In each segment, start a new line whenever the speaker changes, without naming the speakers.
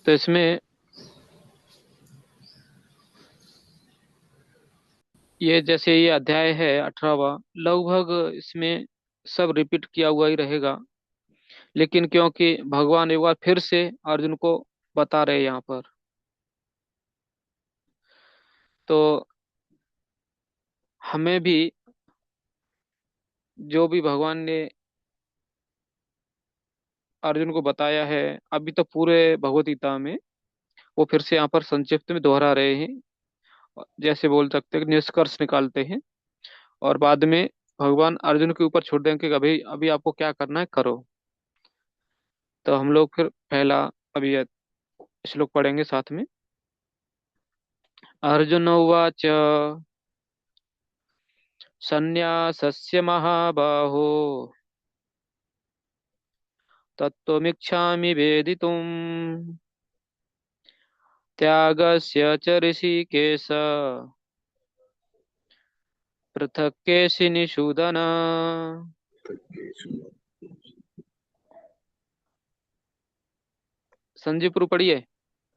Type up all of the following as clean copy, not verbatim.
तो इसमें ये जैसे ये अध्याय है 18वां, लगभग इसमें सब रिपीट किया हुआ ही रहेगा। लेकिन क्योंकि भगवान एक बार फिर से अर्जुन को बता रहे हैं यहाँ पर, तो हमें भी जो भी भगवान ने अर्जुन को बताया है अभी तो पूरे भगवत गीता में, वो फिर से यहाँ पर संक्षिप्त में दोहरा रहे हैं। जैसे बोल सकते हैं कि निष्कर्ष निकालते हैं, और बाद में भगवान अर्जुन के ऊपर छोड़ देंगे कि अभी अभी आपको क्या करना है करो। तो हम लोग फिर पहला अभी ये श्लोक पढ़ेंगे साथ में। अर्जुन उवाच सन्यासस्य महाबाहो तत्त्वमिच्छामि वेदितुम् त्यागस्य च ऋषिकेश पृथक् केशि निषूदन। संजीव प्रभु पढ़िए।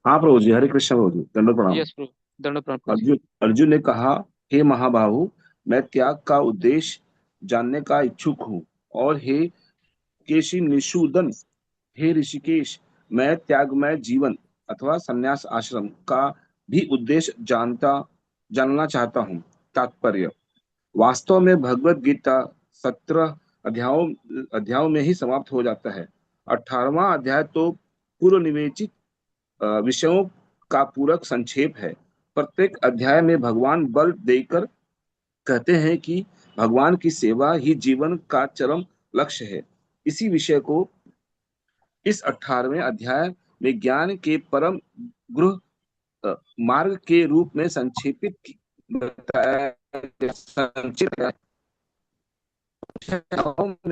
हाँ प्रभु जी, हरे कृष्ण प्रभु जी, दंडवत प्रणाम।
यस प्रभु, दंड प्रणाम प्रभु जी।
अर्जुन अर्जुन ने कहा, हे महाबाहु, मैं त्याग का उद्देश्य जानने का इच्छुक हूँ। और हे केशी निषूदन, हे ऋषिकेश, मैं त्यागमय जीवन अथवा संन्यास आश्रम का भी उद्देश्य जानना चाहता हूँ। तात्पर्य: वास्तव में भगवत गीता 17 अध्यायों अध्यायों में ही समाप्त हो जाता है। 18वां अध्याय तो पूर्व निवेचित विषयों का पूरक संक्षेप है। प्रत्येक अध्याय में भगवान बल देकर कहते हैं कि भगवान की सेवा ही जीवन का चरम लक्ष्य है। इसी विषय को इस 18वें अध्याय में ज्ञान के परम गुरु मार्ग के रूप में संक्षिप्त में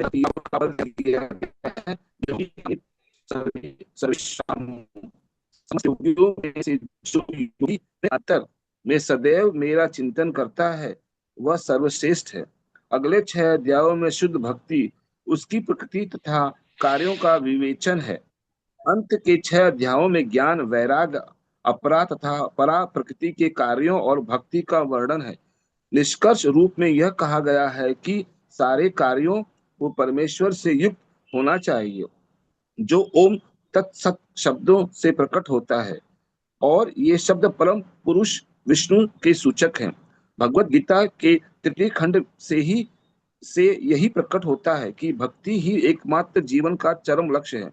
दिया गया है, जो कि सर्वेषां समस्त योगियों में से जो योगी अंतर में सदैव मेरा चिंतन करता है, वह सर्वश्रेष्ठ है। अगले 6 अध्यायों में शुद्ध भक्ति, उसकी प्रकृति तथा कार्यों का विवेचन है। अंत के 6 अध्यायों में ज्ञान, वैराग्य, अपरा तथा परा प्रकृति के कार्यों और भक्ति का वर्णन है। निष्कर्ष रूप में यह कहा गया है कि सारे कार्यों को परमेश्वर से युक्त होना चाहिए, जो ओम तत्सत शब्दों से प्रकट होता है। और ये शब्द परम पुरुष विष्णु के सूचक हैं। भगवत गीता के तृतीय खंड से यही प्रकट होता है कि भक्ति ही एकमात्र जीवन का चरम लक्ष्य है।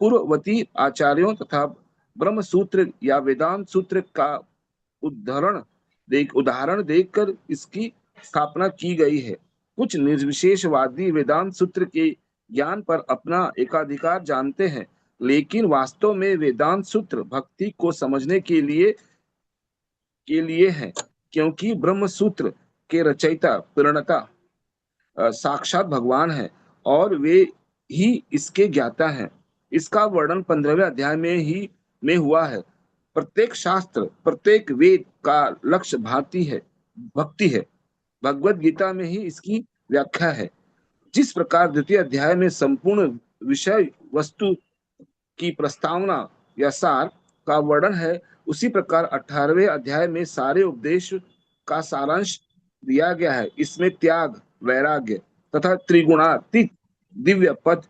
पूर्ववर्ती आचार्यों तथा ब्रह्म सूत्र या वेदांत सूत्र का उदाहरण देखकर इसकी स्थापना की गई है। कुछ निर्विशेषवादी वेदांत सूत्र के ज्ञान पर अपना एकाधिकार जानते हैं, लेकिन वास्तव में वेदांत सूत्र भक्ति को समझने के लिए है, क्योंकि ब्रह्म सूत्र के रचयिता प्रणेता साक्षात भगवान है और वे ही इसके ज्ञाता हैं। इसका वर्णन 15वें अध्याय में हुआ है। प्रत्येक शास्त्र, प्रत्येक वेद का लक्ष्य भक्ति है। भगवत गीता में ही इसकी व्याख्या है। जिस प्रकार द्वितीय अध्याय में संपूर्ण विषय वस्तु की प्रस्तावना या सार का वर्णन है, उसी प्रकार 18वें अध्याय में सारे उपदेश का सारांश दिया गया है। इसमें त्याग, वैराग्य तथा त्रिगुणातीत दिव्य पद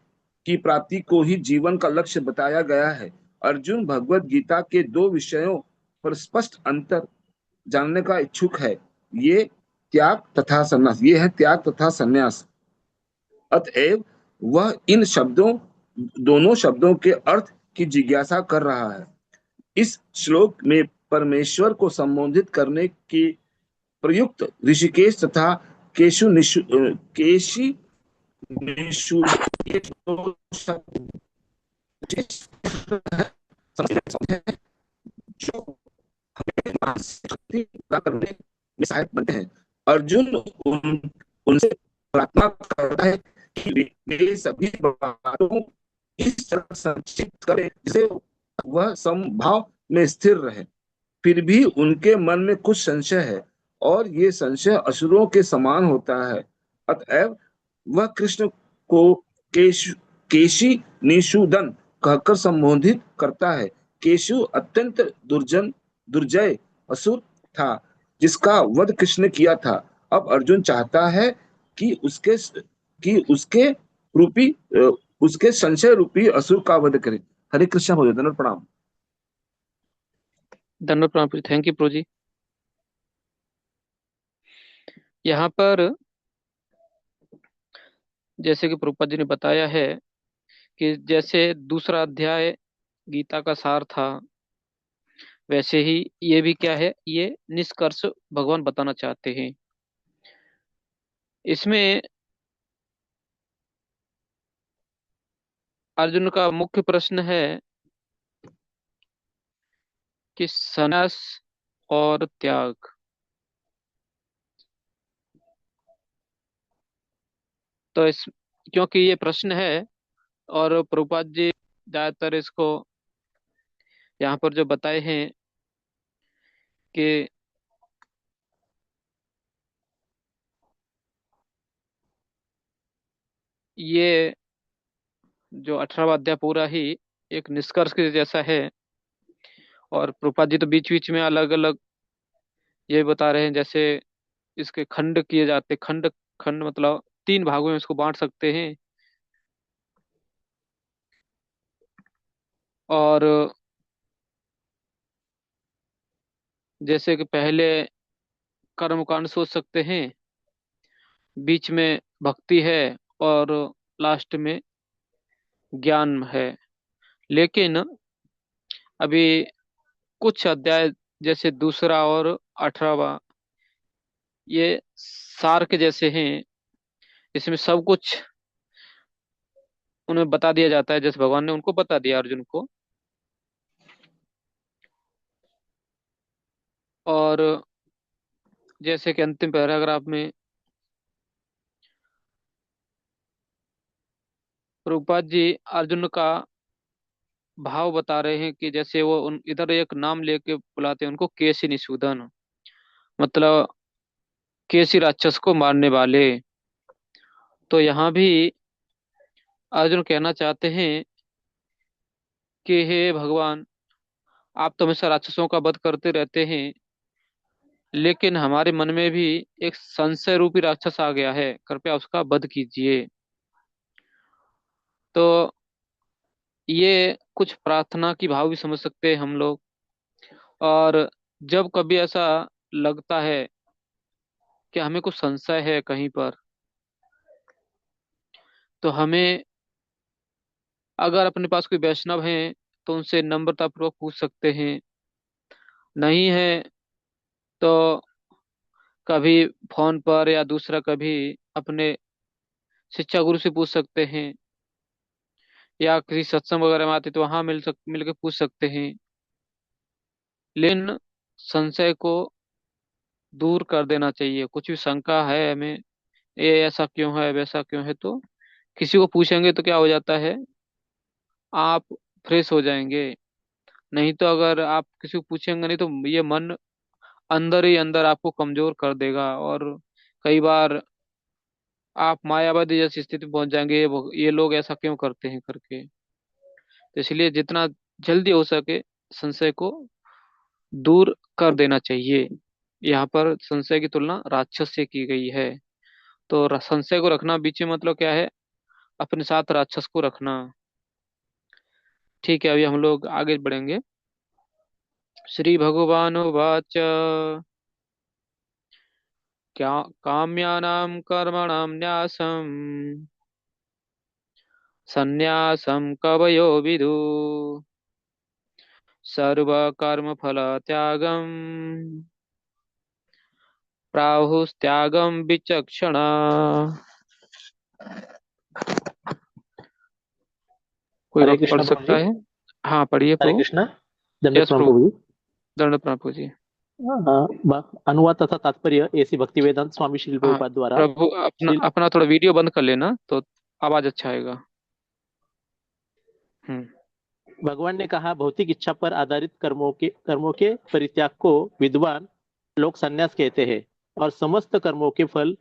की प्राप्ति को ही जीवन का लक्ष्य बताया गया है। अर्जुन भगवत गीता के 2 विषयों पर स्पष्ट अंतर जानने का इच्छुक है। ये ये है त्याग तथा संन्यास। अतएव वह इन दोनों शब्दों के अर्थ की जिज्ञासा कर रहा है। इस श्लोक में परमेश्वर को संबोधित करने के प्रयुक्त ऋषिकेश तथा केशी निषूद ये दो शब्द जो मानसिक शक्ति पूरा करने में सहायक बनते हैं। अर्जुन उनसे प्रार्थना करता है कि वे सभी बातों इस तरह संक्षिप्त करें जिसे वह समभाव में स्थिर रहे। फिर भी उनके मन में कुछ संशय है, और ये संशय असुरों के समान होता है। अतएव वह कृष्ण को केशी निषूदन कहकर संबोधित करता है। केशु अत्यंत दुर्जय असुर था, जिसका वध कृष्ण ने किया था। अब अर्जुन चाहता है कि उसके रूपी उसके संशय रूपी असुर का वध करे। हरे कृष्ण हो जाता प्रणाम।
धन्यवाद प्रभु जी, थैंक यू प्रभु जी। यहाँ पर जैसे कि प्रभुपाद जी ने बताया है कि जैसे दूसरा अध्याय गीता का सार था, वैसे ही ये भी क्या है, ये निष्कर्ष भगवान बताना चाहते हैं। इसमें अर्जुन का मुख्य प्रश्न है कि संन्यास और त्याग। तो इस क्योंकि ये प्रश्न है, और प्रभुपाद जी ज्यादातर इसको यहाँ पर जो बताए हैं कि ये जो 18वां अध्याय पूरा ही एक निष्कर्ष के जैसा है। और प्रभुपाद जी तो बीच बीच में अलग अलग ये बता रहे हैं, जैसे इसके खंड किए जाते, खंड खंड मतलब 3 भागों में इसको बांट सकते हैं। और जैसे कि पहले कर्म कांड सोच सकते हैं, बीच में भक्ति है, और लास्ट में ज्ञान है। लेकिन अभी कुछ अध्याय जैसे दूसरा और 18वां, ये सार के जैसे हैं। इसमें सब कुछ उन्हें बता दिया जाता है, जैसे भगवान ने उनको बता दिया अर्जुन को। और जैसे कि अंतिम पैराग्राफ में प्रभुपाद जी अर्जुन का भाव बता रहे हैं कि जैसे वो उन इधर एक नाम लेके बुलाते हैं उनको, केसी निषूदन, मतलब केसी राक्षस को मारने वाले। तो यहाँ भी अर्जुन कहना चाहते हैं कि हे भगवान, आप तो हमेशा राक्षसों का वध करते रहते हैं, लेकिन हमारे मन में भी एक संशय रूपी राक्षस आ गया है, कृपया उसका वध कीजिए। तो ये कुछ प्रार्थना की भाव भी समझ सकते हैं हम लोग। और जब कभी ऐसा लगता है कि हमें कुछ संशय है कहीं पर, तो हमें, अगर अपने पास कोई वैष्णव है तो उनसे नम्रतापूर्वक पूछ सकते हैं। नहीं है तो कभी फोन पर या दूसरा कभी अपने शिक्षा गुरु से पूछ सकते हैं, या किसी सत्संग वगैरह में आते तो वहां मिल के पूछ सकते हैं। लेकिन संशय को दूर कर देना चाहिए। कुछ भी शंका है हमें, ये ऐसा क्यों है वैसा क्यों है, तो किसी को पूछेंगे तो क्या हो जाता है, आप फ्रेश हो जाएंगे। नहीं तो अगर आप किसी को पूछेंगे नहीं, तो ये मन अंदर ही अंदर आपको कमजोर कर देगा, और कई बार आप मायावादी जैसी स्थिति में पहुंच जाएंगे, ये लोग ऐसा क्यों करते हैं करके। तो इसलिए जितना जल्दी हो सके संशय को दूर कर देना चाहिए। यहाँ पर संशय की तुलना राक्षस से की गई है। तो संशय को रखना बीच में मतलब क्या है, अपने साथ राक्षस को रखना। ठीक है, अभी हम लोग आगे बढ़ेंगे। श्री भगवान वाच, क्या काम्यानां कर्मणां न्यासम् सन्यासं कवयो विदु, सर्वकर्मफल त्यागं प्राहुस्त्यागं विचक्षणा। कोई
हरे
भक्त पढ़
कृष्ण प्रभु
सकता
जी।
है? हाँ पढ़िए
हरे
प्रभु।
कृष्ण। दंडवत
यस
प्रणाम
प्रभु,
प्रभु जी।
दंड प्रभु जी।
अनुवाद तथा तात्पर्य ऐसी भक्ति वेदांत स्वामी श्री
हाँ
प्रभुपाद द्वारा
प्रभु, अपना
श्री
अपना थोड़ा वीडियो बंद कर लेना तो आवाज अच्छा आएगा। हम्म।
भगवान ने कहा, भौतिक इच्छा पर आधारित कर्मों के परित्याग को विद्वान लोग संन्यास कहते हैं, और समस्त कर्मों के फल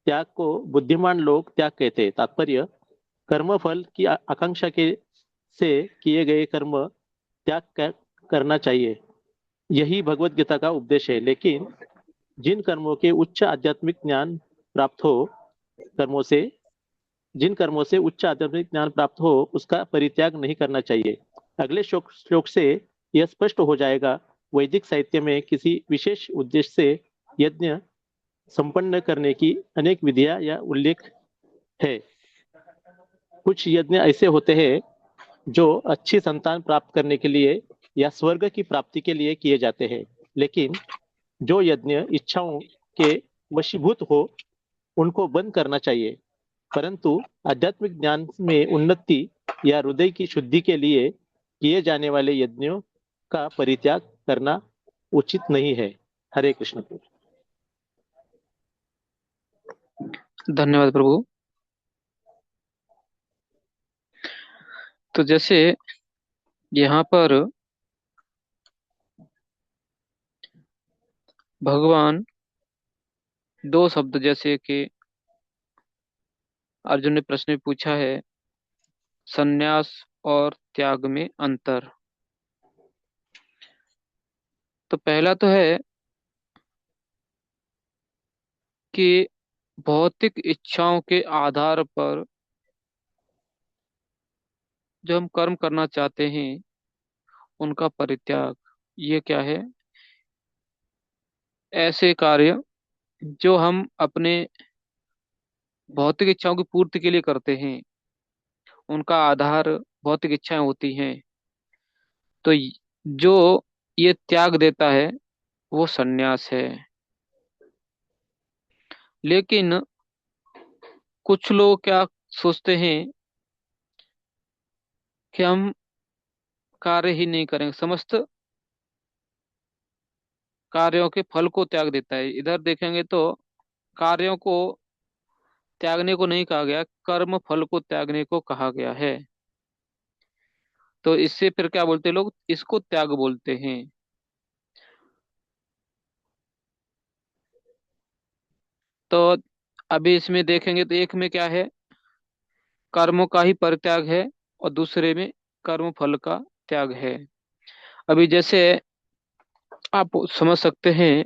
त्याग को बुद्धिमान लोग त्याग कहते हैं। तात्पर्य, कर्म फल की आकांक्षा के से किए गए कर्म करना चाहिए। यही भगवत गीता का उपदेश है। लेकिन जिन कर्मों के उच्च आध्यात्मिक ज्ञान प्राप्त हो कर्मों से जिन कर्मों से उच्च आध्यात्मिक ज्ञान प्राप्त हो उसका परित्याग नहीं करना चाहिए। अगले श्लोक से यह स्पष्ट हो जाएगा। वैदिक साहित्य में किसी विशेष उद्देश्य से यज्ञ संपन्न करने की अनेक विधियां या उल्लेख है। कुछ यज्ञ ऐसे होते हैं जो अच्छी संतान प्राप्त करने के लिए या स्वर्ग की प्राप्ति के लिए किए जाते हैं। लेकिन जो यज्ञ इच्छाओं के वशीभूत हो उनको बंद करना चाहिए। परंतु आध्यात्मिक ज्ञान में उन्नति या हृदय की शुद्धि के लिए किए जाने वाले यज्ञों का परित्याग करना उचित नहीं है। हरे कृष्ण।
धन्यवाद प्रभु। तो जैसे यहाँ पर भगवान दो शब्द, जैसे कि अर्जुन ने प्रश्न में पूछा है, संन्यास और त्याग में अंतर। तो पहला तो है कि भौतिक इच्छाओं के आधार पर जो हम कर्म करना चाहते हैं उनका परित्याग। ये क्या है? ऐसे कार्य जो हम अपने भौतिक इच्छाओं की पूर्ति के लिए करते हैं, उनका आधार भौतिक इच्छाएं होती हैं। तो जो ये त्याग देता है वो सन्यास है। लेकिन कुछ लोग क्या सोचते हैं कि हम कार्य ही नहीं करेंगे, समस्त कार्यों के फल को त्याग देता है। इधर देखेंगे तो कार्यों को त्यागने को नहीं कहा गया, कर्म फल को त्यागने को कहा गया है। तो इससे फिर क्या बोलते हैं लोग? इसको त्याग बोलते हैं। तो अभी इसमें देखेंगे तो एक में क्या है, कर्मों का ही परित्याग है, और दूसरे में कर्म फल का त्याग है। अभी जैसे आप समझ सकते हैं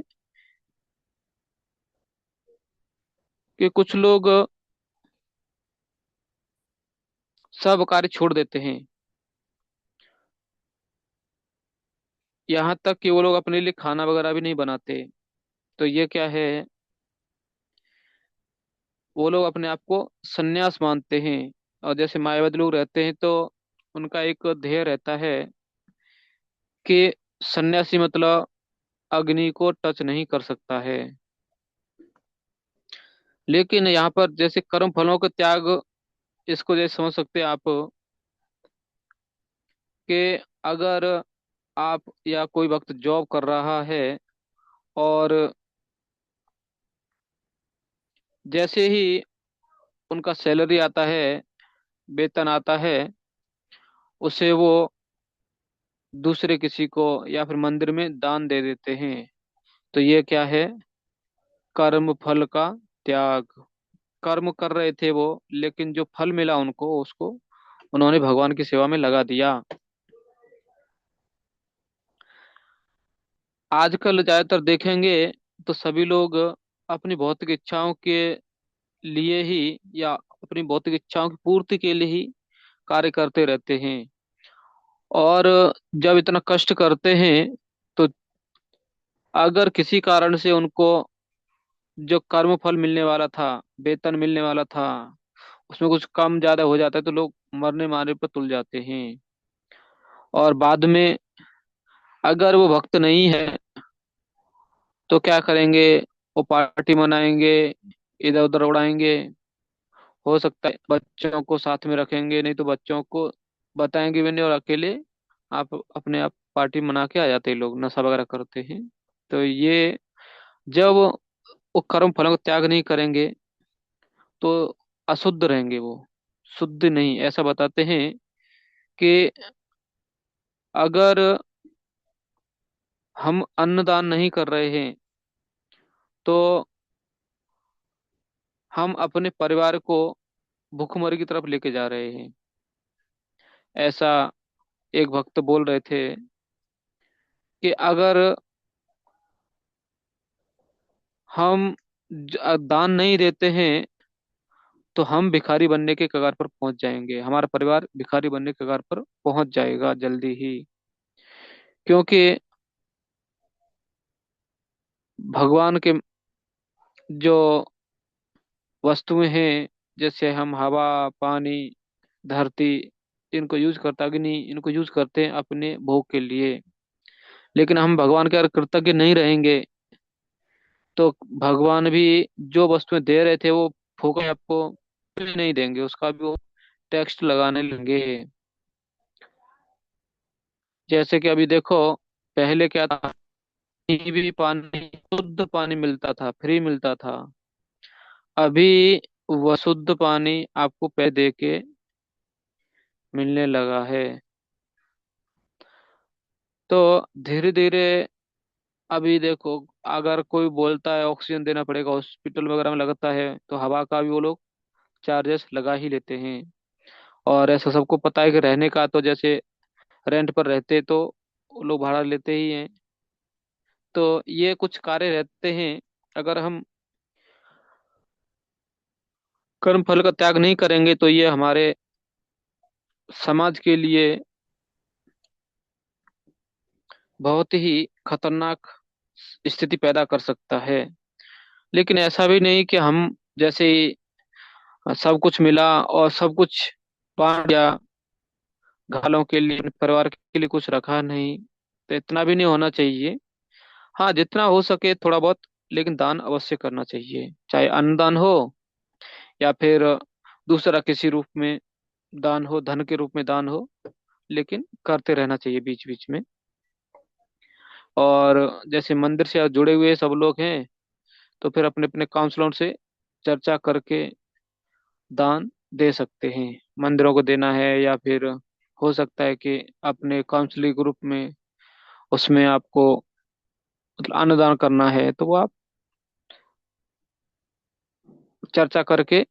कि कुछ लोग सब कार्य छोड़ देते हैं, यहाँ तक कि वो लोग अपने लिए खाना वगैरह भी नहीं बनाते। तो ये क्या है? वो लोग अपने आप को सन्यास मानते हैं। और जैसे मायावादी लोग रहते हैं तो उनका एक ध्येय रहता है कि सन्यासी मतलब अग्नि को टच नहीं कर सकता है। लेकिन यहाँ पर जैसे कर्म फलों का त्याग, इसको जैसे समझ सकते हैं आप कि अगर आप या कोई वक्त जॉब कर रहा है, और जैसे ही उनका सैलरी आता है, वेतन आता है, उसे वो दूसरे किसी को या फिर मंदिर में दान दे देते हैं। तो ये क्या है? कर्म फल का त्याग। कर्म कर रहे थे वो, लेकिन जो फल मिला उनको, उसको उन्होंने भगवान की सेवा में लगा दिया। आजकल ज्यादातर देखेंगे तो सभी लोग अपनी भौतिक इच्छाओं के लिए ही, या अपनी भौतिक इच्छाओं की पूर्ति के लिए ही कार्य करते रहते हैं। और जब इतना कष्ट करते हैं तो अगर किसी कारण से उनको जो कर्म फल मिलने वाला था, वेतन मिलने वाला था, उसमें कुछ कम ज्यादा हो जाता है तो लोग मरने मारे पर तुल जाते हैं। और बाद में अगर वो भक्त नहीं है तो क्या करेंगे? वो पार्टी मनाएंगे, इधर उधर उड़ाएंगे। हो सकता है बच्चों को साथ में रखेंगे, नहीं तो बच्चों को बताएंगे भी नहीं, और अकेले आप अपने आप पार्टी मना के आ जाते हैं, लोग नशा वगैरह करते हैं। तो ये जब वो कर्म फलों का त्याग नहीं करेंगे तो अशुद्ध रहेंगे वो, शुद्ध नहीं। ऐसा बताते हैं कि अगर हम अन्नदान नहीं कर रहे हैं तो हम अपने परिवार को भुखमरी की तरफ लेके जा रहे हैं। ऐसा एक भक्त बोल रहे थे कि अगर हम दान नहीं देते हैं तो हम भिखारी बनने के कगार पर पहुंच जाएंगे, हमारा परिवार भिखारी बनने के कगार पर पहुंच जाएगा जल्दी ही। क्योंकि भगवान के जो वस्तुएं हैं, जैसे हम हवा, पानी, धरती, इनको यूज करते, अग्नि, इनको यूज करते हैं अपने भोग के लिए। लेकिन हम भगवान के अगर कृतज्ञ नहीं रहेंगे तो भगवान भी जो वस्तुएं दे रहे थे वो फूका आपको भी नहीं देंगे, उसका भी वो टैक्स लगाने लगेंगे। जैसे कि अभी देखो, पहले क्या था, कहीं भी पानी, शुद्ध पानी मिलता था, फ्री मिलता था। अभी वह शुद्ध पानी आपको पैसे दे के मिलने लगा है। तो धीरे धीरे अभी देखो, अगर कोई बोलता है ऑक्सीजन देना पड़ेगा, हॉस्पिटल वगैरह में लगता है, तो हवा का भी वो लोग चार्जेस लगा ही लेते हैं। और ऐसा सबको पता है कि रहने का तो जैसे रेंट पर रहते तो वो लोग भाड़ा लेते ही हैं। तो ये कुछ कार्य रहते हैं, अगर हम कर्म फल का त्याग नहीं करेंगे तो ये हमारे समाज के लिए बहुत ही खतरनाक स्थिति पैदा कर सकता है। लेकिन ऐसा भी नहीं कि हम जैसे ही सब कुछ मिला और सब कुछ बांट दिया, घालों के लिए, अपने परिवार के लिए कुछ रखा नहीं, तो इतना भी नहीं होना चाहिए। हाँ, जितना हो सके थोड़ा बहुत, लेकिन दान अवश्य करना चाहिए, चाहे अन्नदान हो या फिर दूसरा किसी रूप में दान हो, धन के रूप में दान हो, लेकिन करते रहना चाहिए बीच बीच में। और जैसे मंदिर से जुड़े हुए सब लोग हैं तो फिर अपने अपने काउंसलर से चर्चा करके दान दे सकते हैं। मंदिरों को देना है या फिर हो सकता है कि अपने काउंसलिंग ग्रुप में, उसमें आपको मतलब अन्नदान करना है, तो वो आप चर्चा करके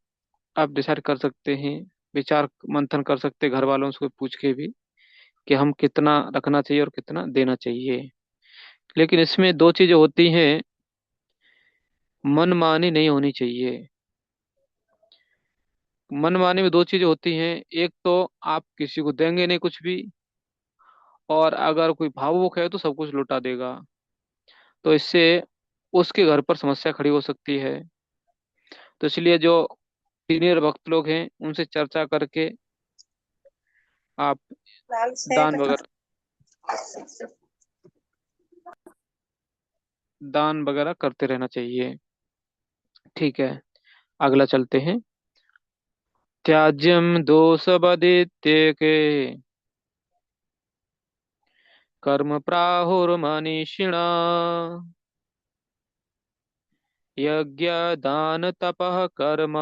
आप डिसाइड कर सकते हैं, विचार मंथन कर सकते हैं घर वालों से पूछ के भी कि हम कितना रखना चाहिए और कितना देना चाहिए। लेकिन इसमें दो चीजें होती हैं, मनमानी नहीं होनी चाहिए। मनमानी में दो चीजें होती हैं, एक तो आप किसी को देंगे नहीं कुछ भी, और अगर कोई भावुक है तो सब कुछ लुटा देगा। तो इससे उसके घर पर समस्या खड़ी हो सकती है। तो इसलिए जो सीनियर वक्त लोग हैं उनसे चर्चा करके आप दान वगैरह दान वगैरह करते रहना चाहिए। ठीक है, अगला चलते हैं। त्याज्यम दोषवदित्येके कर्म प्राहुर्मनीषिणा यज्ञ दान तपः कर्म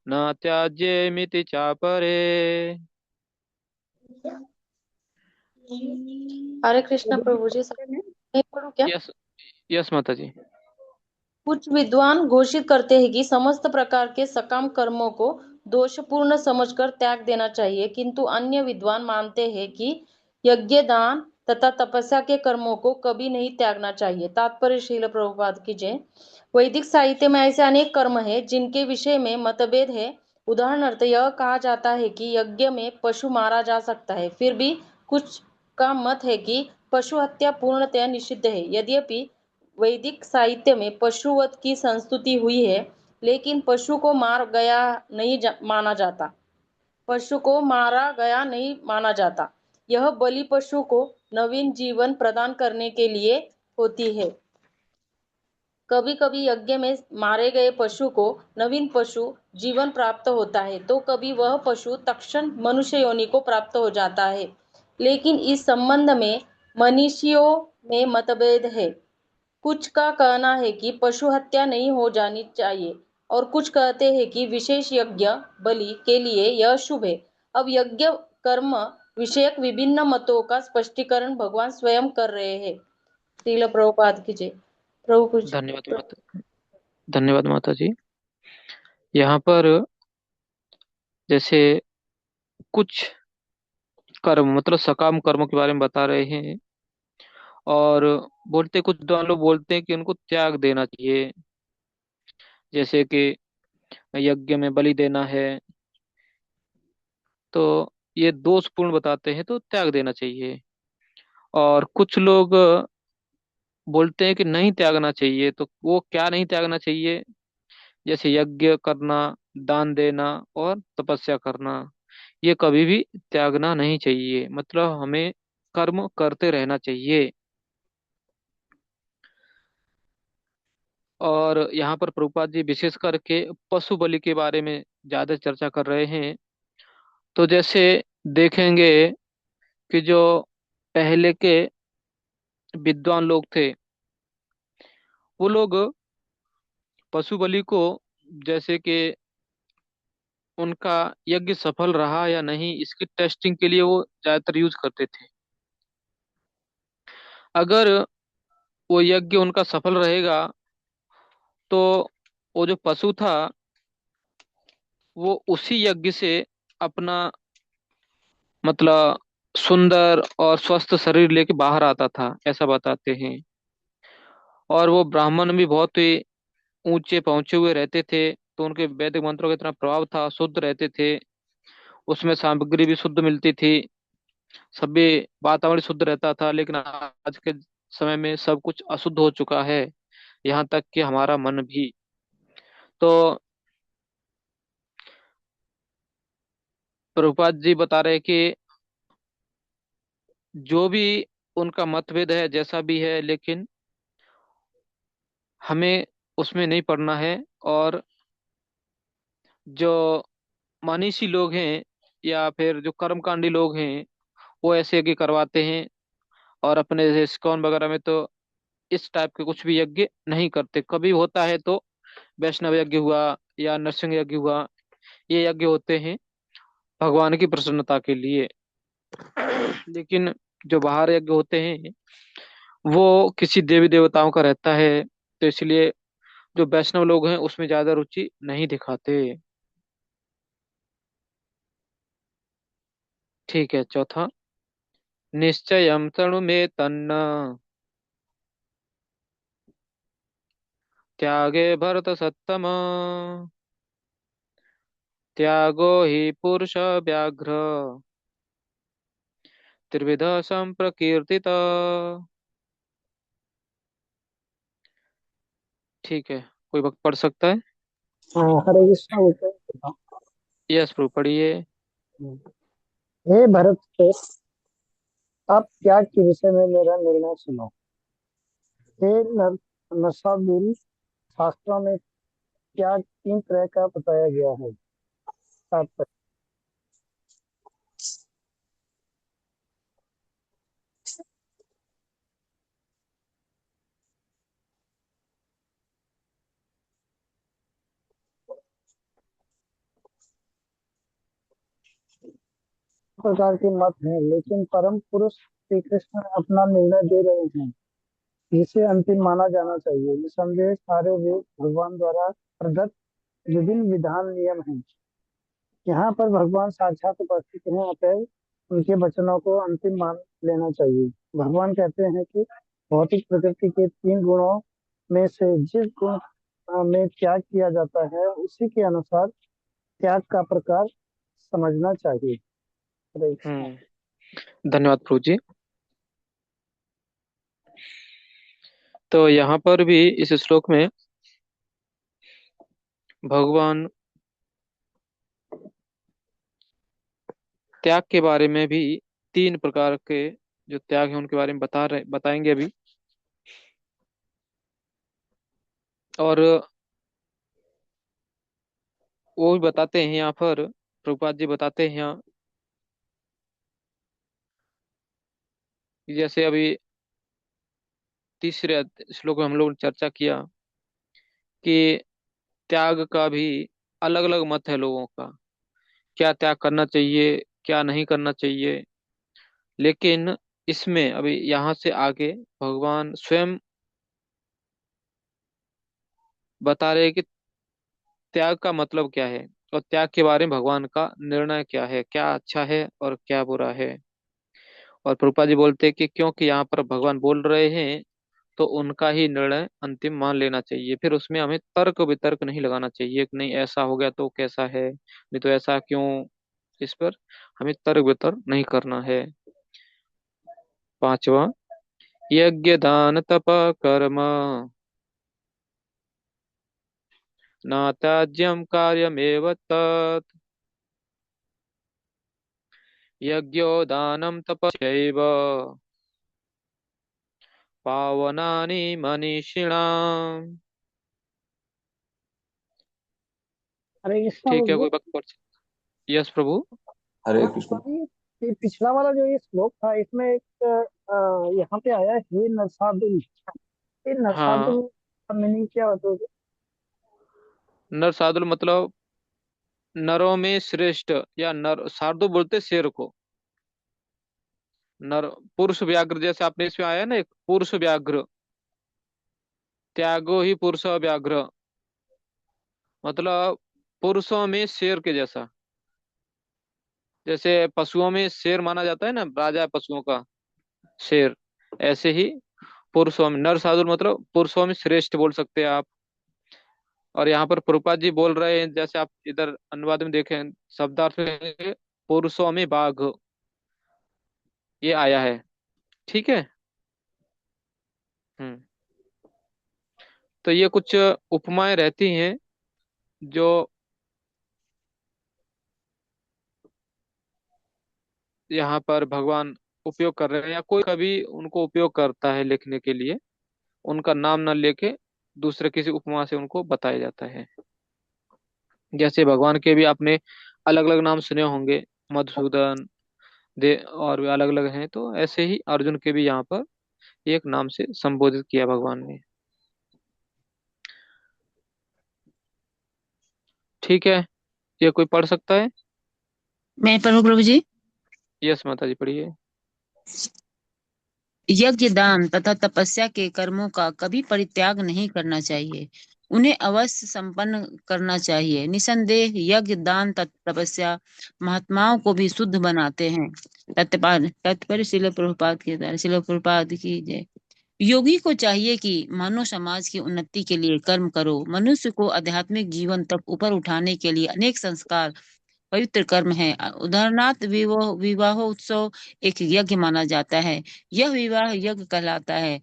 न त्याज्येमिति चापरे।
हरे कृष्ण प्रभु जी, मैं पढ़ूं क्या?
यस, यस माता जी।
कुछ विद्वान घोषित करते हैं कि समस्त प्रकार के सकाम कर्मों को दोषपूर्ण समझकर त्याग देना चाहिए, किंतु अन्य विद्वान मानते हैं कि यज्ञ, दान तथा तपस्या के कर्मों को कभी नहीं त्यागना चाहिए। तात्पर्य श्रील प्रभुपाद की जय। वैदिक साहित्य में ऐसे अनेक कर्म हैं जिनके विषय में मतभेद है। उदाहरणार्थ यह कहा जाता है कि यज्ञ में पशु मारा जा सकता है, फिर भी कुछ का मत है कि पशु हत्या पूर्णतया निषिद्ध है। यद्यपि वैदिक साहित्य में पशुवध की संस्तुति हुई है, लेकिन पशु को माना जाता। पशु को मारा गया नहीं माना जाता। यह बलि पशु को नवीन जीवन प्रदान करने के लिए होती है। कभी कभी यज्ञ में मारे गए पशु को नवीन पशु जीवन प्राप्त होता है, तो कभी वह पशु तत्क्षण मनुष्य योनि को प्राप्त हो जाता है। लेकिन इस संबंध में मनीषियों में मतभेद है। कुछ का कहना है कि पशु हत्या नहीं हो जानी चाहिए, और कुछ कहते हैं कि विशेष यज्ञ बलि के लिए यह शुभ है। अब यज्ञ कर्म विषयक विभिन्न मतों का स्पष्टीकरण भगवान स्वयं कर रहे हैं। श्रील प्रभुपाद की जय। प्रभु कुछ
धन्यवाद माता, धन्यवाद माता जी। यहाँ पर जैसे कुछ कर्म मतलब सकाम कर्मों के बारे में बता रहे हैं। और बोलते कुछ लोग बोलते हैं कि उनको त्याग देना चाहिए, जैसे कि यज्ञ में बलि देना है, तो ये दोषपूर्ण बताते हैं, तो त्याग देना चाहिए। और कुछ लोग बोलते हैं कि नहीं त्यागना चाहिए, तो वो क्या नहीं त्यागना चाहिए, जैसे यज्ञ करना, दान देना और तपस्या करना, ये कभी भी त्यागना नहीं चाहिए, मतलब हमें कर्म करते रहना चाहिए। और यहाँ पर प्रभुपाद जी विशेष करके पशु बलि के बारे में ज्यादा चर्चा कर रहे हैं। तो जैसे देखेंगे कि जो पहले के विद्वान लोग थे, वो लोग पशु बलि को, जैसे कि उनका यज्ञ सफल रहा या नहीं, इसकी टेस्टिंग के लिए वो ज्यादातर यूज करते थे। अगर वो यज्ञ उनका सफल रहेगा, तो वो जो पशु था वो उसी यज्ञ से अपना मतलब सुंदर और स्वस्थ शरीर लेके बाहर आता था, ऐसा बताते हैं। और वो ब्राह्मण भी बहुत ही ऊंचे पहुंचे हुए रहते थे, तो उनके वैदिक मंत्रों का इतना प्रभाव था, शुद्ध रहते थे, उसमें सामग्री भी शुद्ध मिलती थी, सभी वातावरण शुद्ध रहता था। लेकिन आज के समय में सब कुछ अशुद्ध हो चुका है, यहाँ तक कि हमारा मन भी। तो प्रभुपाद जी बता रहे कि जो भी उनका मतभेद है, जैसा भी है, लेकिन हमें उसमें नहीं पड़ना है। और जो मनीषी लोग हैं या फिर जो कर्मकांडी लोग हैं, वो ऐसे यज्ञ करवाते हैं। और अपने जैसे इस्कॉन वगैरह में तो इस टाइप के कुछ भी यज्ञ नहीं करते, कभी होता है तो वैष्णव यज्ञ हुआ या नरसिंह यज्ञ हुआ, ये यज्ञ होते हैं भगवान की प्रसन्नता के लिए। लेकिन जो बाहर यज्ञ होते हैं वो किसी देवी देवताओं का रहता है, तो इसलिए जो वैष्णव लोग हैं उसमें ज्यादा रुचि नहीं दिखाते। ठीक है, चौथा, निश्चयं तणु में तन्न त्यागे भरत सत्तम, त्यागो हि पुरुष व्याघ्र त्रिविध संप्रकीर्तित। ठीक है, कोई वक्त पढ़ सकता है?
हरे कृष्णा बोलते हैं।
यस प्रभु, पढ़िए।
हे भरत के, आप त्याग के विषय में मेरा निर्णय सुनो। हे नरसाबुल, शास्त्रों में त्याग तीन तरह का बताया गया है। तात्पर्य, प्रकार के मत हैं, लेकिन परम पुरुष श्री कृष्ण अपना निर्णय दे रहे हैं, जिसे अंतिम माना जाना चाहिए। निसंदेह सारे वेद भगवान द्वारा प्रदत्त विभिन्न विधान नियम हैं। यहाँ पर भगवान साक्षात उपस्थित हैं, अतएव उनके वचनों को अंतिम मान लेना चाहिए। भगवान कहते हैं कि भौतिक प्रकृति के तीन गुणों में से जिस गुण में त्याग किया जाता है, उसी के अनुसार त्याग का प्रकार समझना चाहिए। हरे कृष्णा।
धन्यवाद प्रभु जी। तो यहाँ पर भी इस श्लोक में भगवान त्याग के बारे में भी, तीन प्रकार के जो त्याग है उनके बारे में बताएंगे अभी। और वो भी बताते हैं यहाँ पर, प्रभुपाद जी बताते हैं यहाँ कि जैसे अभी तीसरे श्लोक में हम लोग ने चर्चा किया कि त्याग का भी अलग अलग मत है लोगों का, क्या त्याग करना चाहिए, क्या नहीं करना चाहिए। लेकिन इसमें अभी यहाँ से आगे भगवान स्वयं बता रहे हैं कि त्याग का मतलब क्या है, और त्याग के बारे में भगवान का निर्णय क्या है, क्या अच्छा है और क्या बुरा है। और प्रभुपाद जी बोलते हैं कि क्योंकि यहाँ पर भगवान बोल रहे हैं तो उनका ही निर्णय अंतिम मान लेना चाहिए। फिर उसमें हमें तर्क वितर्क नहीं लगाना चाहिए कि नहीं ऐसा हो गया तो कैसा है, नहीं तो ऐसा क्यों। इस पर हमें तर्क वितर्क नहीं करना है। पांचवा, यज्ञ दान तप कर्म न त्याज्यम कार्यमेव तत्। यज्ञो दानं तपश्चैव पावनानि मनीषिणाम्।
हरे कृष्णा
ठीक है,
प्रभु।
कोई वक्त पर। यस प्रभु।
हरे
हाँ
कृष्ण।
अभी ये पिछला वाला जो ये श्लोक था इसमें एक यहाँ पे आया है, हे नरसाधुल। ये
हाँ,
नरसाधुल का मीनिंग क्या होता है?
नर साधुल मतलब नरों में श्रेष्ठ, या नर शार्दुल बोलते शेर को। नर पुरुष व्याघ्र, जैसे आपने इसमें आया ना एक पुरुष व्याघ्र, त्यागो ही पुरुष व्याघ्र, मतलब पुरुषों में शेर के जैसा। जैसे पशुओं में शेर माना जाता है ना, राजा है पशुओं का शेर, ऐसे ही पुरुषों में नर शार्दुल मतलब पुरुषों में श्रेष्ठ बोल सकते हैं आप। और यहाँ पर प्रभुपाद जी बोल रहे हैं, जैसे आप इधर अनुवाद में देखें शब्दार्थ में पुरुषों में बाघ, ये आया है। ठीक है। हम्म। तो ये कुछ उपमाएं रहती हैं जो यहाँ पर भगवान उपयोग कर रहे हैं, या कोई कभी उनको उपयोग करता है लिखने के लिए, उनका नाम न लेके दूसरे किसी उपमा से उनको बताया जाता है। जैसे भगवान के भी आपने अलग अलग नाम सुने होंगे, मधुसूदन दे, और भी अलग अलग हैं, तो ऐसे ही अर्जुन के भी यहाँ पर एक नाम से संबोधित किया भगवान ने। ठीक है, ये कोई पढ़ सकता है?
मैं पढ़ूँ प्रभु जी।
यस माता जी, पढ़िए।
यज्ञ दान तथा तपस्या के कर्मों का कभी परित्याग नहीं करना चाहिए, उन्हें अवश्य संपन्न करना चाहिए। निसंदेह यज्ञ दान तथा तपस्या महात्माओं को भी शुद्ध बनाते हैं। तत्पर शिल प्रभुपाद की शिल प्रभुपाद की जय। योगी को चाहिए कि मानव समाज की उन्नति के लिए कर्म करो। मनुष्य को आध्यात्मिक जीवन तक ऊपर उठाने के लिए अनेक संस्कार पवित्र कर्म है। उदाहरणार्थ विवाह विवाह उत्सव एक यज्ञ माना जाता है। यह विवाह यज्ञ कहलाता है।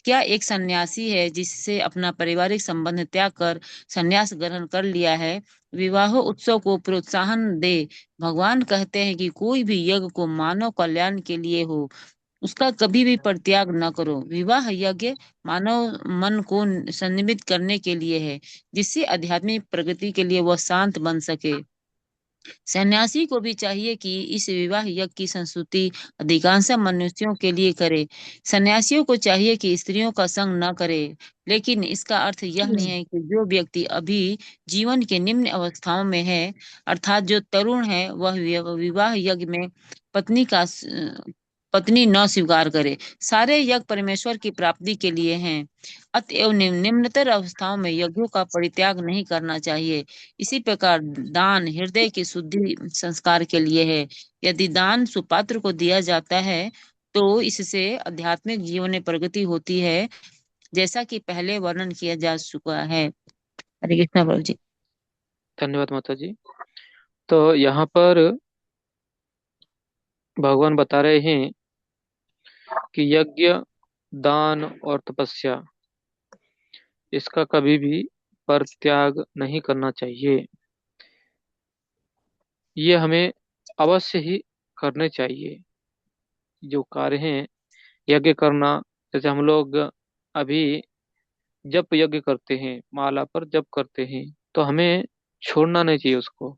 क्या एक सन्यासी है जिससे अपना पारिवारिक संबंध त्याग कर सन्यास ग्रहण कर लिया है, विवाह उत्सव को प्रोत्साहन दे। भगवान कहते हैं कि कोई भी यज्ञ को मानव कल्याण के लिए हो, उसका कभी भी परित्याग न करो। विवाह यज्ञ मानव मन को संयमित करने के लिए है, जिससे आध्यात्मिक प्रगति के लिए वह शांत बन सके। सन्यासी को भी चाहिए कि इस विवाह यज्ञ की संस्तुति अधिकांश मनुष्यों के लिए करे। सन्यासियों को चाहिए कि स्त्रियों का संग न करे, लेकिन इसका अर्थ यह नहीं है कि जो व्यक्ति अभी जीवन के निम्न अवस्थाओं में है, अर्थात जो तरुण है, वह विवाह यज्ञ में पत्नी का पत्नी न स्वीकार करे। सारे यज्ञ परमेश्वर की प्राप्ति के लिए हैं। अतएव निम्नतर अवस्थाओं में यज्ञों का परित्याग नहीं करना चाहिए। इसी प्रकार दान हृदय की शुद्धि संस्कार के लिए है। यदि दान सुपात्र को दिया जाता है तो इससे आध्यात्मिक जीवन में प्रगति होती है, जैसा कि पहले वर्णन किया जा चुका है। हरे कृष्णा प्रभु जी।
धन्यवाद माता जी। तो यहाँ पर भगवान बता रहे हैं कि यज्ञ दान और तपस्या, इसका कभी भी परित्याग नहीं करना चाहिए। ये हमें अवश्य ही करने चाहिए। जो कार्य हैं यज्ञ करना, जैसे हम लोग अभी जप यज्ञ करते हैं, माला पर जप करते हैं, तो हमें छोड़ना नहीं चाहिए उसको।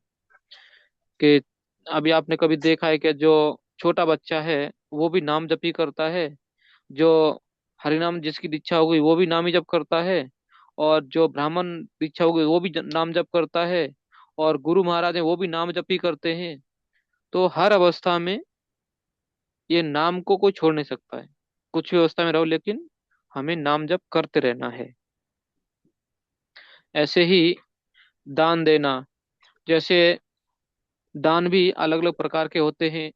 कि अभी आपने कभी देखा है कि जो छोटा बच्चा है वो भी नाम जप ही करता है, जो हरिनाम जिसकी दीक्षा हो गई वो भी नाम ही जप करता है, और जो ब्राह्मण दीक्षा हो गई वो भी नाम जप करता है, और गुरु महाराज है वो भी नाम जप ही करते हैं। तो हर अवस्था में ये नाम को कोई छोड़ नहीं सकता है। कुछ भी अवस्था में रहो, लेकिन हमें नाम जप करते रहना है। ऐसे ही दान देना, जैसे दान भी अलग अलग प्रकार के होते हैं।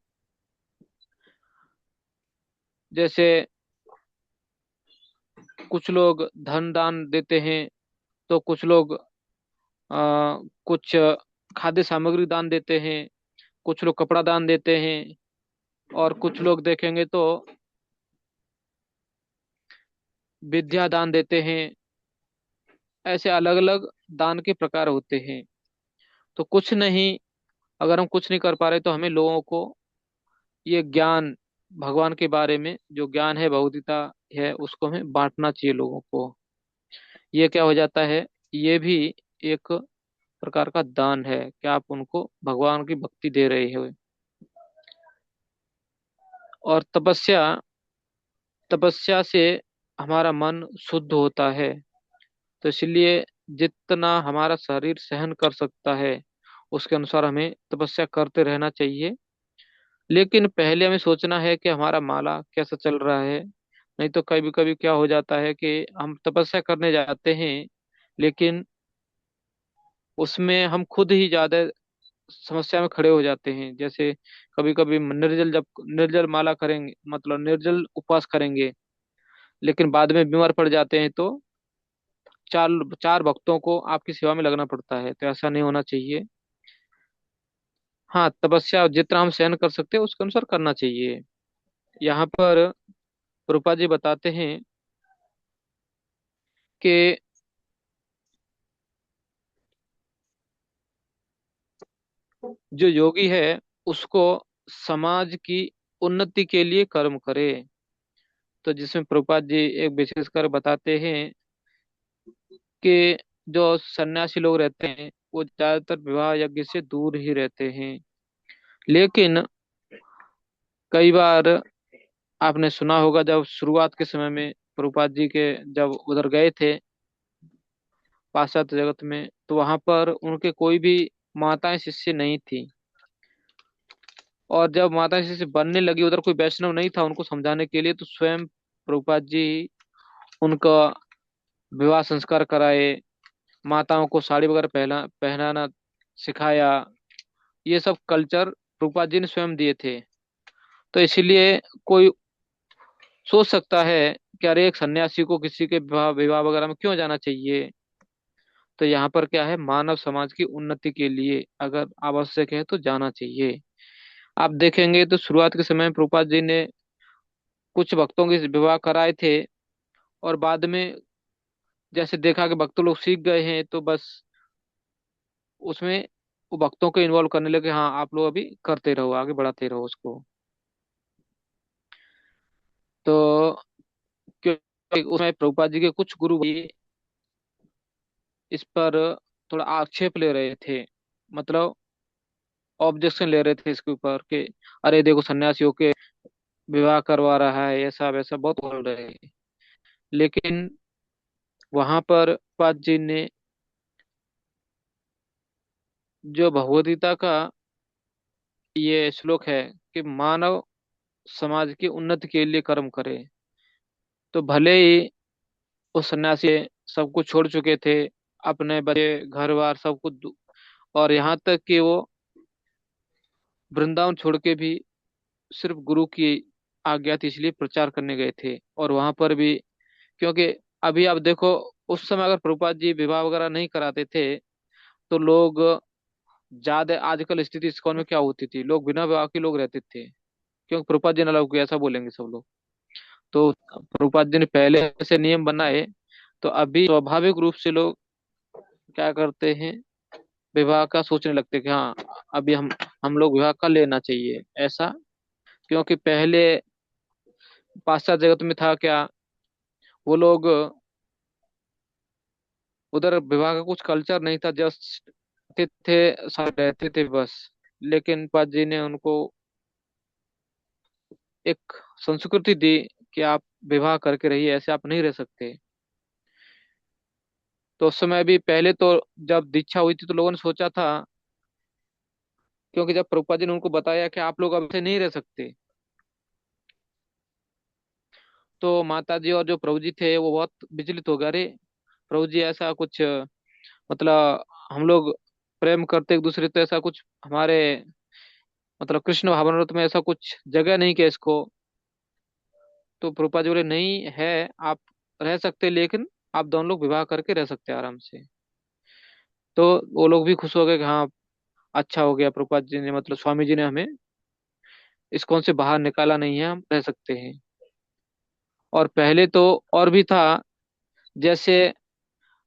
जैसे कुछ लोग धन दान देते हैं, तो कुछ लोग कुछ खाद्य सामग्री दान देते हैं, कुछ लोग कपड़ा दान देते हैं, और कुछ लोग देखेंगे तो विद्या दान देते हैं। ऐसे अलग अलग दान के प्रकार होते हैं। तो कुछ नहीं, अगर हम कुछ नहीं कर पा रहे तो हमें लोगों को ये ज्ञान, भगवान के बारे में जो ज्ञान है, भगवदगीता है, उसको हमें बांटना चाहिए लोगों को। ये क्या हो जाता है, ये भी एक प्रकार का दान है कि आप उनको भगवान की भक्ति दे रहे हो। और तपस्या, तपस्या से हमारा मन शुद्ध होता है। तो इसलिए जितना हमारा शरीर सहन कर सकता है उसके अनुसार हमें तपस्या करते रहना चाहिए। लेकिन पहले हमें सोचना है कि हमारा माला कैसा चल रहा है। नहीं तो कभी कभी क्या हो जाता है कि हम तपस्या करने जाते हैं, लेकिन उसमें हम खुद ही ज्यादा समस्या में खड़े हो जाते हैं। जैसे कभी कभी निर्जल, जब निर्जल माला करेंगे, मतलब निर्जल उपवास करेंगे, लेकिन बाद में बीमार पड़ जाते हैं, तो चार चार भक्तों को आपकी सेवा में लगना पड़ता है। तो ऐसा नहीं होना चाहिए। हाँ, तपस्या जितना हम सहन कर सकते हैं उसके अनुसार करना चाहिए। यहाँ पर प्रभुपाद जी बताते हैं कि जो योगी है उसको समाज की उन्नति के लिए कर्म करे। तो जिसमें प्रभुपाद जी एक विशेषकर बताते हैं कि जो सन्यासी लोग रहते हैं वो ज्यादातर विवाह यज्ञ से दूर ही रहते हैं। लेकिन कई बार आपने सुना होगा, जब शुरुआत के समय में प्रभुपाद जी के जब उधर गए थे पाश्चात्य जगत में, तो वहां पर उनके कोई भी माताएं शिष्य नहीं थी। और जब माताएं शिष्य बनने लगी, उधर कोई वैष्णव नहीं था उनको समझाने के लिए, तो स्वयं प्रभुपाद जी उनका विवाह संस्कार कराए, माताओं को साड़ी वगैरह पहनाना सिखाया। ये सब कल्चर प्रभुपाद जी ने स्वयं दिए थे। तो इसीलिए कोई सोच सकता है कि अरे एक सन्यासी को किसी के विवाह विवाह वगैरह में क्यों जाना चाहिए। तो यहाँ पर क्या है, मानव समाज की उन्नति के लिए अगर आवश्यक है तो जाना चाहिए। आप देखेंगे तो शुरुआत के समय में प्रभुपाद जी ने कुछ भक्तों के विवाह कराए थे, और बाद में जैसे देखा कि भक्त लोग सीख गए हैं, तो बस उसमें वो भक्तों को इन्वॉल्व करने लगे, हाँ आप लोग अभी करते रहो, आगे बढ़ाते रहो उसको। तो क्योंकि उसमें प्रभुपाद जी के कुछ गुरु भी इस पर थोड़ा आक्षेप ले रहे थे, मतलब ऑब्जेक्शन ले रहे थे इसके ऊपर कि अरे देखो सन्यासियों के विवाह करवा रहा है, ऐसा वैसा बहुत बोल रहे हैं। लेकिन वहां पर प्रभुपाद जी ने जो भगवदगीता का ये श्लोक है कि मानव समाज की उन्नति के लिए कर्म करे, तो भले ही वो सन्यासी सब कुछ छोड़ चुके थे, अपने बच्चे घर बार सब कुछ और यहाँ तक कि वो वृंदावन छोड़ के भी सिर्फ गुरु की आज्ञा थी इसलिए प्रचार करने गए थे। और वहां पर भी, क्योंकि अभी आप देखो, उस समय अगर प्रभुपाद जी विवाह वगैरह नहीं कराते थे तो लोग ज्यादा, आजकल स्थिति इस्कॉन में क्या होती थी, लोग बिना विवाह के लोग रहते थे, क्योंकि प्रभुपाद जी ने अलाउ किया, ऐसा बोलेंगे सब लोग। तो प्रभुपाद जी ने पहले से नियम बनाए, तो अभी स्वाभाविक रूप से लोग क्या करते हैं, विवाह का सोचने लगते हैं कि हाँ अभी हम लोग विवाह कर लेना चाहिए ऐसा। क्योंकि पहले पाश्चात्य जगत में था क्या, वो लोग उधर विवाह का कुछ कल्चर नहीं था, जस्ट थे, साथ रहते थे बस। लेकिन पाद जी ने उनको एक संस्कृति दी कि आप विवाह करके रहिए, ऐसे आप नहीं रह सकते। तो उस समय भी पहले तो जब दीक्षा हुई थी तो लोगों ने सोचा था, क्योंकि जब प्रभुपाद जी ने उनको बताया कि आप लोग अब ऐसे नहीं रह सकते, तो माता जी और जो प्रभु जी थे वो बहुत विचलित हो गए। अरे प्रभु जी, ऐसा कुछ मतलब हम लोग प्रेम करते एक दूसरे, तो ऐसा कुछ हमारे मतलब कृष्ण भावनामृत में ऐसा कुछ जगह नहीं कि इसको तो प्रभुपाद जी बोले नहीं है, आप रह सकते, लेकिन आप दोनों लोग विवाह करके रह सकते हैं आराम से। तो वो लोग भी खुश हो गए कि हाँ, अच्छा हो गया, प्रभुपाद जी ने मतलब स्वामी जी ने हमें इस्कॉन से बाहर निकाला नहीं है, हम रह सकते हैं। और पहले तो और भी था, जैसे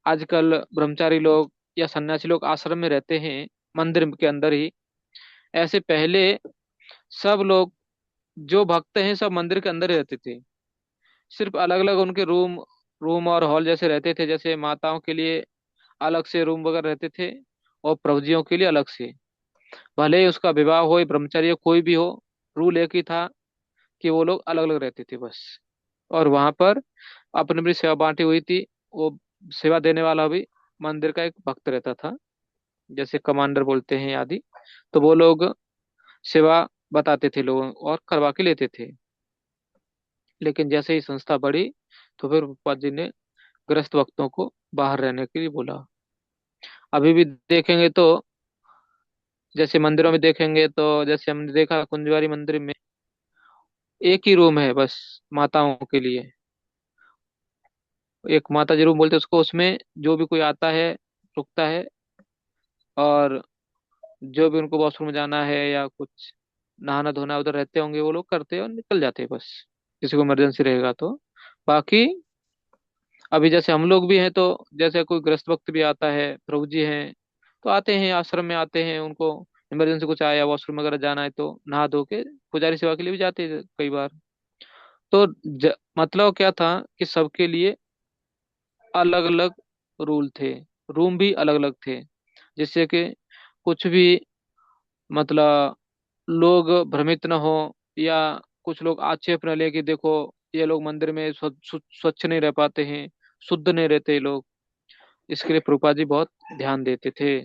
आजकल ब्रह्मचारी लोग या सन्यासी लोग आश्रम में रहते हैं मंदिर के अंदर ही, ऐसे पहले सब लोग जो भक्त हैं सब मंदिर के अंदर ही रहते थे। सिर्फ अलग अलग उनके रूम रूम और हॉल जैसे रहते थे, जैसे माताओं के लिए अलग से रूम वगैरह रहते थे और प्रभुजियों के लिए अलग से। भले ही उसका विवाह हो या ब्रह्मचारी हो, कोई भी हो, रूल एक ही था कि वो लोग अलग अलग रहते थे बस। और वहां पर अपनी अपनी सेवा बांटी हुई थी। वो सेवा देने वाला भी मंदिर का एक भक्त रहता था, जैसे कमांडर बोलते हैं आदि। तो वो लोग सेवा बताते थे लोगों और करवा के लेते थे। लेकिन जैसे ही संस्था बढ़ी तो फिर प्रभुपाद जी ने ग्रस्त भक्तों को बाहर रहने के लिए बोला। अभी भी देखेंगे तो, जैसे मंदिरों में देखेंगे तो, जैसे हमने देखा कुंजवारी मंदिर में एक ही रूम है बस माताओं के लिए। एक माता जी रूम बोलते हैं उसको, उसमें जो भी कोई आता है रुकता है, और जो भी उनको वॉशरूम जाना है या कुछ नहाना धोना उधर रहते होंगे वो लोग करते हैं और निकल जाते हैं बस, किसी को इमरजेंसी रहेगा तो। बाकी अभी जैसे हम लोग भी हैं, तो जैसे कोई ग्रस्त वक्त भी आता है, प्रभु जी हैं तो आते हैं आश्रम में, आते हैं उनको इमरजेंसी कुछ आया, वॉशरूम वगैरह जाना है तो नहा धो के पुजारी सेवा के लिए भी जाते हैं कई बार। तो मतलब क्या था कि सबके लिए अलग अलग रूल थे, रूम भी अलग अलग थे, जिससे कि कुछ भी मतलब लोग भ्रमित न हो, या कुछ लोग आक्षेप न ले कि देखो ये लोग मंदिर में स्वच्छ नहीं रह पाते हैं, शुद्ध नहीं रहते ये लोग। इसके लिए प्रभुपाद जी बहुत ध्यान देते थे।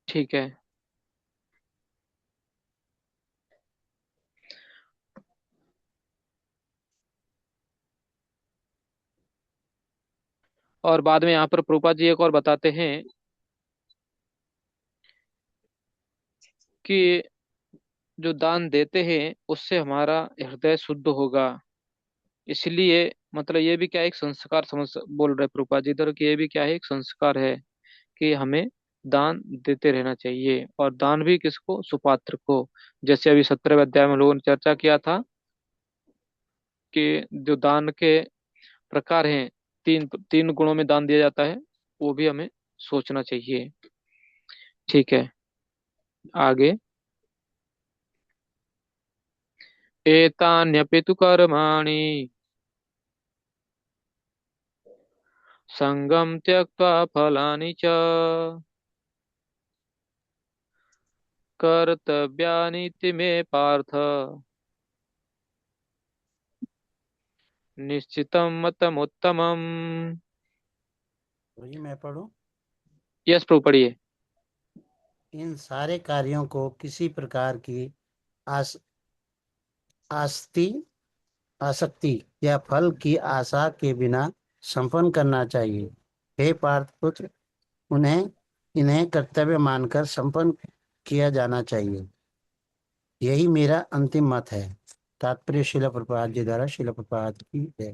ठीक है। और बाद में यहाँ पर प्रभुपाद जी एक और बताते हैं कि जो दान देते हैं उससे हमारा हृदय शुद्ध होगा। इसलिए मतलब ये भी क्या है, एक संस्कार समझ बोल रहे प्रभुपाद जी इधर, कि ये भी क्या है, एक संस्कार है कि हमें दान देते रहना चाहिए। और दान भी किसको, सुपात्र को। जैसे अभी 17वें अध्याय में लोगों ने चर्चा किया था कि जो दान के प्रकार हैं, तीन तीन गुणों में दान दिया जाता है, वो भी हमें सोचना चाहिए। ठीक है, आगे। एतान्यपि तु कर्माणि संगम त्यक्त्वा फलानि च कर्तव्यानीति मे पार्थ निश्चितं मतमुत्तमम्।
वही मैं पढ़ूं।
यस प्रभु, पढ़िए।
इन सारे कार्यों को किसी प्रकार की आस आस्ति आसक्ति या फल की आशा के बिना संपन्न करना चाहिए। हे पार्थ पुत्र, उन्हें इन्हें कर्तव्य मानकर संपन्न किया जाना चाहिए। यही मेरा अंतिम मत है। तात्पर्य शिला प्रपात जी द्वारा, शिला प्रपात की है।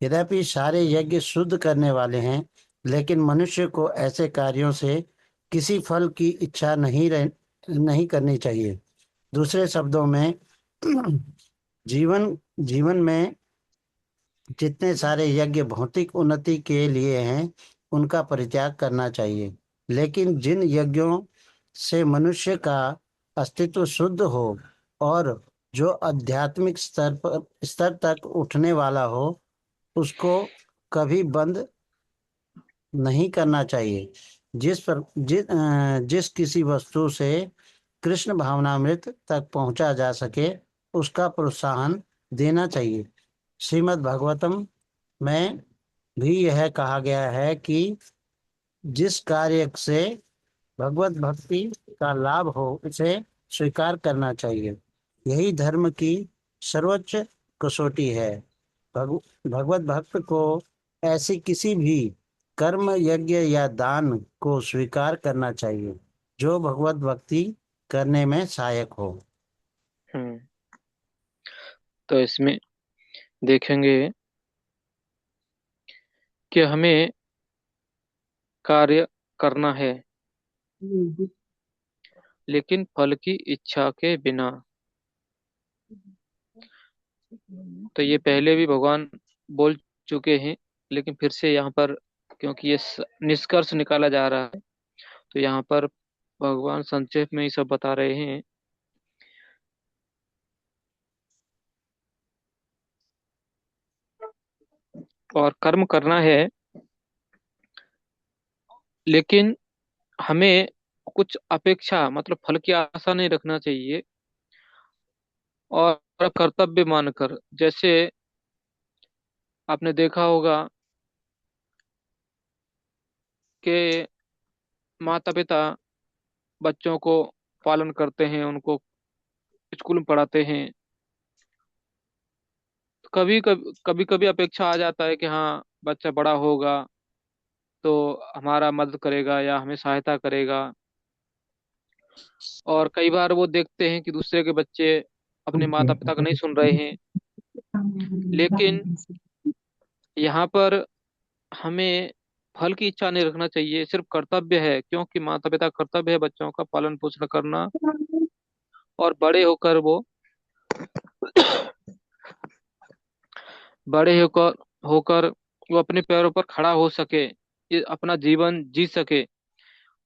यद्यपि सारे यज्ञ शुद्ध करने वाले हैं, लेकिन मनुष्य को ऐसे कार्यों से किसी फल की इच्छा नहीं करनी चाहिए। दूसरे शब्दों में जीवन जीवन में जितने सारे यज्ञ भौतिक उन्नति के लिए हैं, उनका परित्याग करना चाहिए। लेकिन जिन यज्ञों से मनुष्य का अस्तित्व शुद्ध हो और जो आध्यात्मिक स्तर तक उठने वाला हो, उसको कभी बंद नहीं करना चाहिए। जिस किसी वस्तु से कृष्ण भावनामृत तक पहुंचा जा सके, उसका प्रोत्साहन देना चाहिए। श्रीमद् भागवतम में भी यह कहा गया है कि जिस कार्य से भगवत भक्ति का लाभ हो, उसे स्वीकार करना चाहिए। यही धर्म की सर्वोच्च कसौटी है। भगवत भक्त को ऐसी किसी भी कर्म, यज्ञ या दान को स्वीकार करना चाहिए। जो भगवत भक्ति करने में सहायक हो।
हम्म। तो इसमें देखेंगे कि हमें कार्य करना है, लेकिन फल की इच्छा के बिना। तो ये पहले भी भगवान बोल चुके हैं, लेकिन फिर से यहाँ पर, क्योंकि ये निष्कर्ष निकाला जा रहा है, तो यहाँ पर भगवान संक्षेप में ही सब बता रहे हैं। और कर्म करना है, लेकिन हमें कुछ अपेक्षा, मतलब फल की आशा नहीं रखना चाहिए। और कर्तव्य मानकर, जैसे आपने देखा होगा कि माता पिता बच्चों को पालन करते हैं, उनको स्कूल में पढ़ाते हैं। कभी कभी कभी कभी अपेक्षा आ जाता है कि हाँ, बच्चा बड़ा होगा तो हमारा मदद करेगा या हमें सहायता करेगा। और कई बार वो देखते हैं कि दूसरे के बच्चे अपने माता पिता का नहीं सुन रहे हैं। लेकिन यहाँ पर हमें फल की इच्छा नहीं रखना चाहिए, सिर्फ कर्तव्य है, क्योंकि माता पिता का कर्तव्य है बच्चों का पालन पोषण करना। और बड़े होकर होकर वो अपने पैरों पर खड़ा हो सके, ये अपना जीवन जी सके,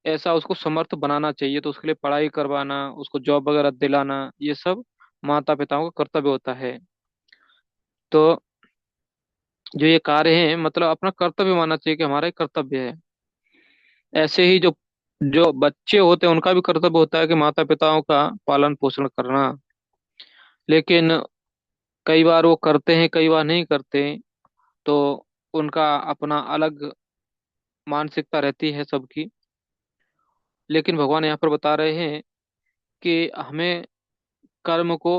ऐसा उसको समर्थ बनाना चाहिए। तो उसके लिए पढ़ाई करवाना, उसको जॉब वगैरह दिलाना, ये सब माता पिताओं का कर्तव्य होता है। तो जो ये कार्य है, मतलब अपना कर्तव्य मानना चाहिए कि हमारा एक कर्तव्य है। ऐसे ही जो जो बच्चे होते हैं उनका भी कर्तव्य होता है कि माता पिताओं का पालन पोषण करना। लेकिन कई बार वो करते हैं, कई बार नहीं करते हैं। तो उनका अपना अलग मानसिकता रहती है सबकी। लेकिन भगवान यहाँ पर बता रहे हैं कि हमें कर्म को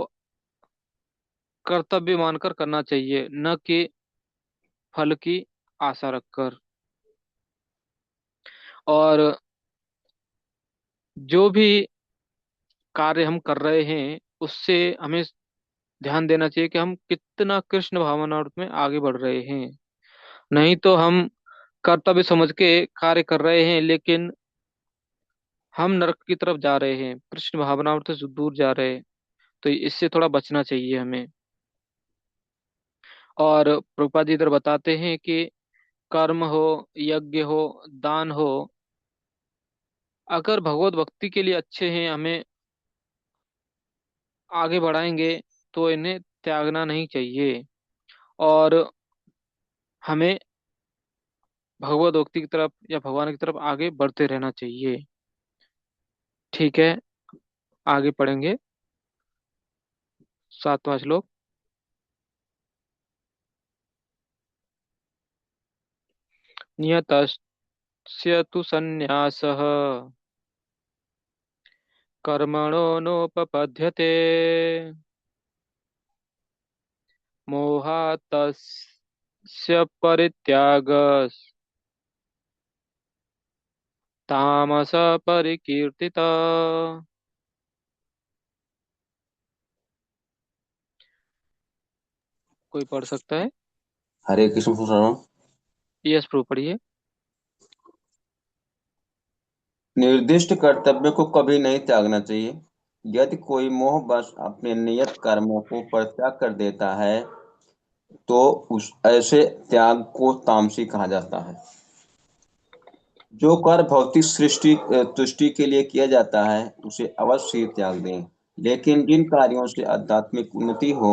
कर्तव्य मानकर करना चाहिए, न कि फल की आशा रखकर। और जो भी कार्य हम कर रहे हैं उससे हमें ध्यान देना चाहिए कि हम कितना कृष्ण भावनामृत में आगे बढ़ रहे हैं। नहीं तो हम कर्तव्य समझ के कार्य कर रहे हैं, लेकिन हम नरक की तरफ जा रहे हैं, कृष्ण भावनामृत से दूर जा रहे हैं। तो इससे थोड़ा बचना चाहिए हमें। और प्रभुपाद जी इधर बताते हैं कि कर्म हो, यज्ञ हो, दान हो, अगर भगवत भक्ति के लिए अच्छे हैं, हमें आगे बढ़ाएंगे, तो इन्हें त्यागना नहीं चाहिए। और हमें भगवत भक्ति की तरफ या भगवान की तरफ आगे बढ़ते रहना चाहिए। ठीक है, आगे पढ़ेंगे। 7वां श्लोक। नियतस्य तु संन्यासः कर्मणो नोपपद्यते, मोहात् तस्य परित्यागः तामस परिकीर्तित। कोई पढ़ सकता है?
हरे कृष्ण शरणम।
यस प्रभु, पढ़िए।
निर्दिष्ट कर्तव्य को कभी नहीं त्यागना चाहिए। यदि कोई मोहवश अपने नियत कर्मों को परित्याग कर देता है तो उस ऐसे त्याग को तामसी कहा जाता है। जो कार्य भौतिक सृष्टि तुष्टि के लिए किया जाता है उसे अवश्य ही त्याग दें। लेकिन जिन कार्यों से आध्यात्मिक उन्नति हो,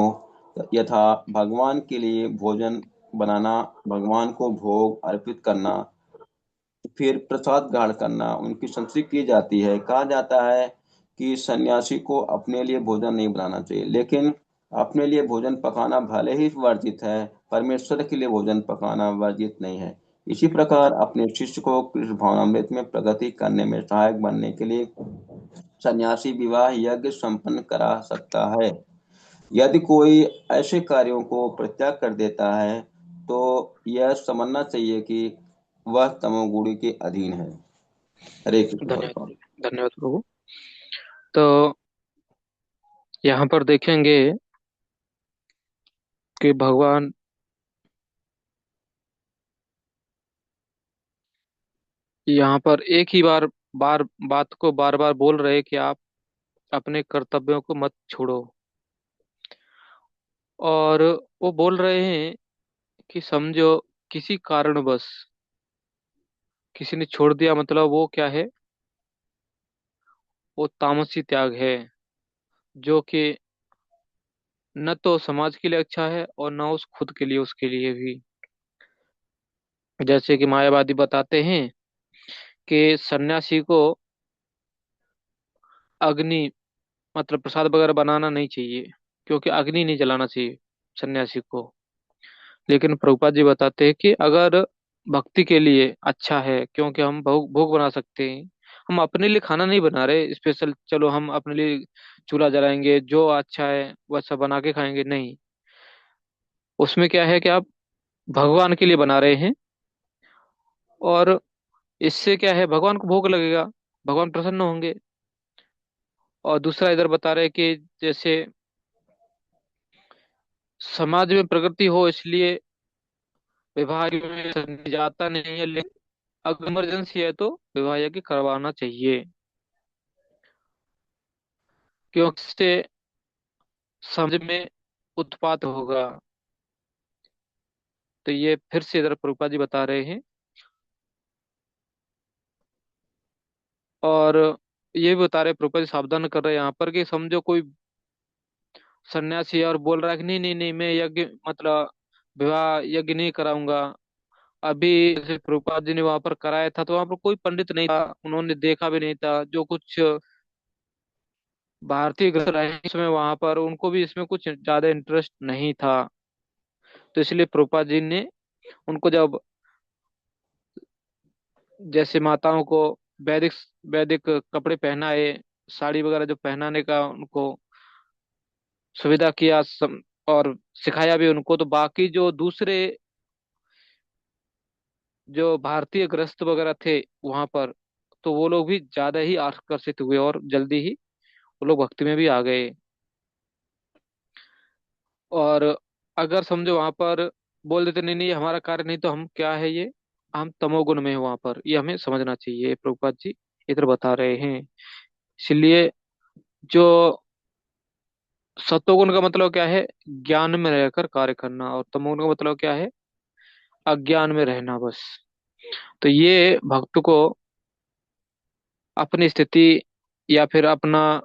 यथा भगवान के लिए भोजन बनाना, भगवान को भोग अर्पित करना, फिर प्रसाद ग्रहण करना, उनकी संतुष्टि की जाती है। कहा जाता है कि सन्यासी को अपने लिए भोजन नहीं बनाना चाहिए, लेकिन अपने लिए भोजन पकाना भले ही वर्जित है, परमेश्वर के लिए भोजन पकाना वर्जित नहीं है। इसी प्रकार अपने शिष्य को कृष्ण भावनामृत में प्रगति करने में सहायक बनने के लिए सन्यासी विवाह यज्ञ संपन्न करा सकता है। यदि कोई ऐसे कार्यों को परित्याग कर देता है तो यह समझना चाहिए कि वह तमोगुण के अधीन है। हरे कृष्ण
धन्यवाद।
भगवान।
धन्यवाद प्रभु। तो यहाँ पर देखेंगे कि भगवान यहाँ पर एक ही बार बार बात को बार बार बोल रहे हैं कि आप अपने कर्तव्यों को मत छोड़ो। और वो बोल रहे हैं कि समझो किसी कारणवश किसी ने छोड़ दिया, मतलब वो क्या है, वो तामसी त्याग है, जो कि न तो समाज के लिए अच्छा है और न उस खुद के लिए, उसके लिए भी। जैसे कि मायावादी बताते हैं कि सन्यासी को अग्नि, मतलब प्रसाद वगैरह बनाना नहीं चाहिए, क्योंकि अग्नि नहीं जलाना चाहिए सन्यासी को। लेकिन प्रभुपाद जी बताते हैं कि अगर भक्ति के लिए अच्छा है, क्योंकि हम भोग भोग बना सकते हैं। हम अपने लिए खाना नहीं बना रहे स्पेशल, चलो हम अपने लिए चूल्हा जलाएंगे, जो अच्छा है वैसा बना के खाएंगे, नहीं। उसमें क्या है कि आप भगवान के लिए बना रहे हैं, और इससे क्या है, भगवान को भोग लगेगा, भगवान प्रसन्न होंगे। और दूसरा इधर बता रहे हैं कि जैसे समाज में प्रगति हो, इसलिए विवाह में जाता नहीं है, लेकिन अगर इमरजेंसी है तो विवाह यज्ञ करवाना चाहिए, क्योंकि इससे समाज में उत्पात होगा। तो ये फिर से इधर प्रभुपाद जी बता रहे हैं। और ये भी बता रहे हैं, प्रभुपाद जी सावधान कर रहे हैं यहाँ पर कि समझो कोई सन्यासी है और बोल रहा है कि नहीं नहीं नहीं, मैं यज्ञ, मतलब विवाह यज्ञ नहीं कराऊंगा। अभी जैसे प्रभुपाद जी ने वहां पर कराया था, तो वहां पर कोई पंडित नहीं था, उन्होंने देखा भी नहीं था। जो कुछ भारतीय ग्रह रहे इसमें वहां पर, उनको भी इसमें कुछ ज्यादा इंटरेस्ट नहीं था। तो इसलिए प्रभुपाद जी ने उनको जब, जैसे माताओं को वैदिक वैदिक कपड़े पहनाए, साड़ी वगैरह जो पहनाने का उनको सुविधा किया, और सिखाया भी उनको, तो बाकी जो दूसरे जो भारतीय गृहस्थ वगैरह थे वहां पर, तो वो लोग भी ज्यादा ही आकर्षित हुए और जल्दी ही वो लोग भक्ति में भी आ गए। और अगर समझो वहां पर बोल देते नहीं नहीं ये हमारा कार्य नहीं, तो हम क्या है, ये हम तमोगुण में है वहां पर, ये हमें समझना चाहिए, प्रभुपाद जी इधर बता रहे हैं। इसलिए जो सत्वगुण का मतलब क्या है, ज्ञान में रहकर कार्य करना, और तमोगुण का मतलब क्या है, अज्ञान में रहना बस। तो ये भक्त को अपनी स्थिति, या फिर अपना,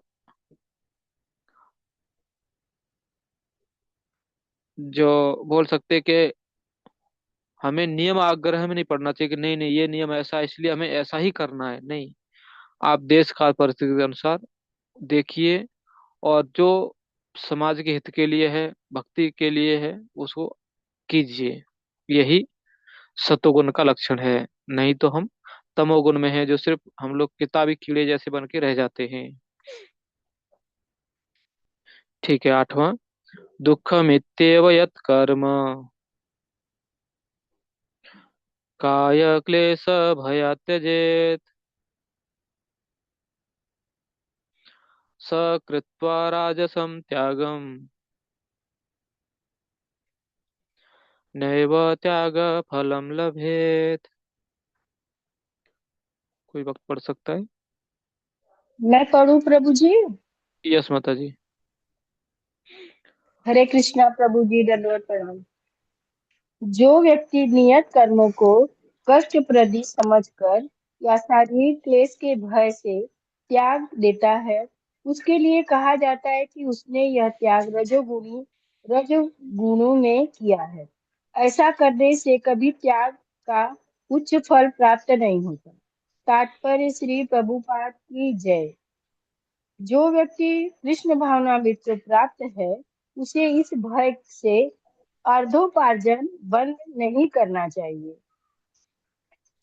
जो बोल सकते हैं कि हमें नियम आग्रह में नहीं पड़ना चाहिए कि नहीं नहीं ये नियम ऐसा है इसलिए हमें ऐसा ही करना है, नहीं। आप देश काल परिस्थिति के अनुसार देखिए, और जो समाज के हित के लिए है, भक्ति के लिए है, उसको कीजिए। यही सतोगुण का लक्षण है। नहीं तो हम तमोगुण में है, जो सिर्फ हम लोग किताबी कीड़े जैसे बन के रह जाते हैं। ठीक है, आठवां, दुःखमित्येव यत् कर्म काय क्लेश भयात् त्यजेत् स कृत्वा राजसं त्यागं नैव त्याग फलं लभेत। कोई वक्त पढ़ सकता है?
मैं पढ़ूं प्रभु जी?
यस माता जी।
हरे कृष्णा प्रभु जी, दंडवत प्रणाम। जो व्यक्ति नियत कर्मों को कष्टप्रद समझकर या शारीरिक क्लेश के भय से त्याग देता है, उसके लिए कहा जाता है कि उसने यह त्याग रजोगुणों में किया है। ऐसा करने से कभी त्याग का उच्च फल प्राप्त नहीं होता। तात्पर्य श्री प्रभुपाद की जय। जो व्यक्ति कृष्ण भावनामृत को प्राप्त है, उसे इस भय से अर्थोपार्जन बंद नहीं करना चाहिए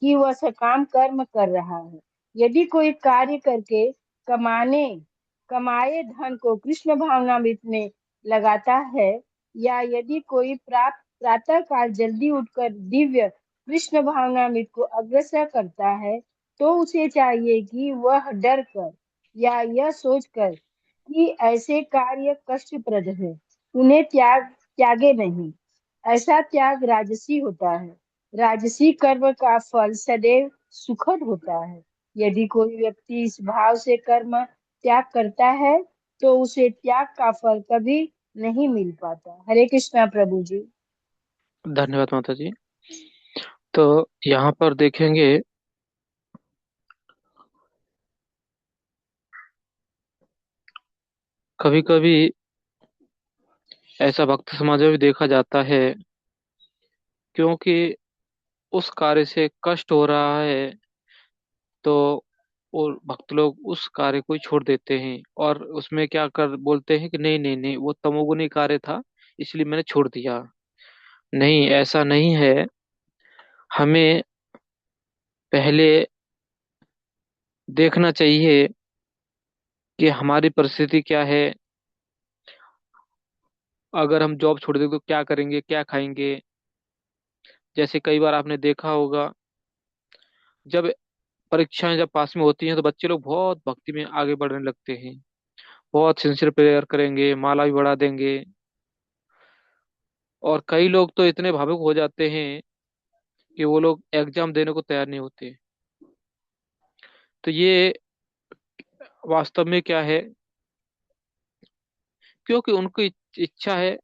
कि वह सकाम कर्म कर रहा है। यदि कोई कार्य करके कमाने कमाए धन को कृष्ण भावनामृत में लगाता है, या यदि कोई प्रातः काल जल्दी उठकर दिव्य कृष्ण भावनामृत को अग्रसर करता है, तो उसे चाहिए कि वह डर कर या यह सोचकर कि ऐसे कार्य कष्टप्रद है, उन्हें त्यागे नहीं। ऐसा त्याग राजसी होता है। राजसी कर्म का फल सदैव सुखद होता है। यदि कोई व्यक्ति इस भाव से कर्म त्याग करता है तो उसे त्याग का फल कभी नहीं मिल पाता। हरे कृष्णा प्रभु जी।
धन्यवाद माता जी। तो यहाँ पर देखेंगे, कभी कभी ऐसा भक्त समाज में भी देखा जाता है, क्योंकि उस कार्य से कष्ट हो रहा है तो और भक्त लोग उस कार्य को ही छोड़ देते हैं और उसमें क्या कर बोलते हैं कि नहीं नहीं नहीं, वो तमोगुनी कार्य था इसलिए मैंने छोड़ दिया। नहीं, ऐसा नहीं है। हमें पहले देखना चाहिए कि हमारी परिस्थिति क्या है। अगर हम जॉब छोड़ दें तो क्या करेंगे, क्या खाएंगे। जैसे कई बार आपने देखा होगा, जब परीक्षाएं जब पास में होती हैं तो बच्चे लोग बहुत भक्ति में आगे बढ़ने लगते हैं, बहुत सिंसियर प्रेयर करेंगे, माला भी बढ़ा देंगे। और कई लोग तो इतने भावुक हो जाते हैं कि वो लोग एग्जाम देने को तैयार नहीं होते। तो ये वास्तव में क्या है, क्योंकि उनको इच्छा है,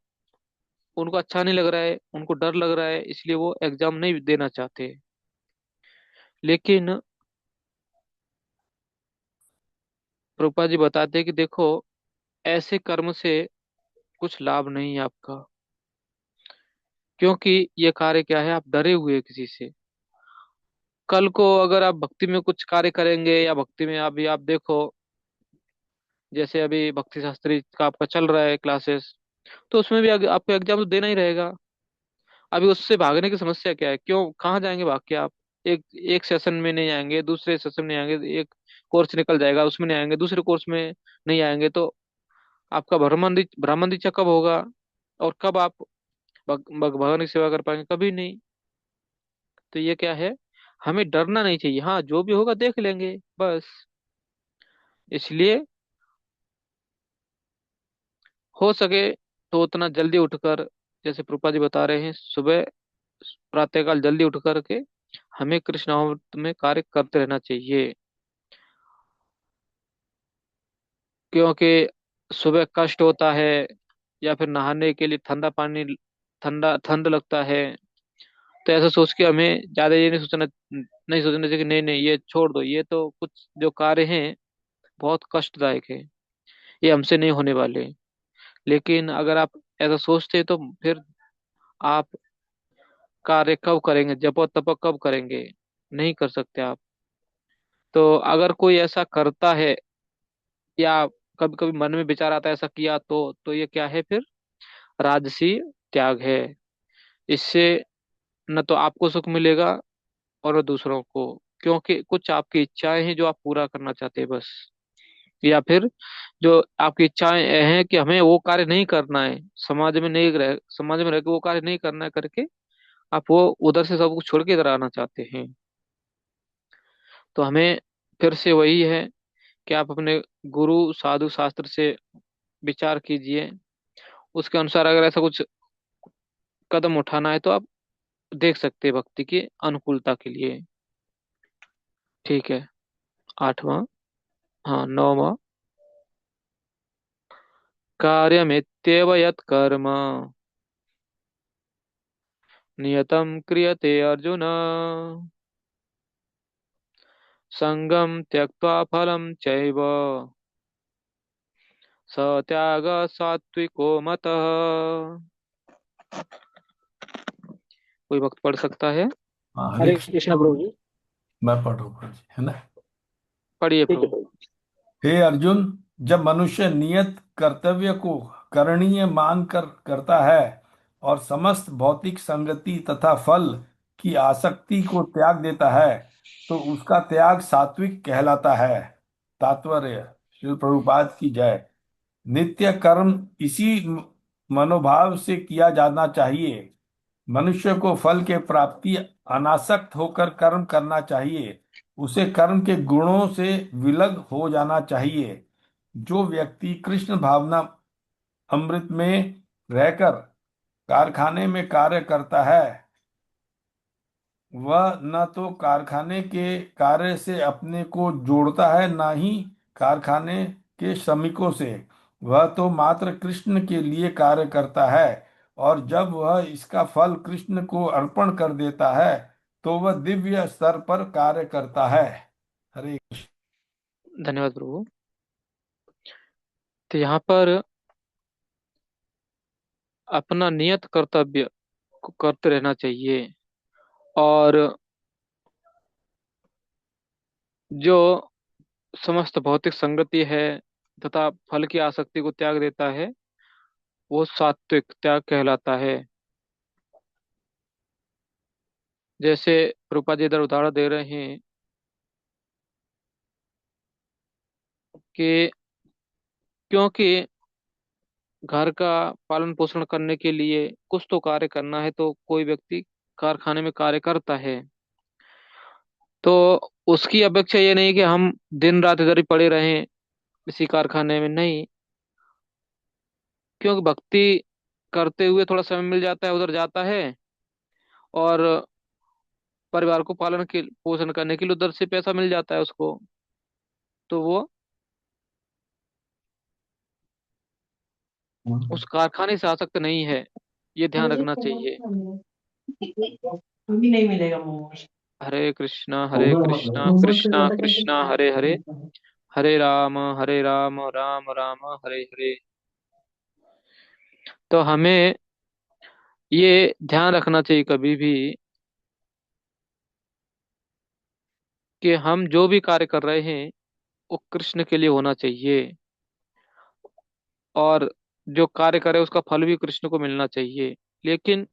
उनको अच्छा नहीं लग रहा है, उनको डर लग रहा है, इसलिए वो एग्जाम नहीं देना चाहते। लेकिन प्रभुपाद जी बताते हैं कि देखो, ऐसे कर्म से कुछ लाभ नहीं है आपका, क्योंकि ये कार्य क्या है, आप डरे हुए हैं किसी से। कल को अगर आप भक्ति में कुछ कार्य करेंगे या भक्ति में अभी आप देखो, जैसे अभी भक्ति शास्त्री का आपका चल रहा है क्लासेस, तो उसमें भी आपको एग्जाम तो देना ही रहेगा। अभी उससे भागने की समस्या क्या है, क्यों कहाँ जाएंगे भाग के आप। एक एक सेशन में नहीं आएंगे, दूसरे सेशन में नहीं आएंगे, एक कोर्स निकल जाएगा उसमें नहीं आएंगे, दूसरे कोर्स में नहीं आएंगे, तो आपका ब्राह्मण दीक्षा कब होगा, और कब आप भगवान की सेवा कर पाएंगे, कभी नहीं। तो ये क्या है, हमें डरना नहीं चाहिए। हाँ, जो भी होगा देख लेंगे बस। इसलिए हो सके तो उतना जल्दी उठकर, जैसे प्रभुपाद जी बता रहे हैं, सुबह प्रातःकाल जल्दी उठ करके हमें कृष्ण में कार्य करते रहना चाहिए। क्योंकि सुबह कष्ट होता है, या फिर नहाने के लिए ठंडा पानी, ठंडा ठंड लगता है, तो ऐसा सोच के हमें ज्यादा ये नहीं सोचना चाहिए कि नहीं नहीं ये छोड़ दो, ये तो कुछ जो कार्य हैं बहुत कष्टदायक है, ये हमसे नहीं होने वाले। लेकिन अगर आप ऐसा सोचते तो फिर आप कार्य कब करेंगे, जप और तप कब करेंगे, नहीं कर सकते आप। तो अगर कोई ऐसा करता है, या कभी कभी मन में विचार आता है ऐसा किया, तो ये क्या है फिर, राजसी त्याग है। इससे न तो आपको सुख मिलेगा और न दूसरों को, क्योंकि कुछ आपकी इच्छाएं हैं जो आप पूरा करना चाहते हैं बस। या फिर जो आपकी इच्छाएं हैं कि हमें वो कार्य नहीं करना है, समाज में रह के वो कार्य नहीं करना है करके, आप वो उधर से सब कुछ छोड़ के इधर आना चाहते हैं। तो हमें फिर से वही है कि आप अपने गुरु साधु शास्त्र से विचार कीजिए, उसके अनुसार अगर ऐसा कुछ कदम उठाना है तो आप देख सकते हैं भक्ति की अनुकूलता के लिए। ठीक है। आठवां, हाँ नौवां, कार्यमित्येव यत्कर्म नियतं क्रियते अर्जुन, संगम त्यक्त्वा फलं चैव स त्याग सात्विको मतः। कोई वक्त पढ़ सकता है?
हाँ, हरे
हरे कृष्णा प्रभु जी।
मैं पढ़ूंगा जी, है ना।
पढ़िए
ठीक है
प्रभु।
प्रभु।
हे अर्जुन, जब मनुष्य नियत कर्तव्य को करणीय मानकर करता है और समस्त भौतिक संगति तथा फल की आसक्ति को त्याग देता है तो उसका त्याग सात्विक कहलाता है। तात्पर्य, श्री प्रभुपाद की जय। नित्य कर्म इसी मनोभाव से किया जाना चाहिए। मनुष्य को फल के प्राप्ति अनासक्त होकर कर्म करना चाहिए। उसे कर्म के गुणों से विलग हो जाना चाहिए। जो व्यक्ति कृष्ण भावना अमृत में रहकर कारखाने में कार्य करता है, वह न तो कारखाने के कार्य से अपने को जोड़ता है, न ही कारखाने के श्रमिकों से। वह तो मात्र कृष्ण के लिए कार्य करता है, और जब वह इसका फल कृष्ण को अर्पण कर देता है तो वह दिव्य स्तर पर कार्य करता है। हरे
धन्यवाद प्रभु। तो यहाँ पर अपना नियत कर्तव्य को करते रहना चाहिए, और जो समस्त भौतिक संगति है तथा फल की आसक्ति को त्याग देता है, वो सात्विक त्याग कहलाता है। जैसे रूपा जी इधर उदाहरण दे रहे हैं कि क्योंकि घर का पालन पोषण करने के लिए कुछ तो कार्य करना है, तो कोई व्यक्ति कारखाने में कार्य करता है, तो उसकी अपेक्षा ये नहीं कि हम दिन रात इधर ही पड़े रहें इसी कारखाने में, नहीं। क्योंकि भक्ति करते हुए थोड़ा समय मिल जाता है, उधर जाता है, और परिवार को पालन के पोषण करने के लिए उधर से पैसा मिल जाता है उसको, तो वो उस कारखाने से आसक्त नहीं है। ये ध्यान रखना चाहिए।
कभी नहीं मिलेगा मोमोज।
हरे कृष्णा कृष्णा कृष्णा हरे हरे, हरे राम राम राम हरे हरे। तो हमें ये ध्यान रखना चाहिए कभी भी कि हम जो भी कार्य कर रहे हैं वो कृष्ण के लिए होना चाहिए, और जो कार्य करे उसका फल भी कृष्ण को मिलना चाहिए। लेकिन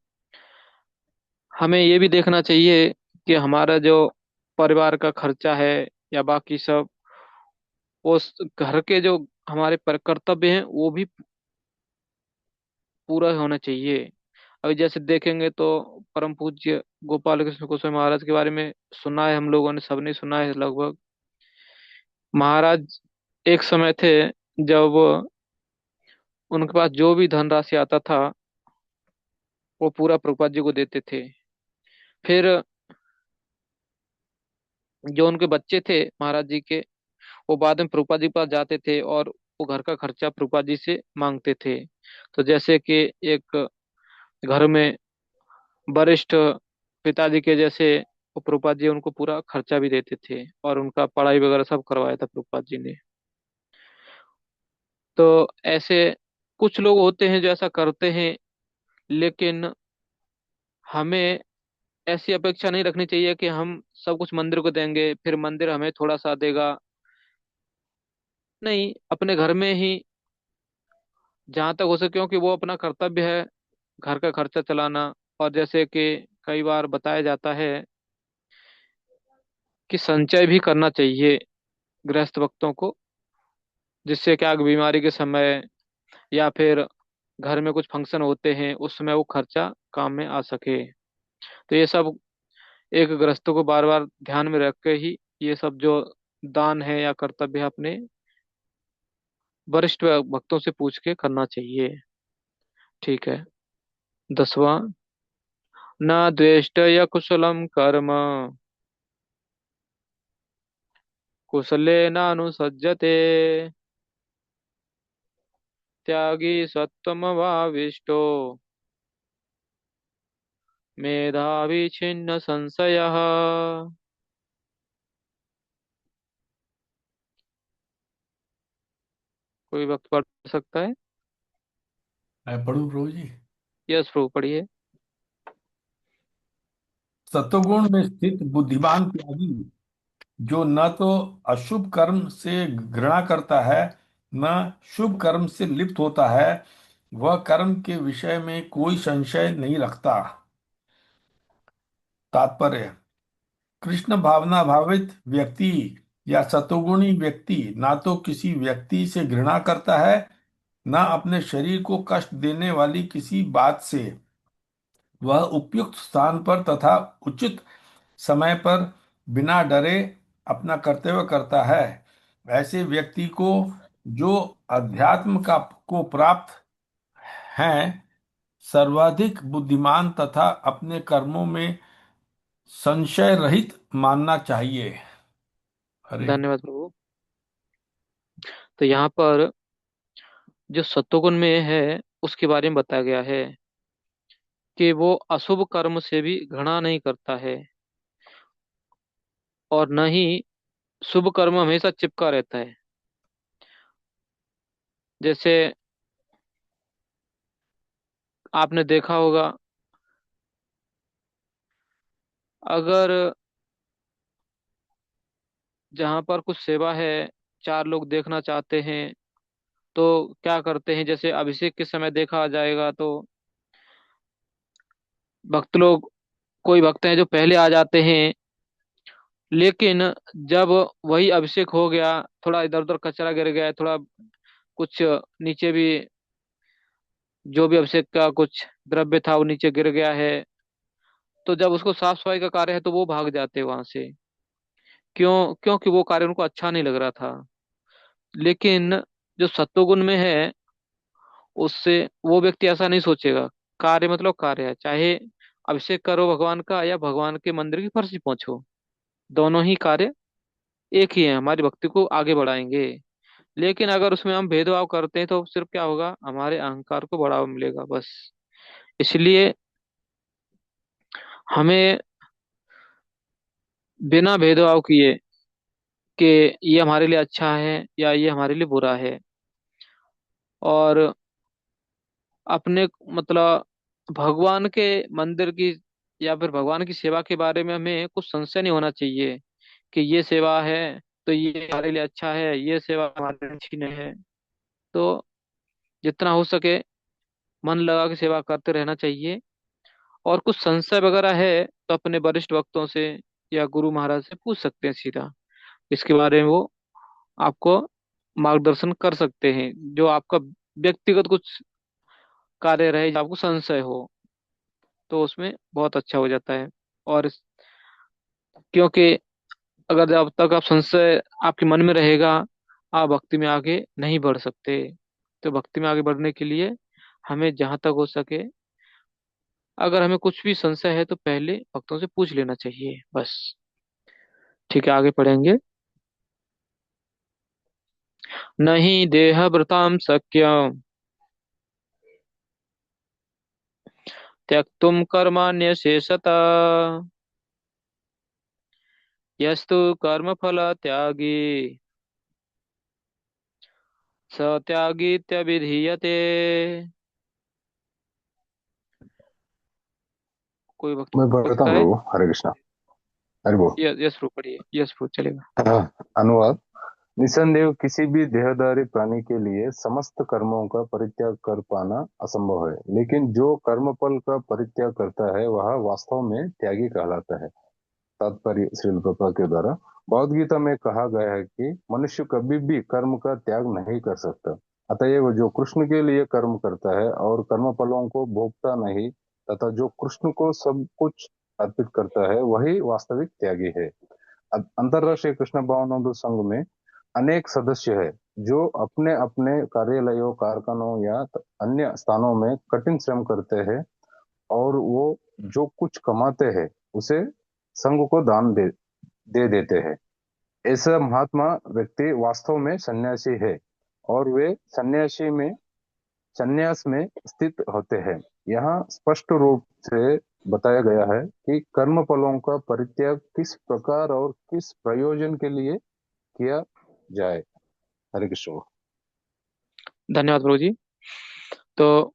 हमें ये भी देखना चाहिए कि हमारा जो परिवार का खर्चा है या बाकी सब, उस घर के जो हमारे कर्तव्य हैं वो भी पूरा होना चाहिए। अभी जैसे देखेंगे तो परम पूज्य गोपाल कृष्ण गोस्वामी महाराज के बारे में सुना है, हम लोगों ने सबने सुना है लगभग। महाराज एक समय थे जब उनके पास जो भी धनराशि आता था वो पूरा प्रभुपाद जी को देते थे। फिर जो उनके बच्चे थे महाराज जी के, वो बाद में प्रभुपाद जी के पास जाते थे और वो घर का खर्चा प्रभुपाद जी से मांगते थे। तो जैसे कि एक घर में वरिष्ठ पिताजी के जैसे, वो प्रभुपाद जी उनको पूरा खर्चा भी देते थे, और उनका पढ़ाई वगैरह सब करवाया था प्रभुपाद जी ने। तो ऐसे कुछ लोग होते हैं जो ऐसा करते हैं, लेकिन हमें ऐसी अपेक्षा नहीं रखनी चाहिए कि हम सब कुछ मंदिर को देंगे फिर मंदिर हमें थोड़ा सा देगा। नहीं, अपने घर में ही जहां तक हो सके, क्योंकि वो अपना कर्तव्य है घर का खर्चा चलाना। और जैसे कि कई बार बताया जाता है कि संचय भी करना चाहिए गृहस्थ भक्तों को, जिससे क्या बीमारी के समय या फिर घर में कुछ फंक्शन होते हैं उस समय वो खर्चा काम में आ सके। तो ये सब एक गृहस्थों को बार बार ध्यान में रख के ही ये सब जो दान है या कर्तव्य है अपने वरिष्ठ भक्तों से पूछ के करना चाहिए। ठीक है। 10वां, न द्वेष्टय कुशलम कर्म कुशलेनानुसज्जते, त्यागी सत्वमवाविष्टो मेधावी छिन्न संशयः। कोई वक्त पढ़ सकता है?
मैं पढ़ूं प्रभु जी?
यस प्रभु, पढ़िए।
सत्वगुण में स्थित बुद्धिमान त्यागी, जो न तो अशुभ कर्म से घृणा करता है, न शुभ कर्म से लिप्त होता है, वह कर्म के विषय में कोई संशय नहीं रखता। तात्पर्य: कृष्ण भावना भावित व्यक्ति या सतोगुणी व्यक्ति ना तो किसी व्यक्ति से घृणा करता है, ना अपने शरीर को कष्ट देने वाली किसी बात से। वह उपयुक्त स्थान पर तथा उचित समय पर बिना डरे अपना कर्तव्य करता है, ऐसे व्यक्ति को जो अध्यात्म का को प्राप्त हैं सर्वाधिक बुद्धिमान तथा अपने कर्मों में संशय रहित मानना चाहिए। हरे
धन्यवाद प्रभु। तो यहाँ पर जो सत्वगुण में है उसके बारे में बताया गया है कि वो अशुभ कर्म से भी घृणा नहीं करता है, और न ही शुभ कर्म हमेशा चिपका रहता है। जैसे आपने देखा होगा, अगर जहाँ पर कुछ सेवा है, चार लोग देखना चाहते हैं, तो क्या करते हैं, जैसे अभिषेक के समय देखा जाएगा तो भक्त लोग, कोई भक्त हैं जो पहले आ जाते हैं, लेकिन जब वही अभिषेक हो गया, थोड़ा इधर उधर कचरा गिर गया है, थोड़ा कुछ नीचे भी, जो भी अभिषेक का कुछ द्रव्य था वो नीचे गिर गया है, तो जब उसको साफ सफाई का कार्य है तो वो भाग जाते हैं वहां से। क्यों? क्योंकि वो कार्य उनको अच्छा नहीं लग रहा था। लेकिन जो सत्वगुण में है, उससे वो व्यक्ति ऐसा नहीं सोचेगा। कार्य मतलब कार्य है, चाहे अभिषेक करो भगवान का या भगवान के मंदिर की फर्श पहुंचो, दोनों ही कार्य एक ही है, हमारी भक्ति को आगे बढ़ाएंगे। लेकिन अगर उसमें हम भेदभाव करते हैं तो सिर्फ क्या होगा, हमारे अहंकार को बढ़ावा मिलेगा बस। इसलिए हमें बिना भेदभाव किए कि ये हमारे लिए अच्छा है या ये हमारे लिए बुरा है, और अपने मतलब भगवान के मंदिर की या फिर भगवान की सेवा के बारे में हमें कुछ संशय नहीं होना चाहिए कि ये सेवा है तो ये हमारे लिए अच्छा है, ये सेवा हमारे लिए अच्छी नहीं है। तो जितना हो सके मन लगा के सेवा करते रहना चाहिए। और कुछ संशय वगैरह है तो अपने वरिष्ठ वक्तों से या गुरु महाराज से पूछ सकते हैं सीधा, इसके बारे में वो आपको मार्गदर्शन कर सकते हैं। जो आपका व्यक्तिगत कुछ कार्य रहे, जो आपको संशय हो, तो उसमें बहुत अच्छा हो जाता है। और क्योंकि अगर जब तक आप संशय आपके मन में रहेगा, आप भक्ति में आगे नहीं बढ़ सकते। तो भक्ति में आगे बढ़ने के लिए हमें जहां तक हो सके, अगर हमें कुछ भी संशय है तो पहले भक्तों से पूछ लेना चाहिए बस। ठीक है, आगे पढ़ेंगे। नहीं देह भृताम शक्य त्यक्तुम कर्माण्य शेषतः, यस्तु कर्म फल त्यागी स त्यागीत्यभिधीयते। कोई भक्त
मैं
पढ़
पढ़ता
सकता
हूँ
है?
प्रभु। हरे कृष्णा। हरि बोल।
यस यस प्रो पढ़िए, यस प्रो चलेगा।
अनुवाद। निसंदेह किसी भी देहधारी प्राणी के लिए समस्त कर्मों का परित्याग कर पाना असंभव है, लेकिन जो कर्मफल का परित्याग करता है वह वास्तव में त्यागी कहलाता है। तात्पर्य श्रील प्रभुपाद के द्वारा भगवद गीता में कहा गया है कि मनुष्य कभी भी कर्म का त्याग नहीं कर सकता। अतएव जो कृष्ण के लिए कर्म करता है और कर्म फलों को भोगता नहीं तथा जो कृष्ण को सब कुछ अर्पित करता है वही वास्तविक त्यागी है। अंतरराष्ट्रीय कृष्ण भावनामृत संघ में अनेक सदस्य है जो अपने अपने कार्यालयों, कारखानों या अन्य स्थानों में कठिन श्रम करते हैं और वो जो कुछ कमाते हैं उसे संघ को दान दे देते हैं। ऐसा महात्मा व्यक्ति वास्तव में सन्यासी है और वे संन्यास में स्थित होते हैं। यहाँ स्पष्ट रूप से बताया गया है कि कर्म फलों का परित्याग किस प्रकार और किस प्रयोजन के लिए किया जाए। हरे कृष्ण।
धन्यवाद प्रभु जी। तो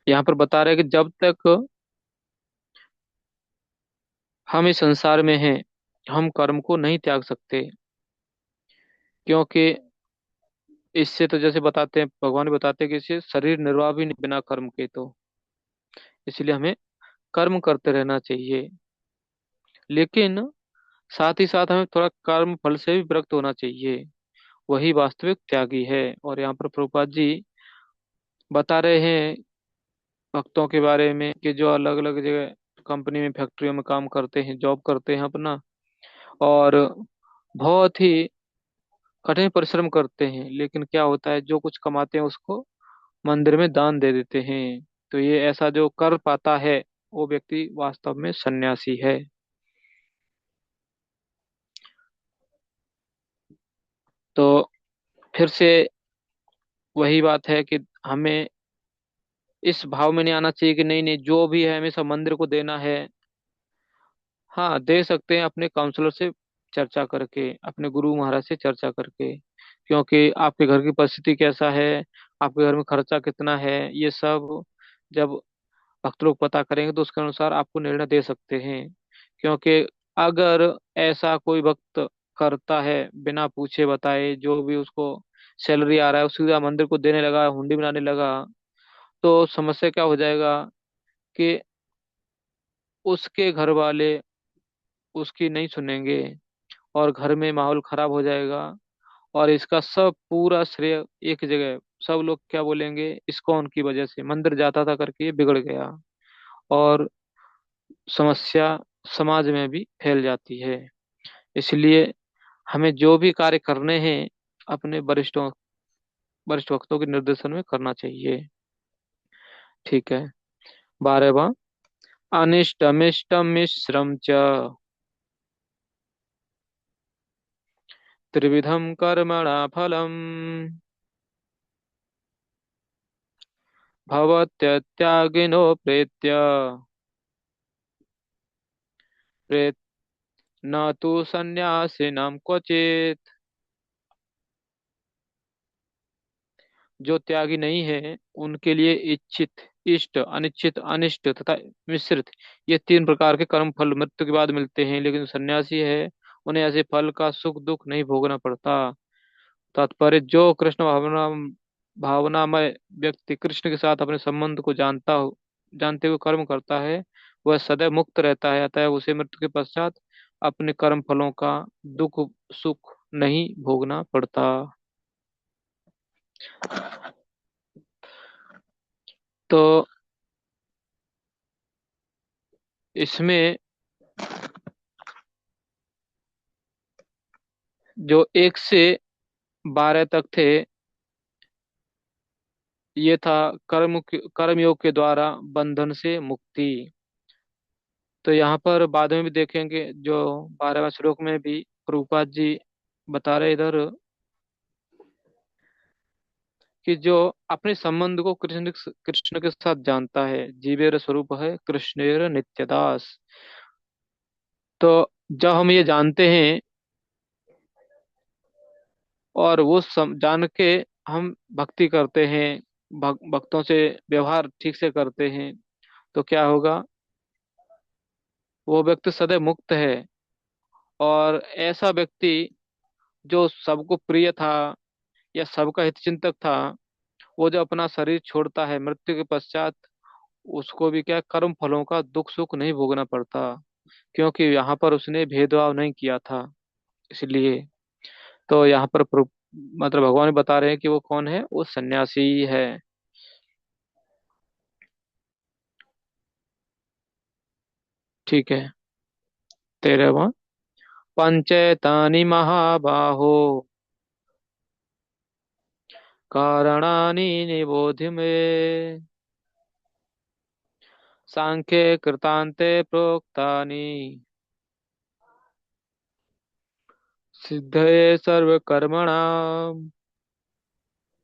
यहाँ पर बता रहे हैं कि जब तक हम इस संसार में हैं, हम कर्म को नहीं त्याग सकते। क्योंकि इससे तो जैसे बताते हैं, भगवान भी बताते हैं कि इससे शरीर निर्वाह भी नहीं बिना कर्म के। तो इसलिए हमें कर्म करते रहना चाहिए, लेकिन साथ ही साथ हमें थोड़ा कर्म फल से भी विरक्त होना चाहिए। वही वास्तविक त्यागी है। और यहाँ पर प्रभुपाद जी बता रहे हैं भक्तों के बारे में कि जो अलग अलग जगह कंपनी में फैक्ट्रियों में काम करते हैं, जॉब करते हैं अपना, और बहुत ही कठिन परिश्रम करते हैं, लेकिन क्या होता है जो कुछ कमाते हैं उसको मंदिर में दान दे देते हैं। तो ये ऐसा जो कर पाता है वो व्यक्ति वास्तव में सन्यासी है। तो फिर से वही बात है कि हमें इस भाव में नहीं आना चाहिए कि नहीं नहीं जो भी है हमेशा मंदिर को देना है। हाँ, दे सकते हैं अपने काउंसलर से चर्चा करके, अपने गुरु महाराज से चर्चा करके, क्योंकि आपके घर की परिस्थिति कैसा है, आपके घर में खर्चा कितना है, ये सब जब भक्त लोग पता करेंगे तो उसके अनुसार आपको निर्णय दे सकते हैं। क्योंकि अगर ऐसा कोई भक्त करता है बिना पूछे बताए, जो भी उसको सैलरी आ रहा है उसी का मंदिर को देने लगा, हुंडी बनाने लगा, तो समस्या क्या हो जाएगा कि उसके घर वाले उसकी नहीं सुनेंगे और घर में माहौल खराब हो जाएगा। और इसका सब पूरा श्रेय एक जगह सब लोग क्या बोलेंगे, इस्कॉन की वजह से मंदिर जाता था करके ये बिगड़ गया। और समस्या समाज में भी फैल जाती है। इसलिए हमें जो भी कार्य करने हैं अपने वरिष्ठ वक्तों के निर्देशन में करना चाहिए। ठीक है। 12वां, अनिष्टमिष्टम मिश्रम च त्रिविधम कर्मणा फलम भवत्यत्यागिनो प्रेत्य प्रेत न तो संन्यासिनम क्वचित। जो त्यागी नहीं है उनके लिए इच्छित, इष्ट, अनिश्चित, अनिष्ट तथा मिश्रित ये तीन प्रकार के कर्म फल मृत्यु के बाद मिलते हैं। लेकिन जो सन्यासी है उन्हें ऐसे फल का सुख दुख नहीं भोगना पड़ता। तात्पर्य, जो कृष्ण भावनामय व्यक्ति कृष्ण के साथ अपने संबंध को जानते हुए कर्म करता है वह सदैव मुक्त रहता है। अतः उसे मृत्यु के पश्चात अपने कर्म फलों का दुख सुख नहीं भोगना पड़ता। तो इसमें जो 1 से 12 तक थे ये था कर्म योग के द्वारा बंधन से मुक्ति। तो यहाँ पर बाद में भी देखेंगे जो 12वें श्लोक में भी प्रभुपाद जी बता रहे इधर कि जो अपने संबंध को कृष्ण कृष्ण के साथ जानता है, जीवेर स्वरूप है कृष्णेर नित्यदास। तो जब हम ये जानते हैं और वो जान के हम भक्ति करते हैं, भक्तों से व्यवहार ठीक से करते हैं, तो क्या होगा, वो व्यक्ति सदैव मुक्त है। और ऐसा व्यक्ति जो सबको प्रिय था या सबका हितचिंतक था, वो जो अपना शरीर छोड़ता है मृत्यु के पश्चात, उसको भी क्या कर्म फलों का दुख सुख नहीं भोगना पड़ता, क्योंकि यहाँ पर उसने भेदभाव नहीं किया था। इसलिए तो यहाँ पर मतलब भगवान बता रहे हैं कि वो कौन है, वो सन्यासी है। ठीक है। 13वां, पंचैतानि महाबाहो कारणानि निबोध में सांख्ये कृतान्ते प्रोक्तानि सिद्धये सर्वकर्मणाम्।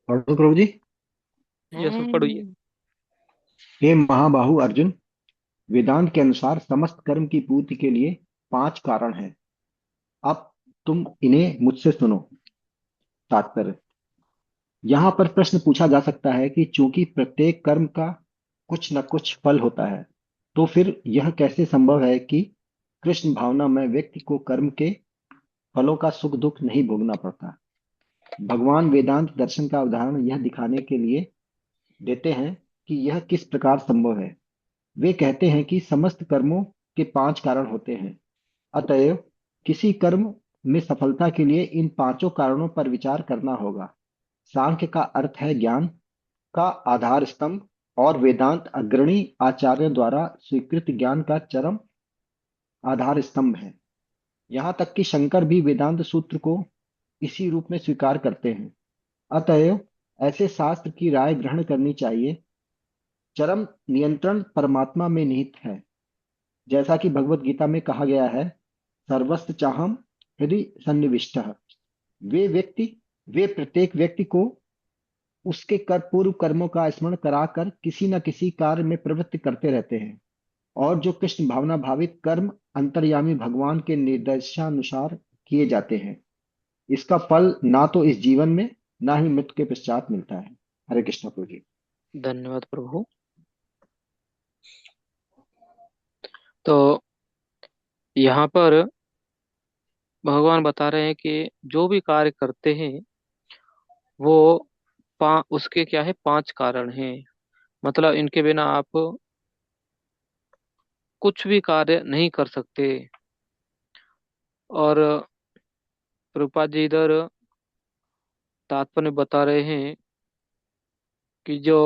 पढ़ो प्रभु जी।
ये सब पढ़िए।
हे महाबाहु अर्जुन, वेदांत के अनुसार समस्त कर्म की पूर्ति के लिए 5 कारण हैं। अब तुम इन्हें मुझसे सुनो। तात्पर्य, यहाँ पर प्रश्न पूछा जा सकता है कि चूंकि प्रत्येक कर्म का कुछ न कुछ फल होता है, तो फिर यह कैसे संभव है कि कृष्ण भावना में व्यक्ति को कर्म के फलों का सुख दुख नहीं भोगना पड़ता। भगवान वेदांत दर्शन का उदाहरण यह दिखाने के लिए देते हैं कि यह किस प्रकार संभव है। वे कहते हैं कि समस्त कर्मों के 5 कारण होते हैं। अतएव किसी कर्म में सफलता के लिए इन पांचों कारणों पर विचार करना होगा। सांख्य का अर्थ है ज्ञान का आधार स्तंभ, और वेदांत अग्रणी आचार्य द्वारा स्वीकृत ज्ञान का चरम आधार स्तंभ है। यहाँ तक कि शंकर भी वेदांत सूत्र को इसी रूप में स्वीकार करते हैं। अतएव ऐसे शास्त्र की राय ग्रहण करनी चाहिए। चरम नियंत्रण परमात्मा में निहित है। जैसा कि भगवत गीता में कहा गया है, सर्वस्व चाहम हृदय सन्निविष्टः। वे प्रत्येक व्यक्ति को उसके पूर्व कर्मों का स्मरण कराकर किसी न किसी कार्य में प्रवृत्त करते रहते हैं, और जो कृष्ण भावना भावित कर्म अंतर्यामी भगवान के निर्देशानुसार किए जाते हैं, इसका फल ना तो इस जीवन में ना ही मृत्यु के पश्चात मिलता है। हरे कृष्ण प्रभु जी।
धन्यवाद प्रभु। तो यहाँ पर भगवान बता रहे हैं कि जो भी कार्य करते हैं वो उसके क्या है, 5 कारण हैं। मतलब इनके बिना आप कुछ भी कार्य नहीं कर सकते। और प्रभुपाद जी इधर तात्पर्य बता रहे हैं कि जो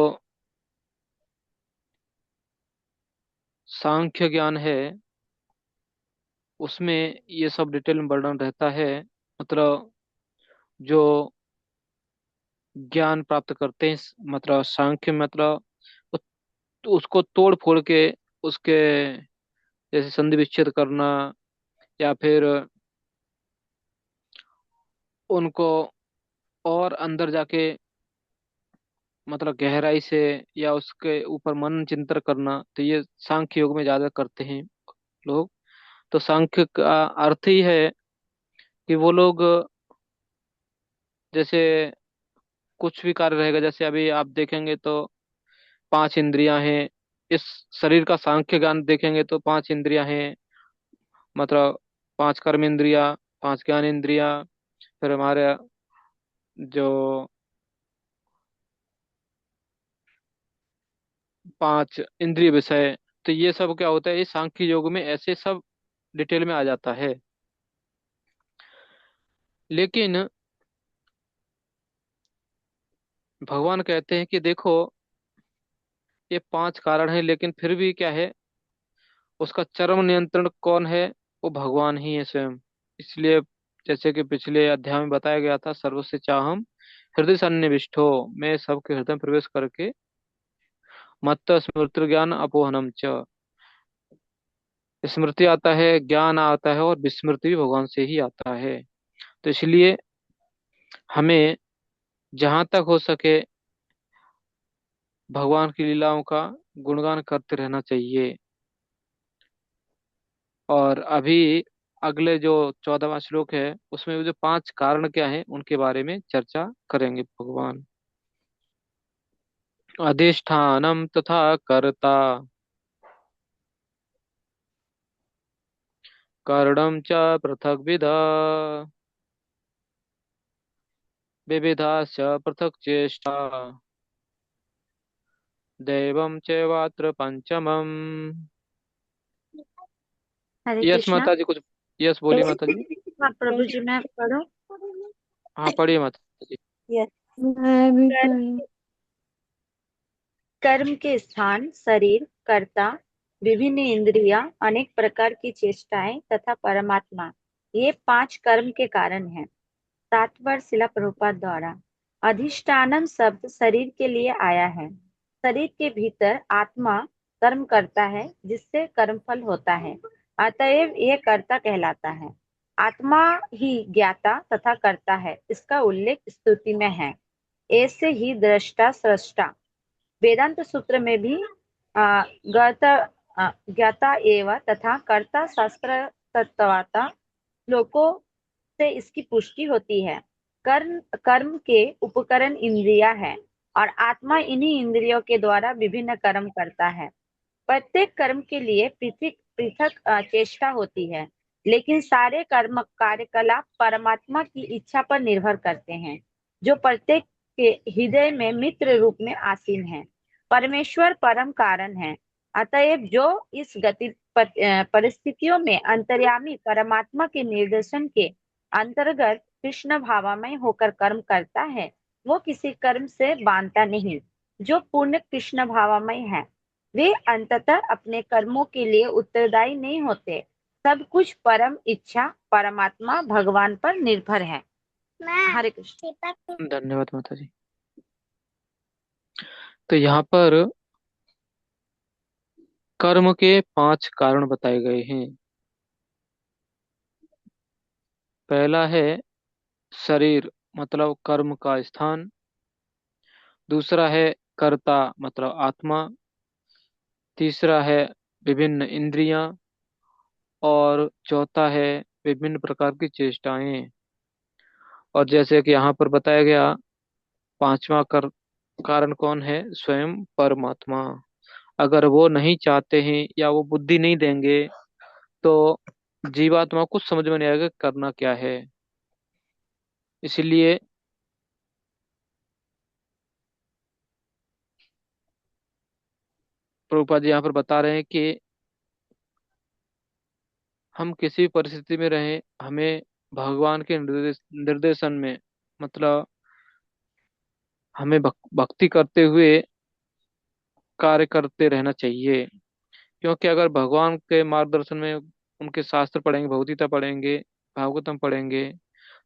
सांख्य ज्ञान है उसमें ये सब डिटेल में वर्णन रहता है। मतलब जो ज्ञान प्राप्त करते हैं, मतलब सांख्य मतलब उसको तोड़ फोड़ के उसके जैसे संधि विच्छेद करना, या फिर उनको और अंदर जाके मतलब गहराई से या उसके ऊपर मनन चिंतन करना, तो ये सांख्य योग में ज्यादा करते हैं लोग। तो सांख्य का अर्थ ही है कि वो लोग जैसे कुछ भी कार्य रहेगा, जैसे अभी आप देखेंगे तो 5 इंद्रियां हैं। इस शरीर का सांख्य ज्ञान देखेंगे तो 5 इंद्रियां हैं। मतलब 5 कर्म इंद्रिया, 5 ज्ञान इंद्रिया, फिर हमारे जो 5 इंद्रिय विषय। तो ये सब क्या होता है, ये सांख्य योग में ऐसे सब डिटेल में आ जाता है। लेकिन भगवान कहते हैं कि देखो, ये 5 कारण है, लेकिन फिर भी क्या है, उसका चरम नियंत्रण कौन है? वो भगवान ही है स्वयं। इसलिए जैसे कि पिछले अध्याय में बताया गया था, सर्वस्य चाहम हृदय सन्निविष्टो, मैं सबके हृदय में प्रवेश करके मत्त स्मृति ज्ञान अपोहनम च। स्मृति आता है, ज्ञान आता है, और विस्मृति भी भगवान से ही आता है। तो इसलिए हमें जहां तक हो सके भगवान की लीलाओं का गुणगान करते रहना चाहिए। और अभी अगले जो 14वां श्लोक है उसमें वो जो 5 कारण क्या है उनके बारे में चर्चा करेंगे भगवान। अधिष्ठानम तथा कर्ता, कारणम च पृथक विधा, विविधाश्च पृथक चेष्टा, दैवम चैवात्र पंचमम।
हरे
यस
कृष्णा।
माता जी कुछ, यस बोलिए माता जी।
हाँ प्रभु जी, मैं पढ़ूं?
हाँ पढ़िए माता जी।
यस।
मैं भी
कर्म
पढ़ी।
कर्म के स्थान शरीर, कर्ता, विभिन्न इंद्रियां, अनेक प्रकार की चेष्टाएं तथा परमात्मा, ये 5 कर्म के कारण हैं। तात्पर्य शिला प्रभुपाद द्वारा। अधिष्ठानम शब्द शरीर के लिए आया है। शरीर के भीतर आत्मा कर्म करता है जिससे कर्मफल होता है, अतएव यह कर्ता कहलाता है। आत्मा ही ज्ञाता तथा कर्ता है, इसका उल्लेख स्तुति में है। ऐसे ही दृष्टा सृष्टा, वेदांत सूत्र में भी ज्ञाता ज्ञाता एवं तथा कर्ता शास्त्र तत्वता श्लोकों से इसकी पुष्टि होती है। कर्म के उपकरण इंद्रियां हैं और आत्मा इन्हीं इंद्रियों के द्वारा विभिन्न कर्म करता है। प्रत्येक कर्म के लिए पृथक पृथक चेष्टा होती है, लेकिन सारे कर्म कार्यकलाप परमात्मा की इच्छा पर निर्भर करते हैं, जो प्रत्येक के हृदय में मित्र रूप में आसीन है। परमेश्वर परम कारण है, अतएव जो इस गति परिस्थितियों में अंतर्यामी परमात्मा के निर्देशन के अंतर्गत कृष्ण भावामय होकर कर्म करता है, वो किसी कर्म से बांधता नहीं। जो पूर्ण कृष्ण भावमय है। वे अंततः अपने कर्मों के लिए उत्तरदायी नहीं होते। सब कुछ परम इच्छा परमात्मा भगवान पर निर्भर है। हरे कृष्ण।
धन्यवाद माता जी। तो यहाँ पर कर्म के 5 कारण बताए गए हैं। पहला है शरीर, मतलब कर्म का स्थान। दूसरा है कर्ता, मतलब आत्मा। तीसरा है विभिन्न इंद्रियां। और चौथा है विभिन्न प्रकार की चेष्टाएं। और जैसे कि यहाँ पर बताया गया, पांचवा कारण कौन है? स्वयं परमात्मा। अगर वो नहीं चाहते हैं या वो बुद्धि नहीं देंगे तो जीवात्मा को समझ में नहीं आएगा करना क्या है। इसलिए प्रभुपाद जी यहाँ पर बता रहे हैं कि हम किसी भी परिस्थिति में रहें, हमें भगवान के निर्देशन में, मतलब हमें भक्ति करते हुए कार्य करते रहना चाहिए। क्योंकि अगर भगवान के मार्गदर्शन में उनके शास्त्र पढ़ेंगे, भगवद्गीता पढ़ेंगे, भागवतम पढ़ेंगे,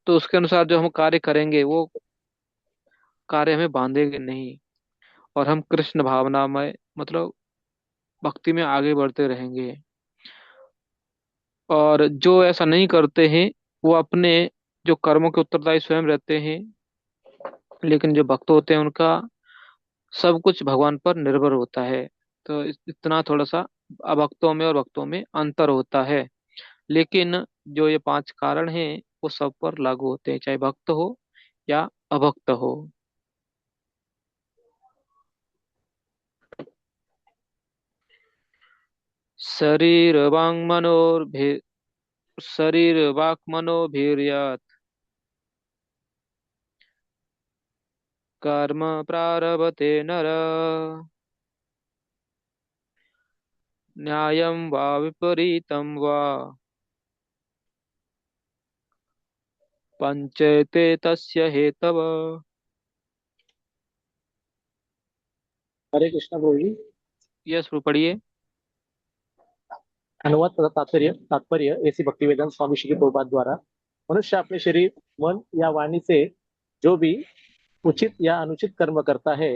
तो उसके अनुसार जो हम कार्य करेंगे वो कार्य हमें बांधेंगे नहीं। और हम कृष्ण भावना में, मतलब भक्ति में आगे बढ़ते रहेंगे। और जो ऐसा नहीं करते हैं वो अपने जो कर्मों के उत्तरदायी स्वयं रहते हैं, लेकिन जो भक्त होते हैं उनका सब कुछ भगवान पर निर्भर होता है। तो इतना थोड़ा सा अभक्तों में और भक्तों में अंतर होता है। लेकिन जो ये 5 कारण हैं वो सब पर लागू होते हैं, चाहे भक्त हो या अभक्त हो। शरीर वांग मनोर्भे शरीर वाक् मनोभिर्यत् कर्म प्रारभते नर, न्यायं वा विपरीतं वा पंचैते तस्य हेतव।
हरे कृष्ण प्रभु जी।
यस, पढ़िए।
अनुवाद तथा तात्पर्य तात्पर्य ऐसी भक्तिवेदांत स्वामी श्री प्रभुपाद द्वारा, मनुष्य अपने शरीर, मन या वाणी से जो भी उचित या अनुचित कर्म करता है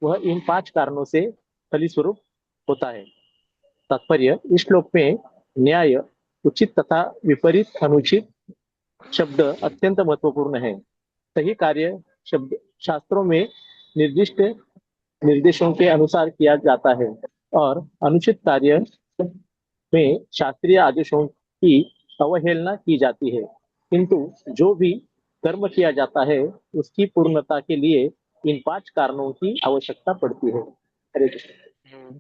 वह इन 5 कारणों से फलीस्वरूप होता है। तात्पर्य, इस श्लोक में न्याय, उचित तथा विपरीत अनुचित शब्द अत्यंत महत्वपूर्ण है। सही कार्य शब्द शास्त्रों में निर्दिष्ट निर्देशों के अनुसार किया जाता है और अनुचित कार्य में शास्त्रीय आदेशों की अवहेलना की जाती है। किंतु जो भी कर्म किया जाता है उसकी पूर्णता के लिए इन 5 कारणों की आवश्यकता पड़ती है। हरे कृष्ण।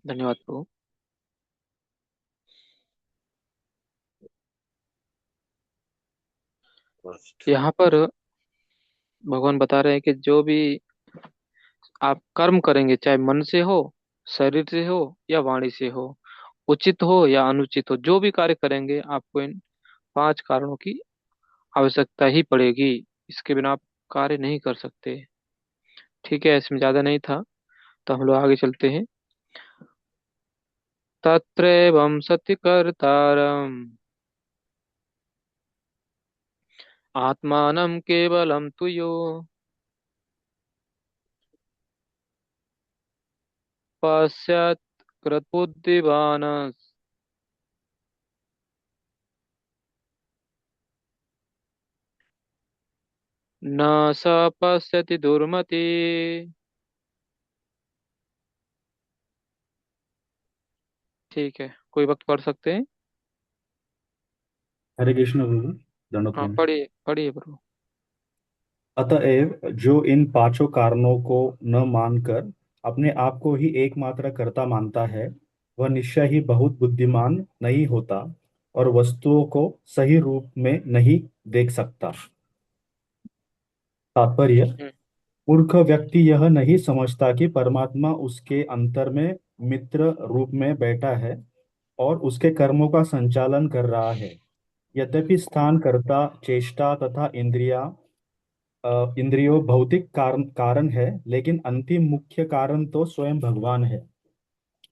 धन्यवाद प्रभु। यहाँ पर भगवान बता रहे हैं कि जो भी आप कर्म करेंगे, चाहे मन से हो, शरीर से हो या वाणी से हो, उचित हो या अनुचित हो, जो भी कार्य करेंगे आपको इन 5 कारणों की आवश्यकता ही पड़ेगी। इसके बिना आप कार्य नहीं कर सकते। ठीक है, इसमें ज्यादा नहीं था, तो हम लोग आगे चलते हैं। तत्रैवं सति कर्तारम् आत्मानं केवलं तु यो पश्चात् कृतबुद्धिवान् न स पश्यति दुर्मति। ठीक है, कोई वक्त पढ़ सकते हैं?
हरे कृष्ण प्रभु, दंडवत
हाँ,
प्रणाम।
पढ़िए पढ़िए प्रभु।
अतएव जो इन 5 कारणों को न मानकर अपने आप को ही एकमात्र कर्ता मानता है वह निश्चय ही बहुत बुद्धिमान नहीं होता और वस्तुओं को सही रूप में नहीं देख सकता। तात्पर्य, मूर्ख व्यक्ति यह नहीं समझता कि परमात्मा उसके अंतर में मित्र रूप में बैठा है और उसके कर्मों का संचालन कर रहा है। यद्यपि स्थान कर्ता, चेष्टा तथा इंद्रिया इंद्रियों भौतिक कारण है, लेकिन अंतिम मुख्य कारण तो स्वयं भगवान है।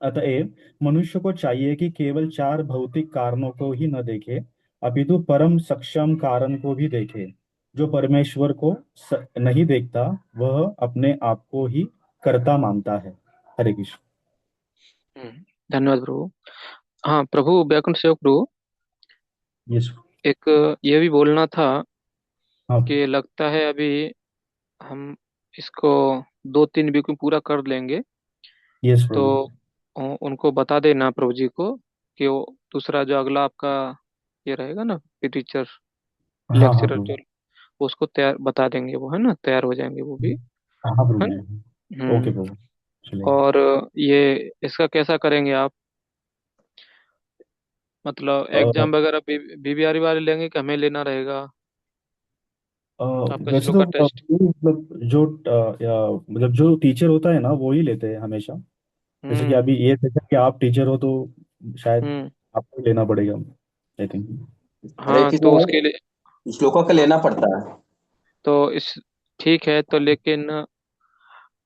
अतएव मनुष्य को चाहिए कि केवल चार भौतिक कारणों को ही न देखे, अपितु परम सक्षम कारण को भी देखे। जो परमेश्वर को नहीं देखता, वह अपने आप को ही कर्ता मानता है। हरे कृष्ण।
धन्यवाद प्रभु। हाँ प्रभु, व्याकुंठ सेवक प्रभु,
यस।
एक ये भी बोलना था
हाँ।
कि लगता है अभी हम इसको 2-3 वीक में पूरा कर लेंगे।
यस
तो
प्रभु।
उनको बता देना प्रभु जी को कि वो दूसरा जो अगला आपका ये रहेगा ना, टीचर
हाँ हाँ
लेक्चरर
प्रभु।
जो, उसको तैयार बता देंगे, वो है ना, तैयार हो जाएंगे वो भी,
हाँ
है
प्रभु।
ना।
ओके
हम्म।
प्रभु, चलेगा।
और ये इसका कैसा करेंगे आप, मतलब
अ,
एग्जाम वगैरह बीबीआरई वाले लेंगे कि हमें लेना रहेगा
अ,
आपका
वैसे
श्लोका
तो
टेस्ट?
मतलब जो मतलब जो टीचर होता है ना, वो ही लेते हैं हमेशा। जैसे कि
हम्म।
अभी ये सेशन कि आप टीचर हो, तो शायद
हम्म।
आपको लेना पड़ेगा, आई थिंक।
हरे
हाँ तो उसके लिए
कृष्ण, श्लोका का लेना पड़ता है।
तो इस ठीक है, तो लेकिन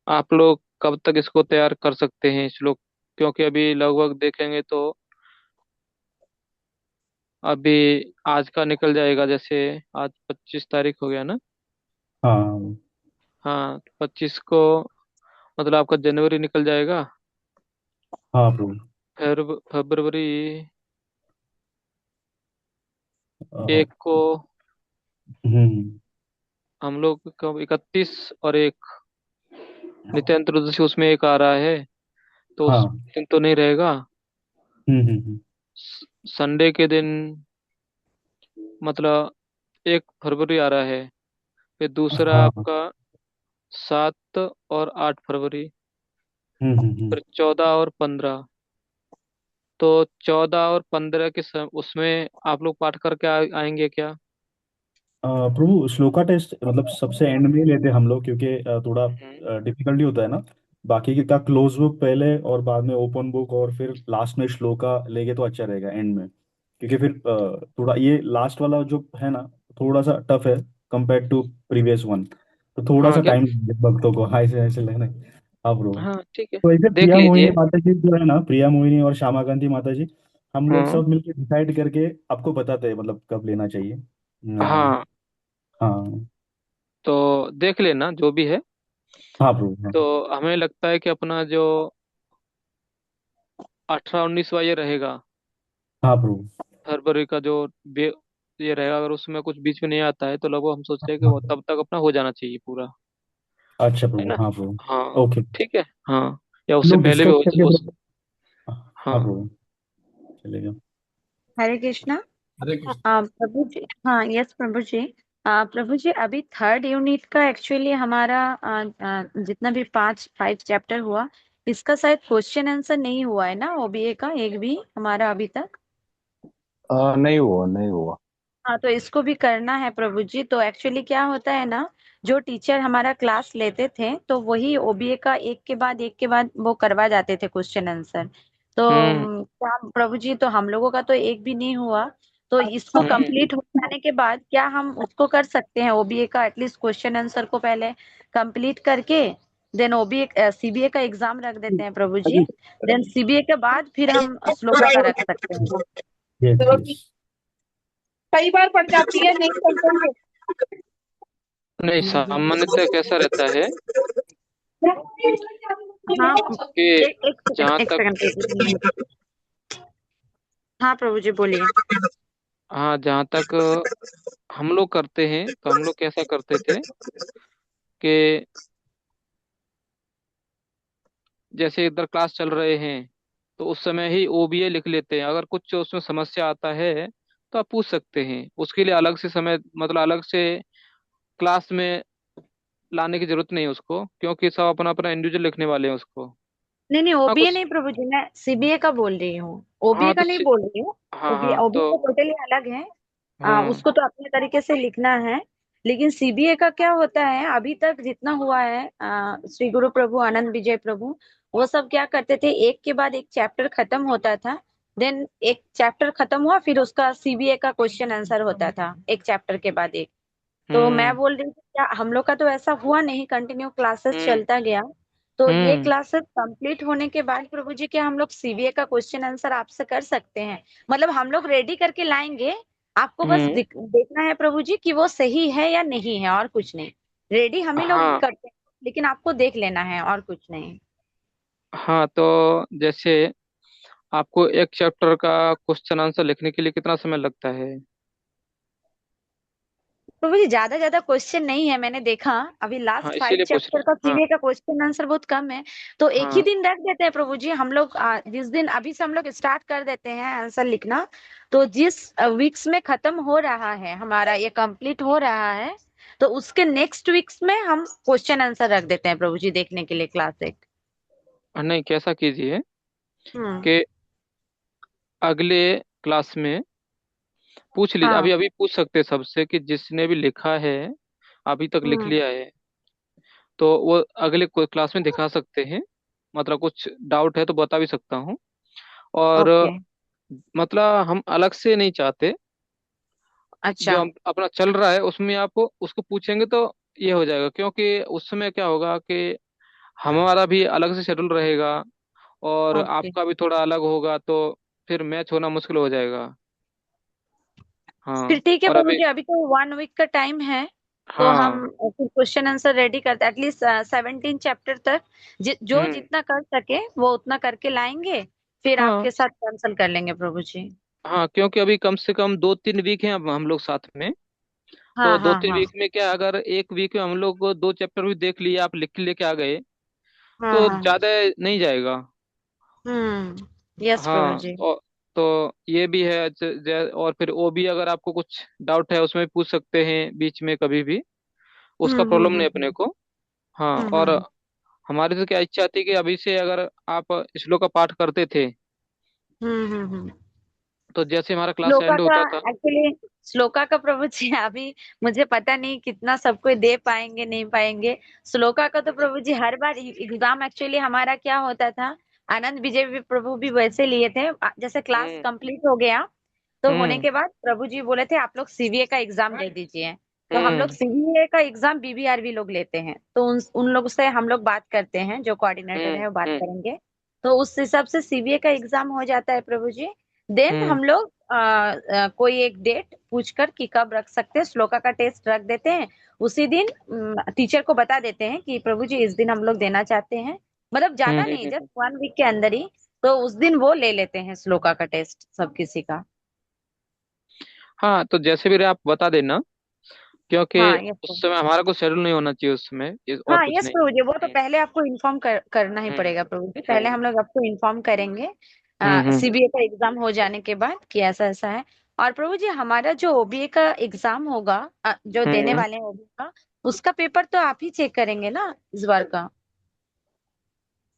आप लोग कब तक इसको तैयार कर सकते हैं श्लोक, क्योंकि अभी लगभग देखेंगे तो अभी आज का निकल जाएगा, जैसे आज 25 तारीख हो गया ना।
हाँ।
हाँ 25 को मतलब आपका जनवरी निकल जाएगा,
हाँ प्रभु।
फिर फरवरी
अ,
1 को
हम्म।
हम लोग कब 31 और एक नित्य त्रयोदशी उसमें एक आ रहा है, तो उस
हाँ।
दिन तो नहीं रहेगा।
हम्म।
संडे के दिन मतलब 1 फरवरी आ रहा है, फिर दूसरा
हाँ।
आपका 7 और 8 फरवरी,
हम्म।
फिर 14 और 15। तो 14 और 15 के उसमें आप लोग पाठ करके आएंगे क्या?
प्रभु, श्लोका टेस्ट मतलब सबसे एंड में ही लेते हैं हम लोग, क्योंकि थोड़ा
हम्म।
डिफिकल्टी होता है ना। बाकी का क्लोज बुक पहले और बाद में ओपन बुक, और फिर लास्ट में श्लोका लेके तो अच्छा रहेगा एंड में। क्योंकि फिर थोड़ा ये लास्ट वाला जो है ना, थोड़ा सा टफ है कंपेयर टू प्रीवियस वन। तो थोड़ा
हाँ
सा
क्या?
टाइम भक्तों को, हाँ, ऐसे ऐसे लेना है। हाँ प्रभु।
हाँ ठीक है,
तो ऐसे
देख
प्रिया मोहिनी
लीजिए।
माता जी जो है ना, प्रिया मोहिनी और श्यामा कांति माता जी, हम लोग
हाँ।
सब मिलकर डिसाइड करके आपको बताते हैं मतलब कब लेना चाहिए।
हाँ
हाँ।
तो देख लेना जो भी है।
हाँ प्रभु। हाँ।
तो हमें लगता है कि अपना जो 18-19 ये रहेगा,
हाँ प्रभु।
फरवरी का जो बे, ये रहेगा, अगर उसमें कुछ बीच में नहीं आता है तो लगभग हम सोच रहे हैं कि वो
हाँ।
तब तक अपना हो जाना चाहिए पूरा,
अच्छा
है
प्रभु।
ना।
हाँ प्रभु।
हाँ
ओके।
ठीक है। हाँ या
हम
उससे
लोग
पहले भी
डिस्कस
हो
करके
उस।
प्रभु। हाँ
हाँ।
प्रभु, चलेगा।
हरे कृष्णा।
हरे कृष्ण।
प्रभु जी, हाँ यस प्रभु जी। प्रभु जी, अभी थर्ड यूनिट का एक्चुअली हमारा जितना भी 5 चैप्टर हुआ, इसका शायद क्वेश्चन आंसर नहीं हुआ है ना, ओबीए का एक भी हमारा अभी तक।
नहीं हुआ, नहीं हुआ।
हाँ तो इसको भी करना है प्रभु जी। तो एक्चुअली क्या होता है ना, जो टीचर हमारा क्लास लेते थे तो वही ओबीए का एक के बाद वो करवा जाते थे क्वेश्चन आंसर। तो
हम्म।
क्या प्रभु जी, तो हम लोगों का तो एक भी नहीं हुआ। तो इसको
हम्म।
कंप्लीट हो जाने के बाद क्या हम उसको कर सकते हैं, ओबीए का एटलीस्ट क्वेश्चन आंसर को पहले कंप्लीट करके देन ओबीए सीबीए का एग्जाम रख देते हैं प्रभु जी। देन सीबीए के बाद फिर हम श्लोका का रख सकते हैं।
Yes yes.
कई बार पड़ जाती है, नहीं समझ
नहीं, सामान्यतः कैसा रहता है
हाँ
कि
एक सेकंड,
जहाँ
एक
तक,
सेकंड प्लीज। हाँ प्रभु जी बोलिए।
हाँ जहाँ तक हम लोग करते हैं तो हम लोग कैसा करते थे कि जैसे इधर क्लास चल रहे हैं तो उस समय ही ओबीए लिख लेते हैं, अगर कुछ उसमें समस्या आता है तो आप पूछ सकते हैं, उसके लिए अलग से समय मतलब अलग से क्लास में लाने की जरूरत नहीं है उसको, क्योंकि सब अपना अपना इंडिविजुअल लिखने वाले हैं उसको।
नहीं नहीं,
हाँ
ओबीए
कुछ।
नहीं प्रभु जी, मैं सीबीए का बोल रही हूँ, ओबीए
हाँ
का नहीं बोल रही हूँ।
हाँ
ओबीए
हाँ
ओबीए
तो
तो टोटली अलग है।
हाँ।
उसको तो अपने तरीके से लिखना है। लेकिन सीबीए का क्या होता है, अभी तक जितना हुआ है, श्री गुरु प्रभु आनंद विजय प्रभु वो सब क्या करते थे, एक के बाद एक चैप्टर खत्म होता था। देन एक चैप्टर खत्म हुआ, फिर उसका सीबीए का क्वेश्चन आंसर होता था एक चैप्टर के बाद एक। तो मैं
हम्म।
बोल रही थी क्या हम लोग का तो ऐसा हुआ नहीं, कंटिन्यू क्लासेस
हम्म।
चलता गया। तो ये
हम्म।
क्लासेस कंप्लीट होने के बाद प्रभु जी क्या हम लोग सीबीए का क्वेश्चन आंसर आपसे कर सकते हैं? मतलब हम लोग रेडी करके लाएंगे, आपको बस
हम्म।
देखना है प्रभु जी कि वो सही है या नहीं है, और कुछ नहीं। रेडी हम ही लोग
हाँ।
करते हैं, लेकिन आपको देख लेना है, और कुछ नहीं।
हाँ, तो जैसे आपको एक चैप्टर का क्वेश्चन आंसर लिखने के लिए कितना समय लगता है?
प्रभु जी ज्यादा ज्यादा क्वेश्चन नहीं है, मैंने देखा अभी
हाँ,
लास्ट 5
इसीलिए पूछ
चैप्टर
रहे
का
हैं। हाँ।
सीबीए का क्वेश्चन आंसर बहुत कम है। तो एक ही
हाँ।
दिन रख देते हैं प्रभु जी हम लोग, जिस दिन अभी से हम लोग स्टार्ट कर देते हैं आंसर लिखना। तो जिस वीक्स में खत्म हो रहा है हमारा, ये कंप्लीट हो रहा है, तो उसके नेक्स्ट वीक्स में हम क्वेश्चन आंसर रख देते हैं प्रभु जी देखने के लिए, क्लास एक।
नहीं, कैसा कीजिए
हम्म।
कि अगले क्लास में पूछ लीजिए, अभी
हाँ।
अभी पूछ सकते हैं सबसे कि जिसने भी लिखा है, अभी तक लिख
हम्म।
लिया है, तो वो अगले क्लास में दिखा सकते हैं। मतलब कुछ डाउट है तो बता भी सकता हूँ। और
ओके।
मतलब हम अलग से नहीं चाहते, जो
अच्छा।
हम अपना चल रहा है उसमें आप उसको पूछेंगे तो ये हो जाएगा, क्योंकि उस समय क्या होगा कि हमारा भी अलग से शेड्यूल रहेगा और
ओके।
आपका भी थोड़ा अलग होगा, तो फिर मैच होना मुश्किल हो जाएगा।
फिर
हाँ।
ठीक है
और
प्रभु
अभी।
जी, अभी तो 1 वीक का टाइम है। तो हम
हाँ।
फिर क्वेश्चन आंसर रेडी करते हैं, एटलीस्ट 17 चैप्टर तक। जो
हम्म।
जितना कर सके वो उतना करके लाएंगे। फिर
हाँ।
आपके साथ कैंसिल कर लेंगे प्रभु जी।
हाँ, क्योंकि अभी कम से कम 2-3 वीक हैं अब हम लोग साथ में। तो
हाँ
दो
हाँ
तीन
हाँ।
वीक में क्या, अगर एक वीक में हम लोग 2 चैप्टर भी देख लिए, आप लिख के लेके आ गए,
हाँ
तो
हाँ।
ज्यादा नहीं जाएगा।
यस प्रभु
हाँ।
जी।
तो ये भी है। और फिर वो भी, अगर आपको कुछ डाउट है उसमें भी पूछ सकते हैं बीच में कभी भी, उसका प्रॉब्लम नहीं अपने को। हाँ।
हम्म
और
हम्म
हमारी तो क्या इच्छा थी कि अभी से अगर आप श्लोक का पाठ करते थे,
हम्म।
तो जैसे हमारा क्लास
श्लोका
एंड
का
होता था।
एक्चुअली, श्लोका का प्रभु जी अभी मुझे पता नहीं कितना सबको दे पाएंगे नहीं पाएंगे। श्लोका का तो प्रभु जी हर बार एग्जाम, एक्चुअली हमारा क्या होता था, आनंद विजय भी प्रभु भी वैसे लिए थे। जैसे क्लास
हम्म।
कंप्लीट हो गया तो होने
हम्म।
के बाद प्रभु जी बोले थे आप लोग सीबीए का एग्जाम दे दीजिए। तो हम लोग
हम्म।
सीबीए का एग्जाम बीबीआरबी लोग लेते हैं, तो उन लोग से हम लोग बात करते हैं, जो कोऑर्डिनेटर
हम्म।
है वो बात
हम्म।
करेंगे। तो उस हिसाब से सीबीए का एग्जाम हो जाता है प्रभु जी। देन
हम्म।
हम लोग कोई एक डेट पूछकर कि कब रख सकते हैं, श्लोका का टेस्ट रख देते हैं। उसी दिन टीचर को बता देते हैं कि प्रभु जी इस दिन हम लोग देना चाहते हैं। मतलब
हम्म।
ज्यादा नहीं, जस्ट 1 वीक के अंदर ही। तो उस दिन वो ले लेते हैं श्लोका का टेस्ट सब किसी का।
हाँ, तो जैसे भी रहे आप बता देना, क्योंकि
हाँ यस
उस समय हमारा कोई शेड्यूल नहीं होना चाहिए उस समय, और
हाँ
कुछ
यस
नहीं।
प्रभु जी, वो तो
हम्म।
पहले आपको इन्फॉर्म करना ही
हम्म।
पड़ेगा प्रभु जी, पहले
हम्म।
हम लोग आपको इन्फॉर्म करेंगे
हम्म।
सीबीए का एग्जाम हो जाने के बाद कि ऐसा ऐसा है। और प्रभु जी हमारा जो ओबीए का एग्जाम होगा, जो देने
हम्म।
वाले हैं ओबीए का, उसका पेपर तो आप ही चेक करेंगे ना इस बार का?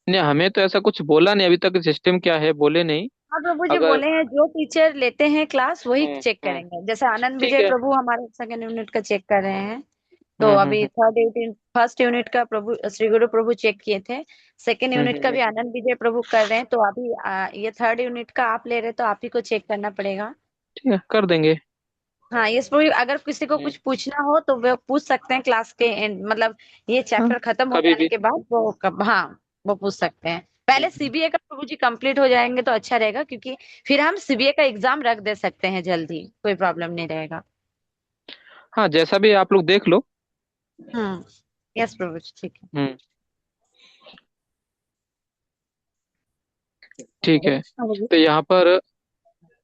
नहीं, हमें तो ऐसा कुछ बोला नहीं अभी तक, सिस्टम क्या है बोले नहीं।
हाँ प्रभु जी
अगर।
बोले हैं जो टीचर लेते हैं क्लास वही
हम्म।
चेक
हम्म।
करेंगे, जैसे आनंद
ठीक
विजय
है।
प्रभु हमारे 2nd यूनिट का चेक कर रहे हैं। तो
हम्म।
अभी 3rd यूनिट, 1st यूनिट का प्रभु श्री गुरु प्रभु चेक किए थे। 2nd यूनिट का भी
हम्म।
आनंद विजय प्रभु कर रहे हैं। तो अभी ये 3rd यूनिट का आप ले रहे हैं तो आप ही को चेक करना पड़ेगा।
ठीक है, कर देंगे।
हाँ ये प्रभु, अगर किसी को
हम्म।
कुछ पूछना हो तो वो पूछ सकते हैं क्लास के एंड, मतलब ये
हाँ,
चैप्टर खत्म हो
कभी
जाने
भी।
के बाद वो हाँ वो पूछ सकते हैं। पहले
हम्म।
सीबीए का प्रभु जी कंप्लीट हो जाएंगे तो अच्छा रहेगा, क्योंकि फिर हम सीबीए का एग्जाम रख दे सकते हैं जल्दी, कोई प्रॉब्लम नहीं रहेगा।
हाँ, जैसा भी आप लोग देख लो।
हम्म। यस प्रभु जी ठीक है।
हम्म। ठीक है।
हाँ प्रभु
तो यहाँ पर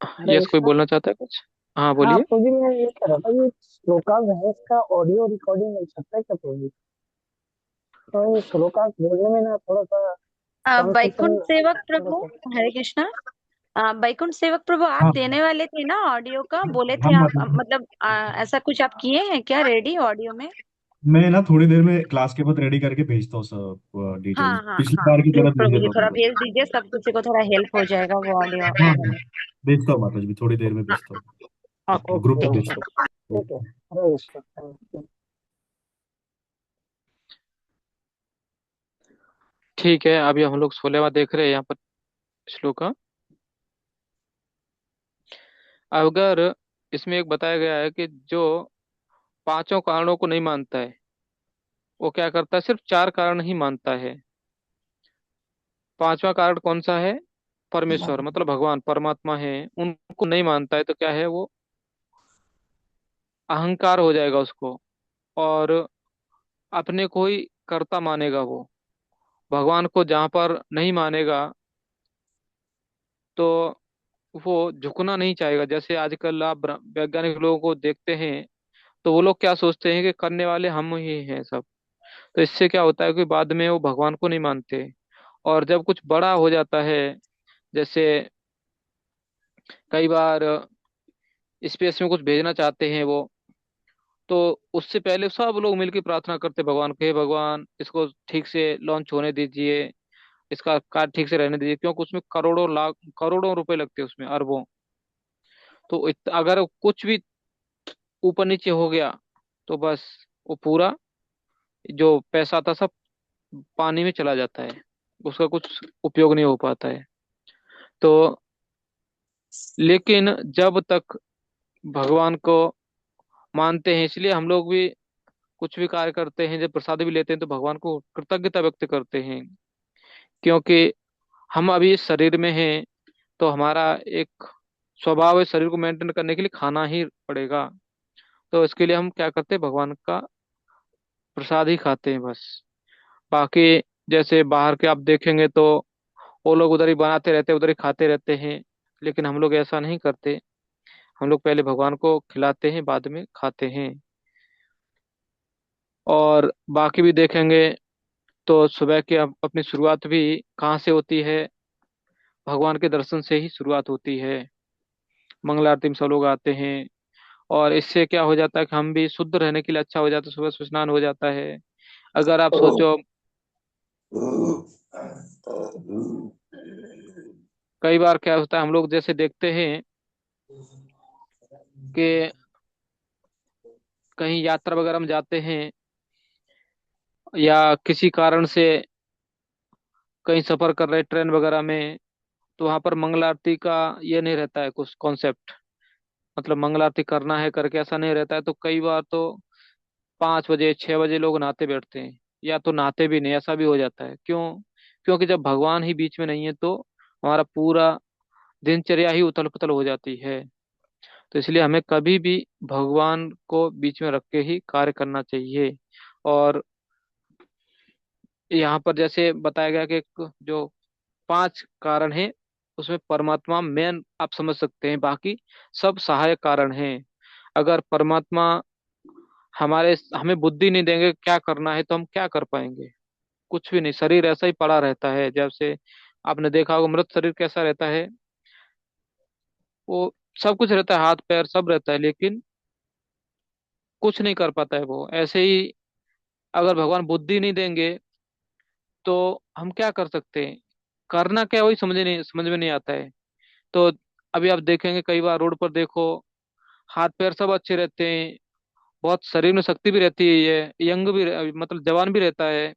हरे
यस, कोई
कृष्णा।
बोलना चाहता है कुछ? हाँ,
हाँ
बोलिए।
प्रभु जी मैं ये कह रहा था ये श्लोका भैंस का ऑडियो रिकॉर्डिंग मिल सकता है क्या प्रभु जी? तो ये श्लोका बोलने में ना थोड़ा सा
बैकुंठ
ट्रांसलेशन
सेवक
थोड़ा
प्रभु,
सा।
हरे कृष्णा। बैकुंठ सेवक प्रभु आप
हाँ
देने वाले थे ना ऑडियो का, बोले थे
हाँ
आप,
माता जी।
मतलब ऐसा कुछ आप किए हैं क्या रेडी ऑडियो में?
मैं ना थोड़ी देर में क्लास के बाद रेडी करके भेजता हूँ सब डिटेल,
हाँ हाँ
पिछली
हाँ
बार की
प्लीज
तरह भेज
प्रभु जी
देता हूँ
थोड़ा
पूरा।
भेज दीजिए, सब किसी को थोड़ा हेल्प हो जाएगा वो ऑडियो
हाँ
लेने
हाँ,
में।
भेजता हूँ माता जी, थोड़ी देर में भेजता हूँ।
हाँ
ओके,
ओके
ग्रुप पे
ओके।
भेजता हूँ।
ठीक है हरे कृष्णा।
ठीक है, अभी हम लोग 16वां देख रहे हैं यहाँ पर श्लोक का। अगर इसमें एक बताया गया है कि जो पांचों कारणों को नहीं मानता है। वो क्या करता है, सिर्फ चार कारण ही मानता है। पांचवा कारण कौन सा है? परमेश्वर मतलब भगवान परमात्मा है, उनको नहीं मानता है तो क्या है वो, अहंकार हो जाएगा उसको। और अपने को ही कर्ता मानेगा वो। भगवान को जहां पर नहीं मानेगा तो वो झुकना नहीं चाहेगा। जैसे आजकल आप वैज्ञानिक लोगों को देखते हैं तो वो लोग क्या सोचते हैं कि करने वाले हम ही हैं सब। तो इससे क्या होता है कि बाद में वो भगवान को नहीं मानते। और जब कुछ बड़ा हो जाता है, जैसे कई बार स्पेस में कुछ भेजना चाहते हैं वो, तो उससे पहले सब लोग मिलकर प्रार्थना करते भगवान को, हे भगवान इसको ठीक से लॉन्च होने दीजिए, इसका कार्य ठीक से रहने दीजिए, क्योंकि उसमें करोड़ों लाख करोड़ों रुपए लगते हैं उसमें, अरबों। तो अगर कुछ भी ऊपर नीचे हो गया तो बस वो पूरा जो पैसा था सब पानी में चला जाता है, उसका कुछ उपयोग नहीं हो पाता है। तो लेकिन जब तक भगवान को मानते हैं, इसलिए हम लोग भी कुछ भी कार्य करते हैं, जब प्रसाद भी लेते हैं तो भगवान को कृतज्ञता व्यक्त करते हैं। क्योंकि हम अभी इस शरीर में हैं तो हमारा एक स्वभाव है, शरीर को मेंटेन करने के लिए खाना ही पड़ेगा। तो इसके लिए हम क्या करते हैं, भगवान का प्रसाद ही खाते हैं बस। बाकी जैसे बाहर के आप देखेंगे तो वो लोग उधर ही बनाते रहते हैं, उधर ही खाते रहते हैं। लेकिन हम लोग ऐसा नहीं करते, हम लोग पहले भगवान को खिलाते हैं बाद में खाते हैं। और बाकी भी देखेंगे तो सुबह की अपनी शुरुआत भी कहाँ से होती है, भगवान के दर्शन से ही शुरुआत होती है। मंगल आरती में सब लोग आते हैं, और इससे क्या हो जाता है कि हम भी शुद्ध रहने के लिए अच्छा हो जाता है, सुबह से स्नान हो जाता है। अगर आप सोचो, कई बार क्या होता है हम लोग जैसे देखते हैं कि कहीं यात्रा वगैरह में जाते हैं या किसी कारण से कहीं सफर कर रहे ट्रेन वगैरह में, तो वहां पर मंगल आरती का ये नहीं रहता है कुछ कॉन्सेप्ट। मतलब मंगल आरती करना है करके ऐसा नहीं रहता है। तो कई बार तो 5 बजे 6 बजे लोग नहाते बैठते हैं, या तो नहाते भी नहीं, ऐसा भी हो जाता है। क्यों? क्योंकि जब भगवान ही बीच में नहीं है तो हमारा पूरा दिनचर्या ही उथल पुथल हो जाती है। तो इसलिए हमें कभी भी भगवान को बीच में रख के ही कार्य करना चाहिए। और यहाँ पर जैसे बताया गया कि जो 5 कारण हैं उसमें परमात्मा मेन आप समझ सकते हैं, बाकी सब सहायक कारण हैं। अगर परमात्मा हमारे हमें बुद्धि नहीं देंगे क्या करना है तो हम क्या कर पाएंगे? कुछ भी नहीं, शरीर ऐसा ही पड़ा रहता है। जैसे आपने देखा होगा मृत शरीर कैसा रहता है, वो सब कुछ रहता है, हाथ पैर सब रहता है, लेकिन कुछ नहीं कर पाता है वो। ऐसे ही अगर भगवान बुद्धि नहीं देंगे तो हम क्या कर सकते हैं, करना क्या वही समझ में नहीं आता है। तो अभी आप देखेंगे कई बार रोड पर देखो, हाथ पैर सब अच्छे रहते हैं, बहुत शरीर में शक्ति भी रहती है, ये यंग भी मतलब जवान भी रहता है,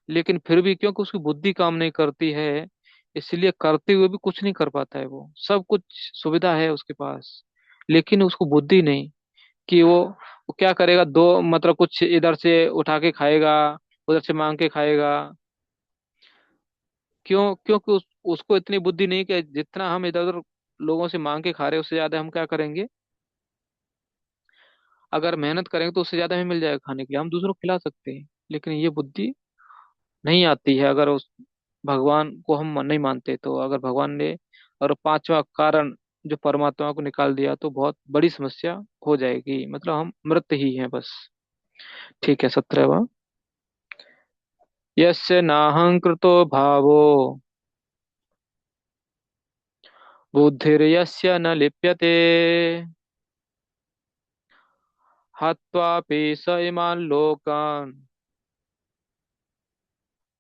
लेकिन फिर भी क्योंकि उसकी बुद्धि काम नहीं करती है, इसलिए करते हुए भी कुछ नहीं कर पाता है। वो सब कुछ सुविधा है उसके पास, लेकिन उसको बुद्धि नहीं कि वो क्या करेगा। दो मतलब कुछ इधर से उठा के खाएगा, उधर से मांग के खाएगा। क्यों? क्योंकि उसको इतनी बुद्धि नहीं कि जितना हम इधर उधर लोगों से मांग के खा रहे हैं उससे ज्यादा हम क्या करेंगे, अगर मेहनत करेंगे तो उससे ज्यादा हमें मिल जाएगा खाने के लिए, हम दूसरों को खिला सकते हैं। लेकिन ये बुद्धि नहीं आती है अगर उस भगवान को हम नहीं मानते। तो अगर भगवान ने और पांचवा कारण जो परमात्मा को निकाल दिया तो बहुत बड़ी समस्या हो जाएगी, मतलब हम मृत ही हैं बस। ठीक है, 17वां। यस्य नाहंकृतो भावो बुद्धिर्यस्य न लिप्यते हत्वापि स इमान् लोकान्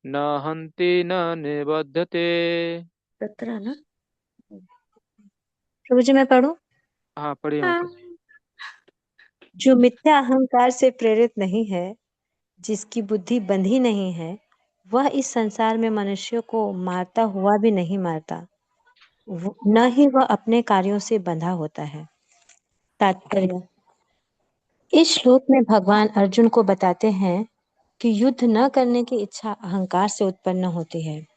न हन्ति न निबध्यते।
17 ना। प्रभु जी मैं पढ़ूं।
हाँ पढ़िए माता जी।
जो मिथ्या अहंकार से प्रेरित नहीं है, जिसकी बुद्धि बंधी नहीं है, वह इस संसार में मनुष्यों को मारता हुआ भी नहीं मारता, न ही वह अपने कार्यों से बंधा होता है। तात्पर्य, इस श्लोक में भगवान अर्जुन को बताते हैं कि युद्ध न करने की इच्छा अहंकार से उत्पन्न होती है।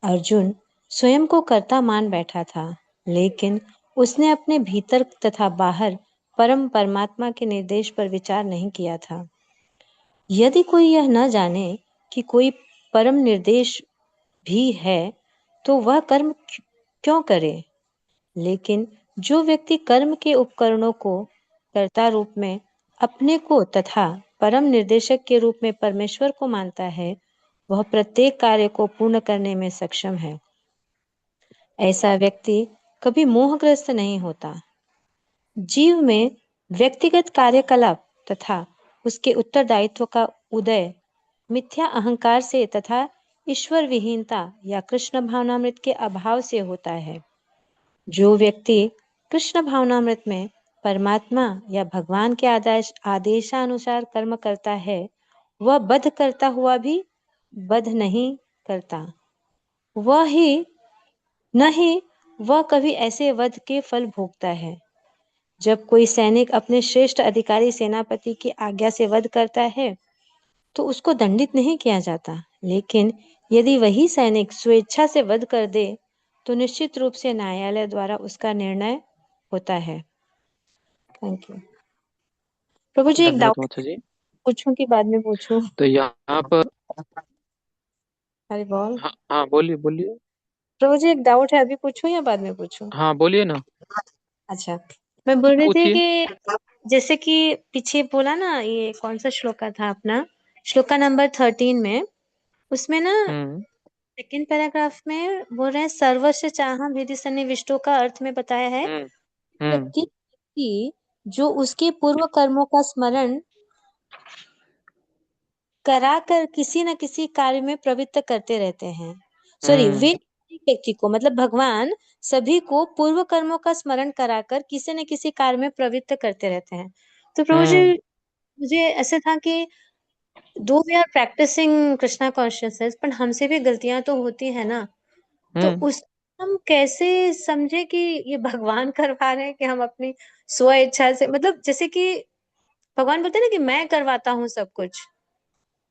अर्जुन स्वयं को कर्ता मान बैठा था, लेकिन उसने अपने भीतर तथा बाहर परमात्मा के निर्देश पर विचार नहीं किया था। यदि कोई यह न जाने कि कोई परम निर्देश भी है, तो वह कर्म क्यों करे? लेकिन जो व्यक्ति कर्म के उपकरणों को कर्ता रूप में अपने को तथा परम निर्देशक के रूप में परमेश्वर को मानता है, वह प्रत्येक कार्य को पूर्ण करने में सक्षम है। ऐसा व्यक्ति कभी मोहग्रस्त नहीं होता। जीव में व्यक्तिगत कार्यकलाप तथा उसके उत्तरदायित्व का उदय मिथ्या अहंकार से तथा ईश्वर विहीनता या कृष्ण भावनामृत के अभाव से होता है। जो व्यक्ति कृष्ण भावनामृत में परमात्मा या भगवान के आदेशानुसार कर्म करता है, वह बद्ध करता हुआ भी बद्ध नहीं करता। वह कभी ऐसे वध के फल भोगता है। जब कोई सैनिक अपने श्रेष्ठ अधिकारी सेनापति की आज्ञा से वध करता है, तो उसको दंडित नहीं किया जाता, लेकिन यदि वही सैनिक स्वेच्छा से वध कर दे, तो निश्चित रूप से न्यायालय द्वारा उसका निर्णय होता है। Thank you. प्रभु जी, एक
धन्यवाद
डाउट
माता जी।
पूछूं कि बाद में पूछूं?
तो यहाँ पर
हरि बोल।
हाँ हाँ, बोलिए बोलिए।
प्रभु जी, एक डाउट है, अभी पूछूं या बाद में पूछूं?
हाँ बोलिए ना।
अच्छा, मैं बोल रही थी
पूछिए।
कि जैसे कि पीछे बोला ना, ये कौन सा श्लोका था अपना, श्लोका नंबर 13 में, उसमें ना
हम्म
सेकेंड पैराग्राफ में बोल रहे हैं सर्वस्य चाहम हृदय सन्निविष्टो का अर्थ में बताया है
हम्म हम्म
कि जो उसके पूर्व कर्मों का स्मरण कराकर किसी न किसी कार्य में प्रवृत्त करते रहते हैं। सॉरी, वे
हम्म
एक व्यक्ति को मतलब भगवान सभी को पूर्व कर्मों का स्मरण कराकर किसी न किसी कार्य में प्रवृत्त करते रहते हैं। तो प्रभु जी,
हम्म
मुझे ऐसे था कि दो we are practicing Krishna consciousness, पर हमसे भी गलतियां तो होती है ना, तो
हम्म
उस हम कैसे समझे कि ये भगवान करवा रहे हैं कि हम अपनी स्व इच्छा से, मतलब जैसे कि भगवान बोलते हैं ना कि मैं करवाता हूँ सब कुछ,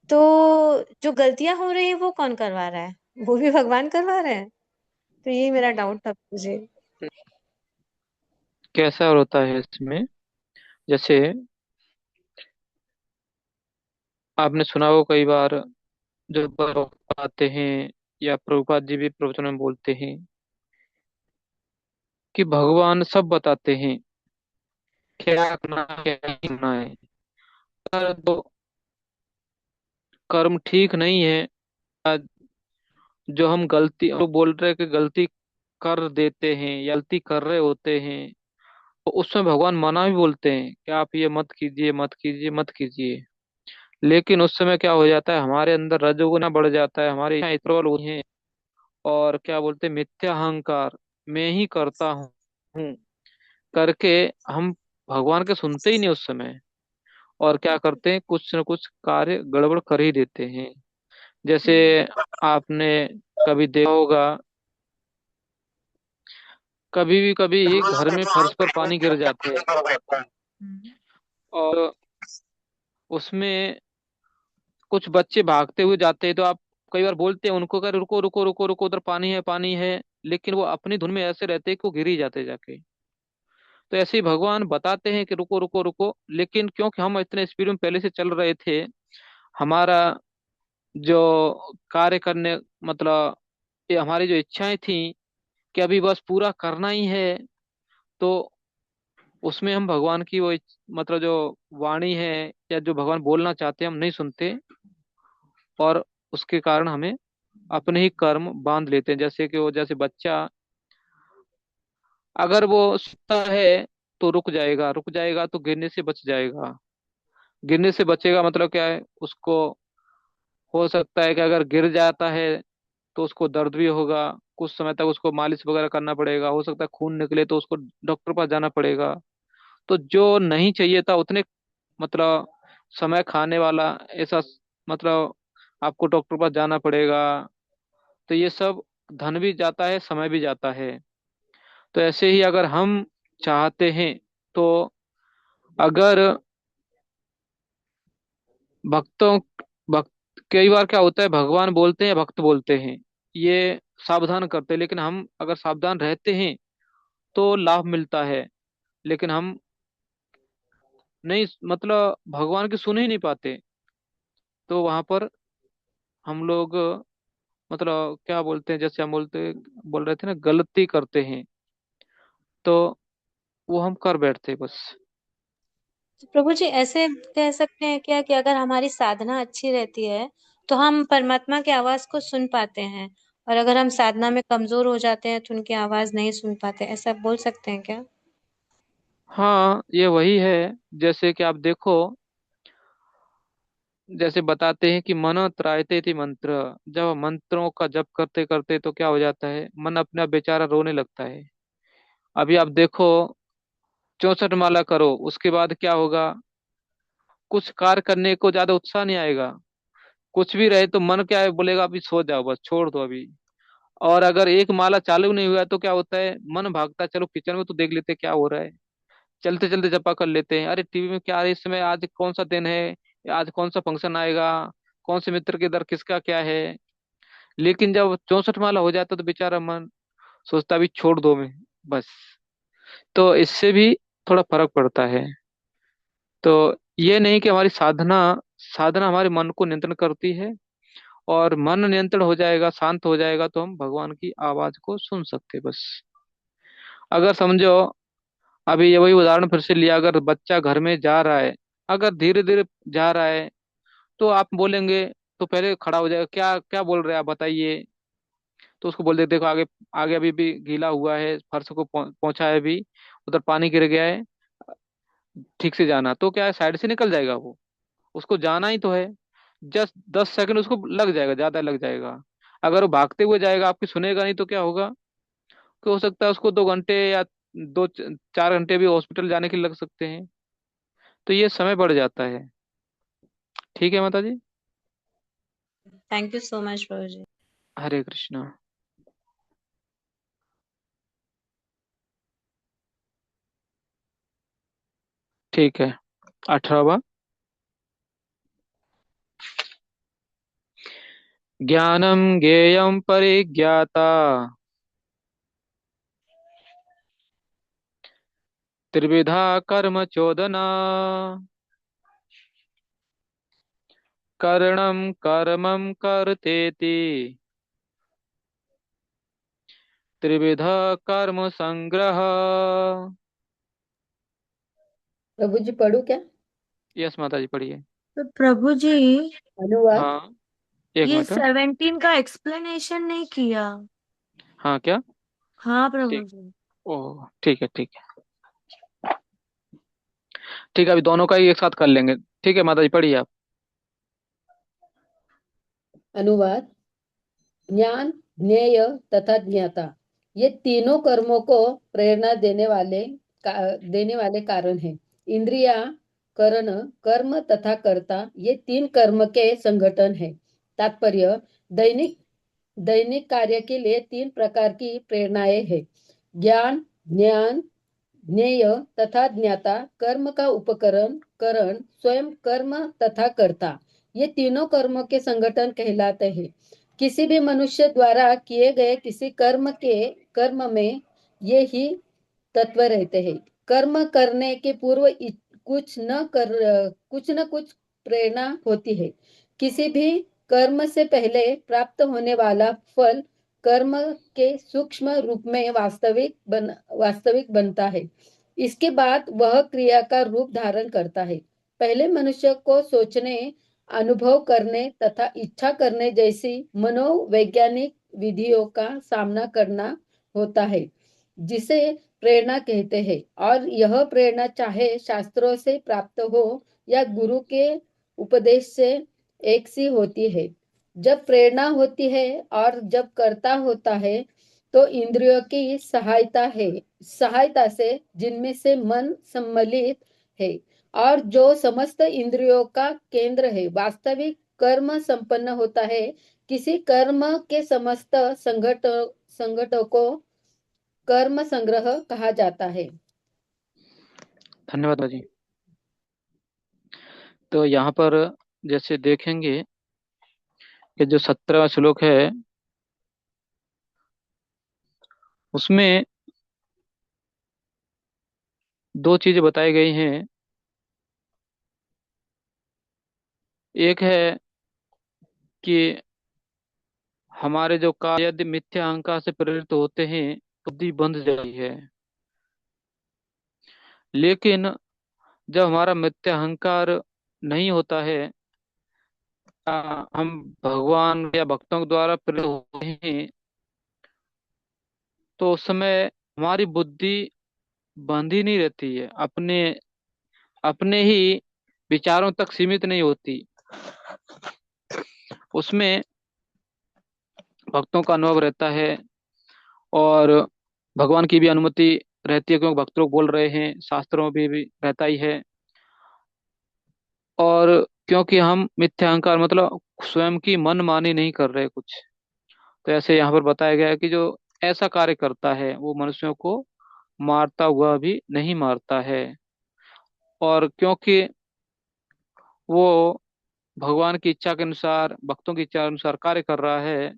तो जो गलतियां हो रही है वो कौन करवा रहा है? वो भी भगवान करवा रहे हैं? तो यही मेरा डाउट था मुझे।
कैसा होता है इसमें, जैसे आपने सुना हो कई बार, जो प्रभुपाद आते हैं या प्रभुपाद जी भी प्रवचन में बोलते हैं कि भगवान सब बताते हैं क्या करना है क्या नहीं करना है। अगर तो कर्म ठीक नहीं है, जो हम गलती जो बोल रहे हैं कि गलती कर देते हैं या गलती कर रहे होते हैं, तो उसमें भगवान मना भी बोलते हैं कि आप ये मत कीजिए मत कीजिए मत कीजिए। लेकिन उस समय क्या हो जाता है, हमारे अंदर रजोगुना बढ़ जाता है, हमारी इच्छाएं प्रबल होती हैं, और क्या बोलते हैं, मिथ्या अहंकार, मैं ही करता हूँ करके हम भगवान के सुनते ही नहीं उस समय, और क्या करते हैं, कुछ न कुछ कार्य गड़बड़ कर ही देते हैं। जैसे आपने कभी देखा होगा, कभी घर में फर्श पर पानी गिर जाते हैं, और उसमें कुछ बच्चे भागते हुए जाते हैं, तो आप कई बार बोलते हैं उनको कर रुको रुको रुको रुको, उधर पानी है पानी है, लेकिन वो अपनी धुन में ऐसे रहते हैं कि वो गिर ही जाते जाके। तो ऐसे ही भगवान बताते हैं कि रुको रुको रुको, लेकिन क्योंकि हम इतने स्पीड में पहले से चल रहे थे, हमारा जो कार्य करने मतलब ये हमारी जो इच्छाएं थी कि अभी बस पूरा करना ही है, तो उसमें हम भगवान की वो मतलब जो वाणी है या जो भगवान बोलना चाहते हैं हम नहीं सुनते, और उसके कारण हमें अपने ही कर्म बांध लेते हैं। जैसे कि वो जैसे बच्चा अगर वो सोता है तो रुक जाएगा तो गिरने से बच जाएगा। गिरने से बचेगा मतलब क्या है, उसको हो सकता है कि अगर गिर जाता है तो उसको दर्द भी होगा, कुछ समय तक उसको मालिश वगैरह करना पड़ेगा, हो सकता है खून निकले तो उसको डॉक्टर पास जाना पड़ेगा। तो जो नहीं चाहिए था उतने मतलब समय खाने वाला ऐसा मतलब आपको डॉक्टर पास जाना पड़ेगा। तो ये सब धन भी जाता है, समय भी जाता है। तो ऐसे ही अगर हम चाहते हैं, तो अगर भक्तों भक्त कई बार क्या होता है, भगवान बोलते हैं या भक्त बोलते हैं, ये सावधान करते हैं, लेकिन हम अगर सावधान रहते हैं तो लाभ मिलता है। लेकिन हम नहीं, मतलब भगवान की सुन ही नहीं पाते, तो वहां पर हम लोग मतलब क्या बोलते हैं, जैसे हम बोल रहे थे ना, गलती करते हैं, तो वो हम कर बैठते हैं बस।
तो प्रभु जी ऐसे कह सकते हैं क्या कि अगर हमारी साधना अच्छी रहती है तो हम परमात्मा की आवाज को सुन पाते हैं, और अगर हम साधना में कमजोर हो जाते हैं तो उनकी आवाज नहीं सुन पाते, ऐसा बोल सकते हैं क्या?
हाँ, ये वही है। जैसे कि आप देखो, जैसे बताते हैं कि मन त्रायते थी मंत्र, जब हम मंत्रों का जप करते करते तो क्या हो जाता है, मन अपना बेचारा रोने लगता है। अभी आप देखो, 64 माला करो, उसके बाद क्या होगा, कुछ कार्य करने को ज्यादा उत्साह नहीं आएगा। कुछ भी रहे तो मन क्या है, बोलेगा अभी सो जाओ, बस छोड़ दो अभी। और अगर एक माला चालू नहीं हुआ तो क्या होता है, मन भागता है, चलो किचन में तो देख लेते हैं क्या हो रहा है, चलते चलते जपा कर लेते हैं, अरे टीवी में क्या आ रहा है इस समय, आज कौन सा दिन है, आज कौन सा फंक्शन आएगा, कौन से मित्र के दर किसका क्या है। लेकिन जब 64 माला हो जाता तो बेचारा मन सोचता भी छोड़ दो मैं, बस। तो इससे भी थोड़ा फर्क पड़ता है। तो ये नहीं कि हमारी साधना साधना हमारे मन को नियंत्रण करती है, और मन नियंत्रण हो जाएगा, शांत हो जाएगा, तो हम भगवान की आवाज को सुन सकते बस। अगर समझो, अभी ये वही उदाहरण फिर से लिया, अगर बच्चा घर में जा रहा है, अगर धीरे धीरे जा रहा है, तो आप बोलेंगे, तो पहले खड़ा हो जाएगा, क्या क्या बोल रहे हैं आप बताइए। तो उसको बोल दे, देखो आगे, आगे अभी भी गीला हुआ है, फर्श को पहुंचा है अभी, उधर पानी गिर गया है, ठीक से जाना, तो क्या है, साइड से निकल जाएगा वो, उसको जाना ही तो है। जस्ट 10 सेकंड उसको लग जाएगा, ज्यादा लग जाएगा। अगर वो भागते हुए जाएगा, आपकी सुनेगा नहीं, तो क्या होगा, कि हो सकता है उसको 2 घंटे या 4 घंटे भी हॉस्पिटल जाने के लिए लग सकते हैं। तो ये समय बढ़ जाता है। ठीक है माता जी।
थैंक यू सो मच प्रभु जी।
हरे कृष्णा। ठीक है, 18वां। ज्ञानम ज्ञेयम परिज्ञाता, त्रिविधा कर्म चोदना, करणम कर्मम करतेति, त्रिविधा कर्म संग्रह।
प्रभु जी पढ़ू क्या?
यस माता जी, पढ़िए।
तो प्रभु जी
अनुवाद।
हाँ, एक
ये
मिनट।
17 का एक्सप्लेनेशन नहीं किया।
हाँ क्या?
हाँ प्रभु
ठीक।
जी।
ओह, ठीक है, ठीक है। ठीक है, अभी दोनों का ही एक साथ कर लेंगे। ठीक है माता जी, पढ़िए आप।
अनुवाद। ज्ञान, ज्ञेय तथा ज्ञाता, ये तीनों कर्मों को प्रेरणा देने वाले कारण हैं। इंद्रिया, करण, कर्म तथा कर्ता, ये तीन कर्म के संगठन है। तात्पर्य, दैनिक दैनिक कार्य के लिए तीन प्रकार की प्रेरणाएं हैं: ज्ञान, ज्ञान, ज्ञेय तथा ज्ञाता। कर्म का उपकरण, करण, स्वयं कर्म तथा कर्ता, ये तीनों कर्मों के संगठन कहलाते हैं। किसी भी मनुष्य द्वारा किए गए किसी कर्म में ये ही तत्व रहते हैं। कर्म करने के पूर्व कुछ न कुछ प्रेरणा होती है। किसी भी कर्म से पहले प्राप्त होने वाला फल कर्म के सूक्ष्म रूप में वास्तविक बनता है। इसके बाद वह क्रिया का रूप धारण करता है। पहले मनुष्य को सोचने, अनुभव करने तथा इच्छा करने जैसी मनोवैज्ञानिक विधियों का सामना करना होता है, जिसे प्रेरणा कहते हैं। और यह प्रेरणा चाहे शास्त्रों से प्राप्त हो या गुरु के उपदेश से एक सी होती है। जब प्रेरणा होती है और जब कर्ता होता है, तो इंद्रियों की सहायता से, जिनमें से मन सम्मिलित है और जो समस्त इंद्रियों का केंद्र है, वास्तविक कर्म संपन्न होता है। किसी कर्म के समस्त संगठन को कर्म संग्रह कहा जाता है।
धन्यवाद माता जी। तो यहाँ पर जैसे देखेंगे कि जो 17वां श्लोक है उसमें दो चीजें बताई गई हैं। एक है कि हमारे जो कार्य यदि मिथ्या अहंकार से प्रेरित होते हैं तो बुद्धि बंध जाती है, लेकिन जब हमारा मिथ्या अहंकार नहीं होता है, हम भगवान या भक्तों के द्वारा प्रेरित होते हैं, तो उस समय हमारी बुद्धि बंधी नहीं रहती है, अपने अपने ही विचारों तक सीमित नहीं होती। उसमें भक्तों का अनुभव रहता है और भगवान की भी अनुमति रहती है, क्योंकि भक्त लोग बोल रहे हैं, शास्त्रों में भी रहता ही है। और क्योंकि हम मिथ्या अहंकार मतलब स्वयं की मनमानी नहीं कर रहे कुछ, तो ऐसे यहाँ पर बताया गया है कि जो ऐसा कार्य करता है वो मनुष्यों को मारता हुआ भी नहीं मारता है। और क्योंकि वो भगवान की इच्छा के अनुसार, भक्तों की इच्छा के अनुसार कार्य कर रहा है,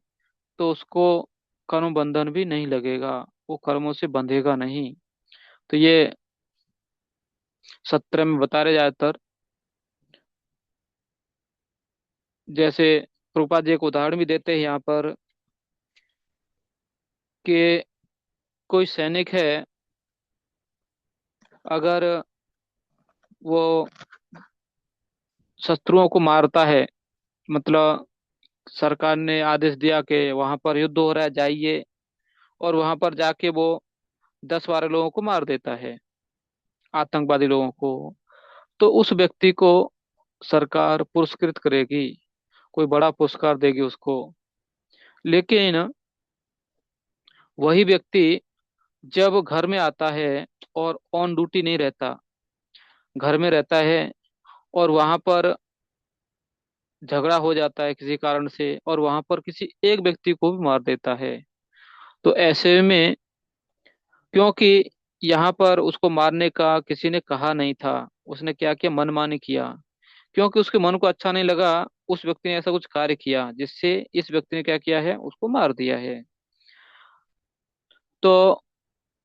तो उसको कर्म बंधन भी नहीं लगेगा, वो कर्मों से बंधेगा नहीं। तो ये 17 में बता रहे ज्यादातर। जैसे प्रभुपाद जी एक उदाहरण भी देते हैं यहाँ पर कि कोई सैनिक है, अगर वो शत्रुओं को मारता है, मतलब सरकार ने आदेश दिया कि वहां पर युद्ध हो रहा है, जाइए, और वहां पर जाके वो 10-12 लोगों को मार देता है, आतंकवादी लोगों को, तो उस व्यक्ति को सरकार पुरस्कृत करेगी, कोई बड़ा पुरस्कार देगी उसको। लेकिन वही व्यक्ति जब घर में आता है और ऑन ड्यूटी नहीं रहता, घर में रहता है, और वहां पर झगड़ा हो जाता है किसी कारण से, और वहां पर किसी एक व्यक्ति को भी मार देता है, तो ऐसे में, क्योंकि यहाँ पर उसको मारने का किसी ने कहा नहीं था, उसने क्या किया, मनमानी किया, क्योंकि उसके मन को अच्छा नहीं लगा, उस व्यक्ति ने ऐसा कुछ कार्य किया जिससे इस व्यक्ति ने क्या किया है, उसको मार दिया है। तो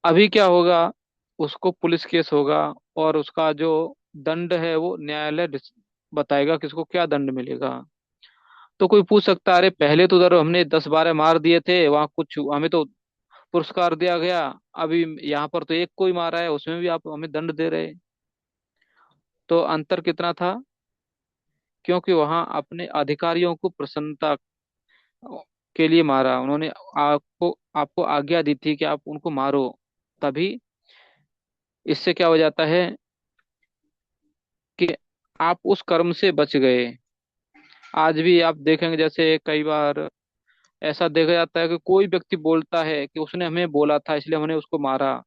अभी क्या होगा, उसको पुलिस केस होगा, और उसका जो दंड है वो न्यायालय बताएगा कि उसको क्या दंड मिलेगा। तो कोई पूछ सकता है, अरे पहले तो उधर हमने 10-12 मार दिए थे, वहां कुछ हमें तो पुरस्कार दिया गया, अभी यहाँ पर तो एक कोई मारा है, उसमें भी आप हमें दंड दे रहे। तो अंतर कितना था, क्योंकि वहां अपने अधिकारियों को प्रसन्नता के लिए मारा उन्होंने, आपको आपको आज्ञा दी थी कि आप उनको मारो, तभी इससे क्या हो जाता है कि आप उस कर्म से बच गए। आज भी आप देखेंगे, जैसे कई बार ऐसा देखा जाता है कि कोई व्यक्ति बोलता है कि उसने हमें बोला था इसलिए हमने उसको मारा,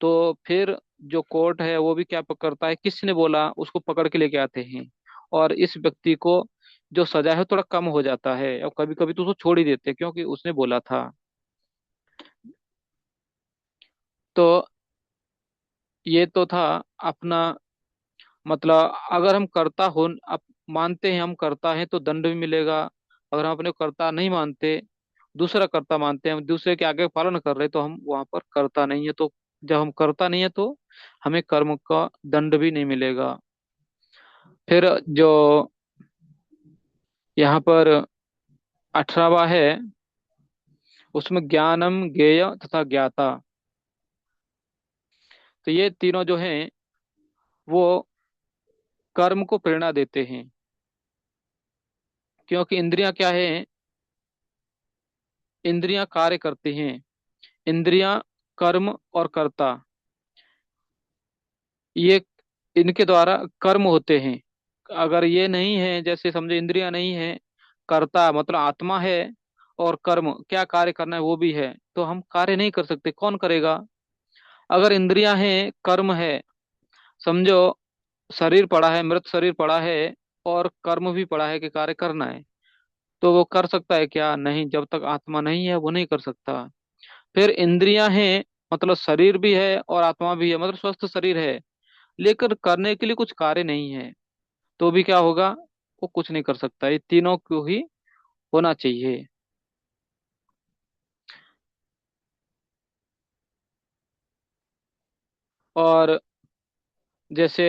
तो फिर जो कोर्ट है वो भी क्या पकड़ता है, किसने बोला, उसको पकड़ के लेके आते हैं, और इस व्यक्ति को जो सजा है थोड़ा कम हो जाता है, और कभी कभी तो उसको छोड़ ही देते हैं क्योंकि उसने बोला था। तो ये तो था अपना, मतलब अगर हम कर्ता हो, अब मानते हैं हम कर्ता हैं तो दंड भी मिलेगा। अगर हम अपने को कर्ता नहीं मानते, दूसरा कर्ता मानते हैं, हम दूसरे के आगे पालन कर रहे, तो हम वहां पर कर्ता नहीं है। तो जब हम कर्ता नहीं है तो हमें कर्म का दंड भी नहीं मिलेगा। फिर जो यहाँ पर 18वां है, उसमें ज्ञानम ज्ञेय तथा ज्ञाता, तो ये तीनों जो हैं वो कर्म को प्रेरणा देते हैं। क्योंकि इंद्रियां क्या है, इंद्रियां कार्य करती हैं, इंद्रियां कर्म और कर्ता, ये इनके द्वारा कर्म होते हैं। अगर ये नहीं है, जैसे समझो इंद्रियां नहीं है, कर्ता मतलब आत्मा है, और कर्म क्या कार्य करना है वो भी है, तो हम कार्य नहीं कर सकते, कौन करेगा। अगर इंद्रियां हैं, कर्म है, समझो शरीर पड़ा है, मृत शरीर पड़ा है, और कर्म भी पड़ा है कि कार्य करना है, तो वो कर सकता है क्या, नहीं, जब तक आत्मा नहीं है वो नहीं कर सकता। फिर इंद्रियां हैं, मतलब शरीर भी है और आत्मा भी है, मतलब स्वस्थ शरीर है, लेकिन करने के लिए कुछ कार्य नहीं है, तो भी क्या होगा, वो कुछ नहीं कर सकता, ये तीनों को ही होना चाहिए। और जैसे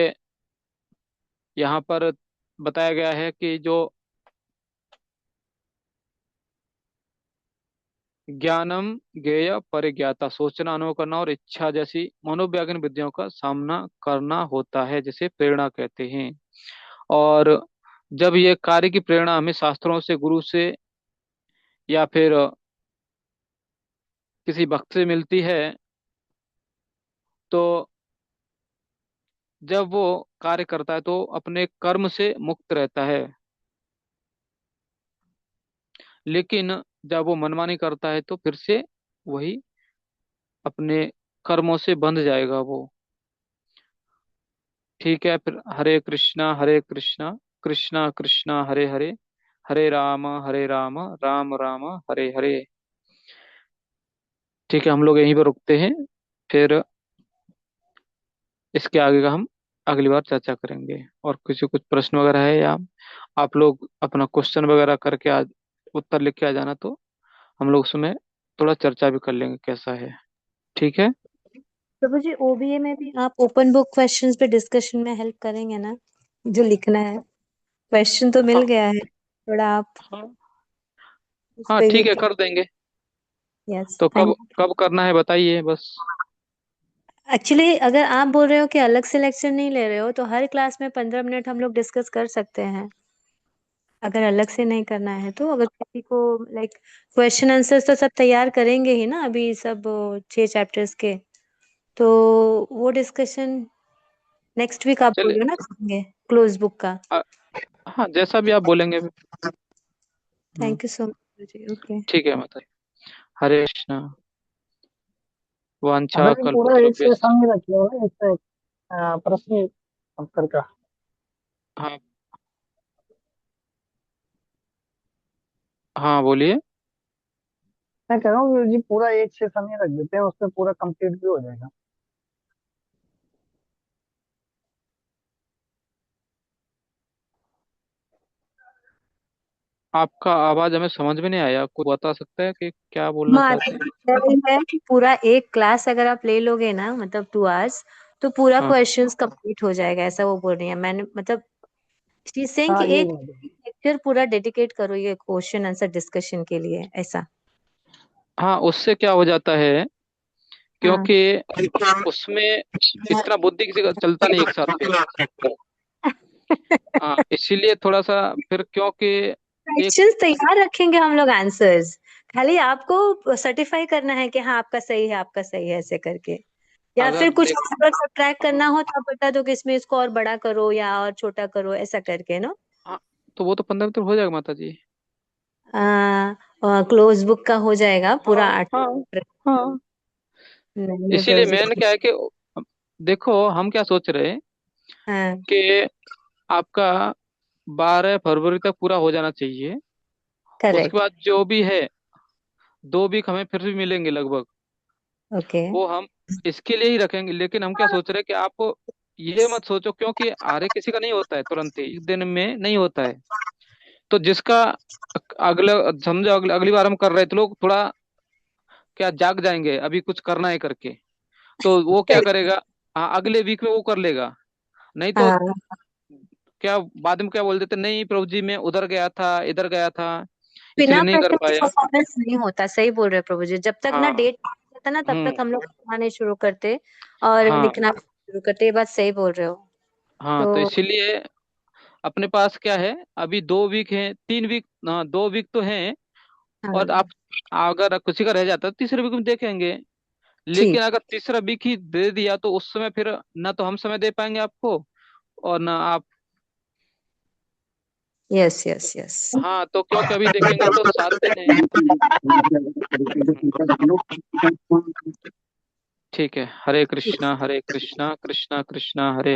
यहाँ पर बताया गया है कि जो ज्ञानम ज्ञेय परिज्ञाता, सोचना, अनुभव करना और इच्छा जैसी मनोवैज्ञानिक विधियों का सामना करना होता है, जिसे प्रेरणा कहते हैं। और जब ये कार्य की प्रेरणा हमें शास्त्रों से, गुरु से, या फिर किसी भक्त से मिलती है, तो जब वो कार्य करता है तो अपने कर्म से मुक्त रहता है। लेकिन जब वो मनमानी करता है तो फिर से वही अपने कर्मों से बंध जाएगा वो। ठीक है, फिर हरे कृष्णा हरे कृष्णा, कृष्णा कृष्णा हरे हरे, हरे राम राम राम हरे हरे। ठीक है, हम लोग यहीं पर रुकते हैं, फिर इसके आगे का हम अगली बार चर्चा करेंगे। और किसी कुछ प्रश्न वगैरह है, या आप लोग अपना क्वेश्चन वगैरह करके आज उत्तर लिख के आ जाना, तो हम लोग उसमें थोड़ा चर्चा भी कर लेंगे कैसा है। ठीक है।
प्रभु जी, ओबीए में भी आप ओपन बुक क्वेश्चंस पे डिस्कशन में हेल्प करेंगे ना, जो लिखना है? क्वेश्चन तो मिल
हाँ
गया है, थोड़ा आप
हाँ
उस
हाँ,
पे भी।
ठीक है, कर देंगे।
यस,
तो कब
थैंक
कब करना है बताइए बस।
एक्चुअली अगर आप बोल रहे हो कि अलग से लेक्चर नहीं ले रहे हो, तो हर क्लास में 15 मिनट हम लोग डिस्कस कर सकते हैं। अगर अलग से नहीं करना है तो, अगर किसी को लाइक क्वेश्चन आंसर्स तो सब तैयार करेंगे ही ना अभी, सब 6 चैप्टर्स के, तो वो डिस्कशन नेक्स्ट वीक आप बोल
चलिए।
रहे हो ना करेंगे, क्लोज बुक का।
अ- हाँ, जैसा भी आप बोलेंगे।
थैंक यू सो मच जी। ओके।
ठीक है माता जी। हरे कृष्णा। वांछा
अगर ये पूरा एक
कल्पतरुभ्यश्च।
सेशन में रखे हो ना, इससे प्रश्न उत्तर का।
हाँ हाँ, बोलिए।
मैं कह रहा हूँ जी, पूरा एक सेशन ही रख देते हैं, उसमें पूरा कंप्लीट भी हो जाएगा।
आपका आवाज हमें समझ में नहीं आया, कोई बता सकता है कि क्या बोलना चाहते हैं?
है कि पूरा एक क्लास अगर आप ले लोगे ना, मतलब 2 आवर्स, तो पूरा
हाँ
क्वेश्चंस कंप्लीट हो जाएगा, ऐसा वो बोल रही है। मैंने मतलब शी सेइंग कि
हाँ, ये
एक
बोल रहे
लेक्चर पूरा डेडिकेट करो ये क्वेश्चन आंसर डिस्कशन के लिए, ऐसा।
हाँ, उससे क्या हो जाता है,
हाँ।
क्योंकि उसमें इतना बुद्धि किसी का चलता नहीं एक साथ फिर। हाँ, इसीलिए थोड़ा सा फिर, क्योंकि एक,
क्वेश्चंस तैयार रखेंगे हम लोग, आंसर्स खाली आपको सर्टिफाई करना है कि हाँ आपका सही है, आपका सही है, ऐसे करके। या
अगर
फिर कुछ
देख,
अगर सब्ट्रैक्ट करना हो तो आप बता दो कि इसमें इसको और बड़ा करो या और छोटा करो, ऐसा करके ना।
हाँ, तो वो तो 15 मिनट हो जाएगा माता जी।
क्लोज बुक का हो जाएगा पूरा
हाँ
8।
हाँ हाँ,
नहीं है
इसीलिए
प्रभु
मैंने
जी।
क्या है कि देखो, हम क्या सोच रहे हैं
हाँ,
कि आपका 12 फरवरी तक पूरा हो जाना चाहिए। उसके
करेक्ट।
बाद जो भी है, 2 वीक हमें फिर भी मिलेंगे लगभग,
ओके।
वो हम इसके लिए ही रखेंगे। लेकिन हम क्या सोच रहे हैं कि आप ये मत सोचो, क्योंकि हर एक किसी का नहीं होता है, तुरंत ही एक दिन में नहीं होता है। तो जिसका अगला, समझो अगली बार हम कर रहे थे, लोग थोड़ा क्या जाग जाएंगे अभी कुछ करना है करके, तो वो क्या करेगा, हाँ, अगले वीक में वो कर लेगा। नहीं तो
हाँ,
क्या बाद में क्या बोल देते, नहीं प्रभु जी मैं उधर गया था, इधर गया था, इसलिए
बिना
नहीं कर
प्रैक्टिस
पाया।
परफॉर्मेंस नहीं होता, सही बोल रहे हैं प्रभु जी। जब तक ना
हाँ।
डेट होता ना, तब तक
हम्म।
हम लोग पढ़ाने शुरू करते और
हाँ
लिखना शुरू करते। ये बात सही बोल रहे हो।
हाँ, तो
तो
इसीलिए अपने पास क्या है, अभी 2 वीक है, 3 वीक, हाँ 2 वीक तो हैं। और
हाँ,
आप अगर किसी का रह जाता है तो तीसरे वीक में देखेंगे। लेकिन
ठीक।
अगर तीसरा वीक ही दे दिया तो उस समय फिर ना तो हम समय दे पाएंगे आपको, और ना आप।
Yes yes yes.
हाँ, तो क्योंकि अभी देखेंगे तो 7 दिन है। ठीक है, हरे कृष्णा कृष्णा कृष्णा हरे हरे।